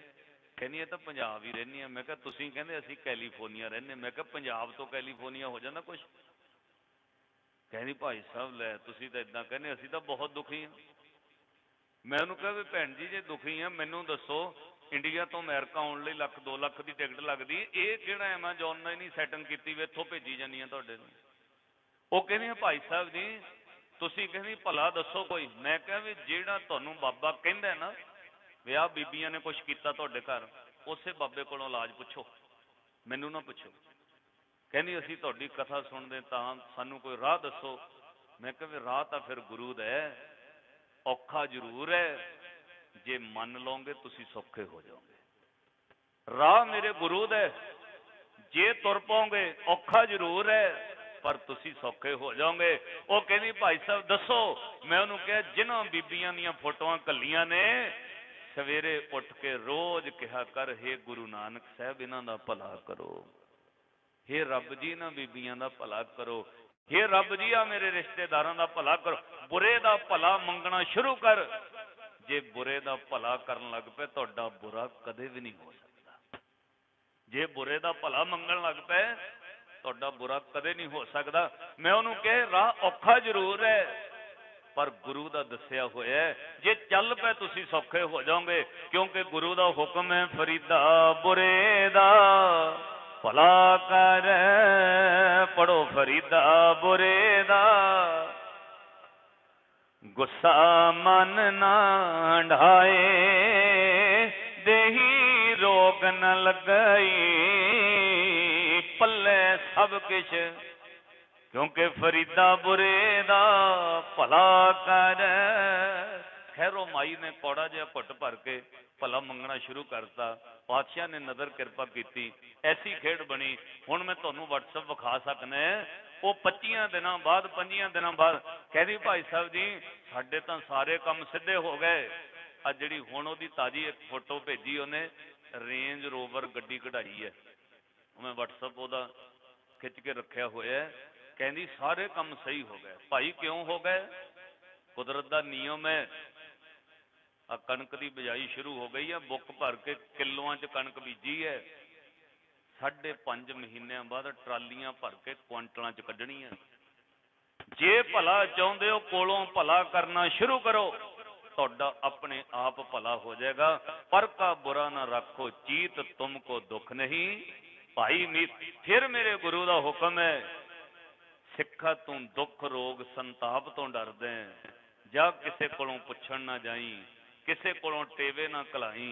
कहनी तो पंजाब ही रहनी है। मैं क्या तुसीं कहंदे असीं कैलीफोर्निया रहने। मैं क्या पंजाब तो कैलीफोर्निया हो जाता कुछ? कहनी भाई साहब लै तुसीं तो इदां कहने, असीं तो बहुत दुखी हाँ। मैं उन्होंने कहा भी भैन जी जे दुखी हाँ मैनू दसो, इंडिया तो अमेरिका आने लई 1-2 लाख की टिकट लगती, ये किहड़ा एमाजोन ने नहीं सैटिंग की वी इत्थों भेजी जानियां तुहाडे नूं। वो कहनी भाई साहब जी तुसीं कहनी भला दसो कोई। मैं क्या भी जिहड़ा तुहानूं बाबा कहंदा ना भी आ बीबियां ने कुछ किया तुहाडे घर, उसे बाबे कोलों इलाज पुछो, मैनू ना पुछो। कहनी असीं तुहाडी कथा सुनदे तां सानू कोई राह दसो। मैं कहा भी राह तां फिर गुरु दा है, औखा जरूर है, जे मन लोगे तुसीं सौखे हो जाओगे। राह मेरे गुरु दा है, जे तुर पाओगे औखा जरूर है पर तुसीं सौखे हो जाओगे। वो कहनी भाई साहब दसो। मैं उन्होंने कहा जिन्हां बीबियां दीयां फोटोआं घल्लियां ने सवेरे उठ के रोज कहा कर, हे गुरु नानक साहब इन्हां दा भला करो, हे रब जी इन्हां बीबियां दा भला करो, हे रब जी आ मेरे रिश्तेदारां दा भला करो। बुरे दा भला मंगना शुरू कर, जे बुरे दा भला करन लग पे तुहाडा बुरा कदे भी नहीं हो सकता। जे बुरे दा भला मंगन लग पे तुहाडा बुरा कदे नहीं हो सकता। मैं उन्होंने कहा राह औखा जरूर है पर गुरु दा दसिया होया है, जे चल पे तुसीं सौखे हो जाओगे, क्योंकि गुरु दा हुक्म है फरीदा बुरे दा भला कर, पढ़ो फरीदा बुरे दा गुस्सा मन ना ढाए, देही रोग न लगई, पल्ले सब किश क्योंकि फरीदा बुरे दा भला कर। खैरो माई ने कौड़ा जिहा घुट भर के भला मंगना शुरू करता, पातशाह ने नजर किरपा की, ऐसी खेड बनी। हुण मैं तुहानूं WhatsApp विखा सकना, वो 25 दिनों बाद 5 दिनों बाद कहदी भाई साहब जी साडे तां सारे काम सीधे हो गए। आ जिहड़ी हुण ओहदी ताजी एक फोटो भेजी उन्हें, रेंज रोवर गड्डी कढ़ाई है, मैं WhatsApp ओहदा खिच के रखिया होया है। कहती सारे काम सही हो गए। भाई क्यों हो गए? कुदरत का नियम है। आ कणक की बिजाई शुरू हो गई है, बुक भर के किलोआं च कणक बीजी है, 5.5 महीनों बाद ट्रालियां भर के क्वांटलों च कढ़नी है। जे भला चाहते हो कोलों भला करना शुरू करो, तुहाडा अपने आप भला हो जाएगा। पर का बुरा ना रखो चीत तुमको दुख नहीं भाई मीत। फिर मेरे गुरु का हुक्म है, सिखा तू दुख रोग संताप तो डरदे जा किसे कोलों पुछण ना जाई, किसे कोलों टेवे ना कलाई,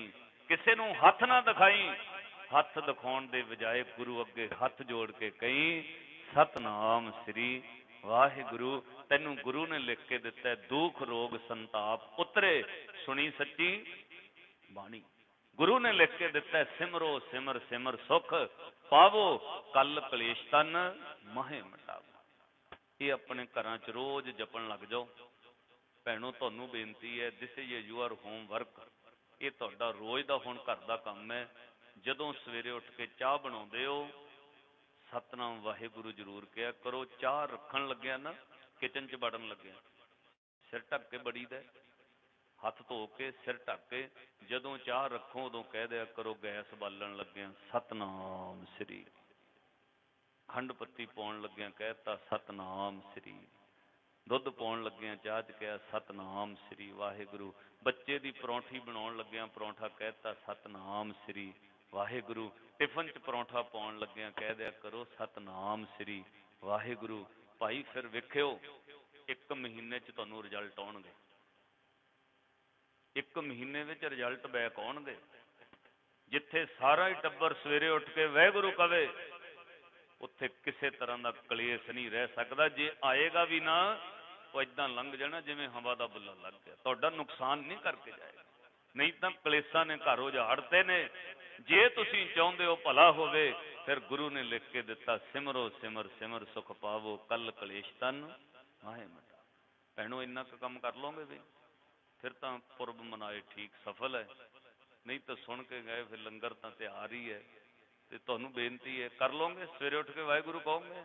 किसे नूं हथ ना दिखाई। हथ दिखाउण दे बजाए गुरु अगे हथ जोड़ के कहीं सतनाम श्री वाहिगुरु। तैनू गुरु ने लिख के दिता है, दुख रोग संताप उतरे सुनी सच्ची बाणी। गुरु ने लिख के दिता है, सिमरो सिमर सिमर सुख पावो, कल कलेश तन महे मिटावो। ਇਹ ਆਪਣੇ ਘਰਾਂ 'ਚ ਰੋਜ਼ ਜਪਣ ਲੱਗ ਜਾਓ। ਭੈਣੋ ਤੁਹਾਨੂੰ ਬੇਨਤੀ ਹੈ, ਦਿਸ ਇਜ਼ ਯੂਅਰ ਹੋਮਵਰਕ। ਇਹ ਤੁਹਾਡਾ ਰੋਜ਼ ਦਾ ਹੁਣ ਘਰ ਦਾ ਕੰਮ ਹੈ। ਜਦੋਂ ਸਵੇਰੇ ਉੱਠ ਕੇ ਚਾਹ ਬਣਾਉਂਦੇ ਹੋ, ਸਤਨਾਮ ਵਾਹਿਗੁਰੂ ਜ਼ਰੂਰ ਕਿਹਾ ਕਰੋ। ਚਾਹ ਰੱਖਣ ਲੱਗਿਆ ਨਾ, ਕਿਚਨ 'ਚ ਵੜਨ ਲੱਗਿਆ ਸਿਰ ਢੱਕ ਕੇ ਬੜੀਦਾ, ਹੱਥ ਧੋ ਕੇ ਸਿਰ ਢੱਕ ਕੇ। ਜਦੋਂ ਚਾਹ ਰੱਖੋ ਉਦੋਂ ਕਹਿ ਦਿਆ ਕਰੋ ਗੈਸ ਬਾਲਣ ਲੱਗਿਆ ਸਤਨਾਮ ਸ੍ਰੀ। ਖੰਡ ਪੱਤੀ ਪਾਉਣ ਲੱਗਿਆ ਕਹਿਤਾ ਸਤਨਾਮ ਸ੍ਰੀ। ਦੁੱਧ ਪਾਉਣ ਲੱਗਿਆ ਚਾਹ 'ਚ ਕਿਹਾ ਸਤਨਾਮ ਸ੍ਰੀ ਵਾਹਿਗੁਰੂ। ਬੱਚੇ ਦੀ ਪਰੌਂਠੀ ਬਣਾਉਣ ਲੱਗਿਆ ਪਰੌਂਠਾ ਕਹਿਤਾ ਸਤਨਾਮ ਸ੍ਰੀ ਵਾਹਿਗੁਰੂ। ਟਿਫਨ 'ਚ ਪਰੌਂਠਾ ਪਾਉਣ ਲੱਗਿਆ ਕਹਿ ਦਿਆ ਕਰੋ ਸਤਨਾਮ ਸ੍ਰੀ ਵਾਹਿਗੁਰੂ। ਭਾਈ ਫਿਰ ਵੇਖਿਓ 1 ਮਹੀਨੇ 'ਚ ਤੁਹਾਨੂੰ ਰਿਜ਼ਲਟ ਆਉਣਗੇ। 1 ਮਹੀਨੇ ਵਿੱਚ ਰਿਜ਼ਲਟ ਬੈਕ ਆਉਣਗੇ। ਜਿੱਥੇ ਸਾਰਾ ਹੀ ਟੱਬਰ ਸਵੇਰੇ ਉੱਠ ਕੇ ਵਾਹਿਗੁਰੂ ਕਵੇ, ਉੱਥੇ ਕਿਸੇ ਤਰ੍ਹਾਂ ਦਾ ਕਲੇਸ਼ ਨਹੀਂ ਰਹਿ ਸਕਦਾ। ਜੇ ਆਏਗਾ ਵੀ ਨਾ, ਉਹ ਏਦਾਂ ਲੰਘ ਜਾਣਾ ਜਿਵੇਂ ਹਵਾ ਦਾ ਬੁੱਲਾ ਲੱਗ ਗਿਆ, ਤੁਹਾਡਾ ਨੁਕਸਾਨ ਨਹੀਂ ਕਰਕੇ ਜਾਏਗਾ। ਨਹੀਂ ਤਾਂ ਕਲੇਸ਼ਾਂ ਨੇ ਘਰ ਉਜਾੜਤੇ ਨੇ। ਜੇ ਤੁਸੀਂ ਚਾਹੁੰਦੇ ਹੋ ਭਲਾ ਹੋਵੇ, ਫਿਰ ਗੁਰੂ ਨੇ ਲਿਖ ਕੇ ਦਿੱਤਾ ਸਿਮਰੋ ਸਿਮਰ ਸਿਮਰ ਸੁਖ ਪਾਵੋ, ਕੱਲ ਕਲੇਸ਼ ਤਨ ਮਾਹੇ ਮਿਟਾ। ਭੈਣੋ ਇੰਨਾ ਕੁ ਕੰਮ ਕਰ ਲਓਗੇ ਵੀ, ਫਿਰ ਤਾਂ ਪੁਰਬ ਮਨਾਏ ਠੀਕ ਸਫਲ ਹੈ। ਨਹੀਂ ਤਾਂ ਸੁਣ ਕੇ ਗਏ, ਫਿਰ ਲੰਗਰ ਤਾਂ ਤਿਆਰ ਹੀ ਹੈ। ਤੇ ਤੁਹਾਨੂੰ ਬੇਨਤੀ ਹੈ ਕਰ ਲਓਗੇ, ਸਵੇਰੇ ਉੱਠ ਕੇ ਵਾਹਿਗੁਰੂ ਕਹੋਗੇ।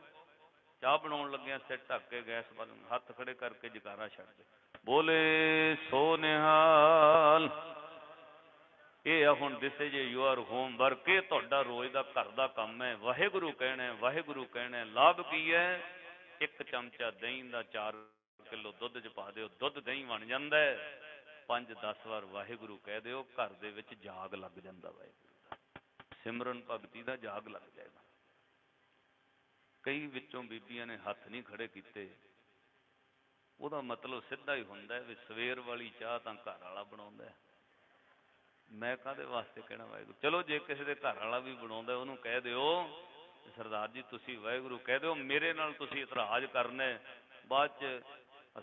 ਚਾਹ ਬਣਾਉਣ ਲੱਗਿਆ ਸਿਰ ਢੱਕ ਕੇ ਗੈਸ ਵੱਲ ਹੱਥ ਖੜੇ ਕਰਕੇ ਜਕਾਰਾ ਛੱਡ ਦੇ, ਬੋਲੇ ਸੋ ਨਿਹਾਲ। ਇਹ ਆ ਹੁਣ ਦਿਸ ਇਜ਼ ਯੂਅਰ ਹੋਮਵਰਕ। ਇਹ ਤੁਹਾਡਾ ਰੋਜ਼ ਦਾ ਘਰ ਦਾ ਕੰਮ ਹੈ। ਵਾਹਿਗੁਰੂ ਕਹਿਣਾ, ਵਾਹਿਗੁਰੂ ਕਹਿਣਾ। ਲਾਭ ਕੀ ਹੈ? 1 ਚਮਚਾ ਦਹੀਂ ਦਾ 4 ਕਿਲੋ ਦੁੱਧ 'ਚ ਪਾ ਦਿਓ, ਦੁੱਧ ਦਹੀਂ ਬਣ ਜਾਂਦਾ ਹੈ। 5-10 ਵਾਰ ਵਾਹਿਗੁਰੂ ਕਹਿ ਦਿਓ, ਘਰ ਦੇ ਵਿੱਚ ਜਾਗ ਲੱਗ ਜਾਂਦਾ ਵਾਹਿਗੁਰੂ ਦਾ, ਸਿਮਰਨ ਭਗਤੀ ਦਾ ਜਾਗ ਲੱਗ ਜਾਏਗਾ। ਕਈ ਵਿੱਚੋਂ ਬੀਬੀਆਂ ਨੇ ਹੱਥ ਨਹੀਂ ਖੜੇ ਕੀਤੇ, ਉਹਦਾ ਮਤਲਬ ਸਿੱਧਾ ਹੀ ਹੁੰਦਾ ਵੀ ਸਵੇਰ ਵਾਲੀ ਚਾਹ ਤਾਂ ਘਰ ਵਾਲਾ ਬਣਾਉਂਦਾ। ਮੈਂ ਕਾਹਦੇ ਵਾਸਤੇ ਕਹਿਣਾ ਵਾਹਿਗੁਰੂ। ਚਲੋ ਜੇ ਕਿਸੇ ਦੇ ਘਰ ਵਾਲਾ ਵੀ ਬਣਾਉਂਦਾ, ਉਹਨੂੰ ਕਹਿ ਦਿਓ ਸਰਦਾਰ ਜੀ ਤੁਸੀਂ ਵਾਹਿਗੁਰੂ ਕਹਿ ਦਿਓ, ਮੇਰੇ ਨਾਲ ਤੁਸੀਂ ਇਤਰਾਜ਼ ਕਰਨਾ। ਬਾਅਦ 'ਚ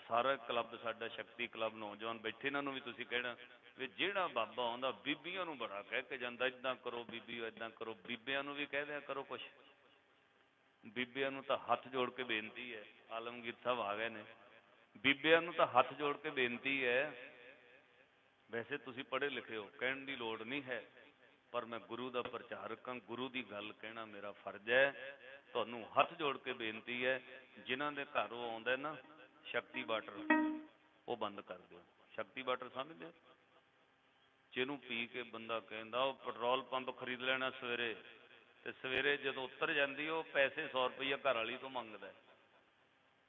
ਸਾਰਾ ਕਲੱਬ ਸਾਡਾ ਸ਼ਕਤੀ ਕਲੱਬ ਨੌਜਵਾਨ ਬੈਠੇ, ਇਹਨਾਂ ਨੂੰ ਵੀ ਤੁਸੀਂ ਕਹਿਣਾ ਵੀ ਜਿਹੜਾ ਬਾਬਾ ਆਉਂਦਾ ਬੀਬੀਆਂ ਨੂੰ ਬੜਾ ਕਹਿ ਕੇ ਜਾਂਦਾ, ਇੱਦਾਂ ਕਰੋ ਬੀਬੀ ਇੱਦਾਂ ਕਰੋ। ਬੀਬੀਆਂ ਨੂੰ ਵੀ ਕਹਿ ਦਿਆ ਕਰੋ ਕੁਛ। ਬੀਬੀਆਂ ਨੂੰ ਤਾਂ ਹੱਥ ਜੋੜ ਕੇ ਬੇਨਤੀ ਹੈ, ਆਲਮਗੀਰ ਸਾਹਿਬ ਆ ਗਏ ਨੇ। ਬੀਬੀਆਂ ਨੂੰ ਤਾਂ ਹੱਥ ਜੋੜ ਕੇ ਬੇਨਤੀ ਹੈ, ਵੈਸੇ ਤੁਸੀਂ ਪੜ੍ਹੇ ਲਿਖੇ ਹੋ, ਕਹਿਣ ਦੀ ਲੋੜ ਨਹੀਂ ਹੈ, ਪਰ ਮੈਂ ਗੁਰੂ ਦਾ ਪ੍ਰਚਾਰਕ ਹਾਂ, ਗੁਰੂ ਦੀ ਗੱਲ ਕਹਿਣਾ ਮੇਰਾ ਫਰਜ਼ ਹੈ। ਤੁਹਾਨੂੰ ਹੱਥ ਜੋੜ ਕੇ ਬੇਨਤੀ ਹੈ, ਜਿਨ੍ਹਾਂ ਦੇ ਘਰ ਉਹ ਆਉਂਦਾ ਨਾ ਸ਼ਕਤੀ ਵਾਟਰ, ਉਹ ਬੰਦ ਕਰ ਦਿਓ। ਸ਼ਕਤੀ ਵਾਟਰ ਸਮਝਦੇ ਹੋ? ਜਿਹਨੂੰ ਪੀ ਕੇ ਬੰਦਾ ਕਹਿੰਦਾ ਉਹ ਪੈਟਰੋਲ ਪੰਪ ਖਰੀਦ ਲੈਣਾ ਸਵੇਰੇ, ਤੇ ਸਵੇਰੇ ਜਦੋਂ ਉਤਰ ਜਾਂਦੀ ਉਹ ਪੈਸੇ 100 ਰੁਪਈਆ ਘਰ ਵਾਲੀ ਤੋਂ ਮੰਗਦਾ,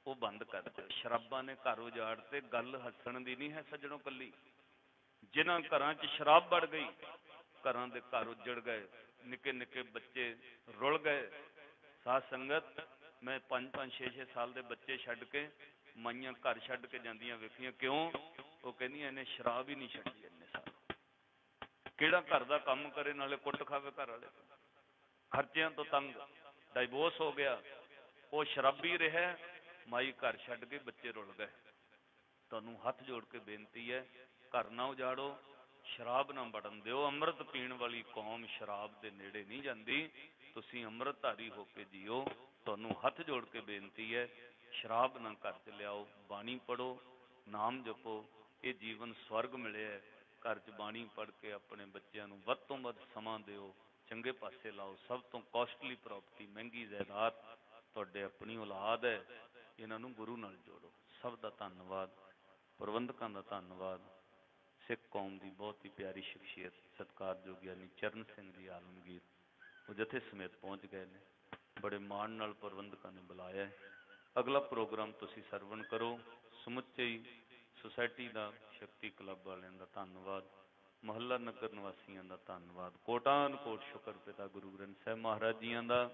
ਉਹ ਬੰਦ ਕਰ ਦਿਓ। ਸ਼ਰਾਬਾਂ ਨੇ ਘਰ ਉਜਾੜ ਤੇ। ਗੱਲ ਹੱਸਣ ਦੀ ਨਹੀਂ ਹੈ ਸੱਜਣੋ ਕੱਲੀ। ਜਿਨ੍ਹਾਂ ਘਰਾਂ 'ਚ ਸ਼ਰਾਬ ਵੜ ਗਈ, ਘਰਾਂ ਦੇ ਘਰ ਉੱਜੜ ਗਏ, ਨਿੱਕੇ ਨਿੱਕੇ ਬੱਚੇ ਰੁਲ ਗਏ। ਸਾਧ ਸੰਗਤ, ਮੈਂ 5-5, 6-6 ਸਾਲ ਦੇ ਬੱਚੇ ਛੱਡ ਕੇ ਮਾਈਆਂ ਘਰ ਛੱਡ ਕੇ ਜਾਂਦੀਆਂ ਵੇਖੀਆਂ। ਕਿਉਂ? ਉਹ ਕਹਿੰਦੀਆਂ ਇਹਨੇ ਸ਼ਰਾਬ ਹੀ ਨਹੀਂ ਛੱਡੀ ਇੰਨੇ ਸਾਲ। ਕਿਹੜਾ ਘਰ ਦਾ ਕੰਮ ਕਰੇ ਨਾਲੇ ਕੁੱਟ ਖਾਵੇ ਘਰ ਵਾਲੇ, ਖਰਚਿਆਂ ਤੋਂ ਤੰਗ, ਡਾਈਵੋਰਸ ਹੋ ਗਿਆ, ਉਹ ਸ਼ਰਾਬੀ ਰਿਹਾ, ਮਾਈ ਘਰ ਛੱਡ ਕੇ ਬੱਚੇ ਰੁਲ ਗਏ। ਤੁਹਾਨੂੰ ਹੱਥ ਜੋੜ ਕੇ ਬੇਨਤੀ ਹੈ, ਘਰ ਨਾ ਉਜਾੜੋ, ਸ਼ਰਾਬ ਨਾ ਵੜਨ ਦਿਓ। ਅੰਮ੍ਰਿਤ ਪੀਣ ਵਾਲੀ ਕੌਮ ਸ਼ਰਾਬ ਦੇ ਨੇੜੇ ਨਹੀਂ ਜਾਂਦੀ। ਤੁਸੀਂ ਅੰਮ੍ਰਿਤਧਾਰੀ ਹੋ ਕੇ ਜੀਓ। ਤੁਹਾਨੂੰ ਹੱਥ ਜੋੜ ਕੇ ਬੇਨਤੀ ਹੈ, ਸ਼ਰਾਬ ਨਾ ਘਰ 'ਚ ਲਿਆਓ। ਬਾਣੀ ਪੜ੍ਹੋ, ਨਾਮ ਜਪੋ। ਇਹ ਜੀਵਨ ਸਵਰਗ ਮਿਲਿਆ। ਘਰ 'ਚ ਬਾਣੀ ਪੜ੍ਹ ਕੇ ਆਪਣੇ ਬੱਚਿਆਂ ਨੂੰ ਵੱਧ ਤੋਂ ਵੱਧ ਸਮਾਂ ਦਿਓ, ਚੰਗੇ ਪਾਸੇ ਲਾਓ। ਸਭ ਤੋਂ ਕੋਸਟਲੀ ਪ੍ਰੋਪਰਟੀ, ਮਹਿੰਗੀ ਜਾਇਦਾਦ ਤੁਹਾਡੇ ਆਪਣੀ ਔਲਾਦ ਹੈ। ਇਹਨਾਂ ਨੂੰ ਗੁਰੂ ਨਾਲ ਜੋੜੋ। ਸਭ ਦਾ ਧੰਨਵਾਦ, ਪ੍ਰਬੰਧਕਾਂ ਦਾ ਧੰਨਵਾਦ। ਸਿੱਖ ਕੌਮ ਦੀ ਬਹੁਤ ਹੀ ਪਿਆਰੀ ਸ਼ਖਸੀਅਤ ਸਤਿਕਾਰਯੋਗ ਗਿਆਨੀ ਚਰਨ ਸਿੰਘ ਜੀ ਆਲਮਗੀਰ, ਉਹ ਜਥੇ ਸਮੇਤ ਪਹੁੰਚ ਗਏ ਨੇ। ਬੜੇ ਮਾਣ ਨਾਲ ਪ੍ਰਬੰਧਕਾਂ ਨੇ ਬੁਲਾਇਆ ਹੈ। ਅਗਲਾ ਪ੍ਰੋਗਰਾਮ ਤੁਸੀਂ ਸਰਵਣ ਕਰੋ। ਸਮੁੱਚੇ ਹੀ ਸੁਸਾਇਟੀ ਦਾ, ਸ਼ਕਤੀ ਕਲੱਬ ਵਾਲਿਆਂ ਦਾ ਧੰਨਵਾਦ, ਮੁਹੱਲਾ ਨਗਰ ਨਿਵਾਸੀਆਂ ਦਾ ਧੰਨਵਾਦ। ਕੋਟਾਨ ਕੋਟ ਸ਼ੁਕਰ ਪਿਤਾ ਗੁਰੂ ਗ੍ਰੰਥ ਸਾਹਿਬ ਮਹਾਰਾਜ ਜੀਆਂ ਦਾ।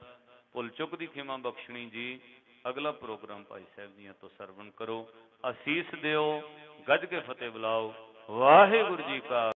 ਭੁੱਲ ਚੁੱਕ ਦੀ ਖਿਮਾ ਬਖਸ਼ਣੀ ਜੀ। ਅਗਲਾ ਪ੍ਰੋਗਰਾਮ ਭਾਈ ਸਾਹਿਬ ਜੀਆਂ ਤੋਂ ਸਰਵਣ ਕਰੋ। ਅਸੀਸ ਦਿਓ, ਗੱਜ ਕੇ ਫਤਿਹ ਬੁਲਾਓ। ਵਾਹਿਗੁਰੂ ਜੀ ਕਾ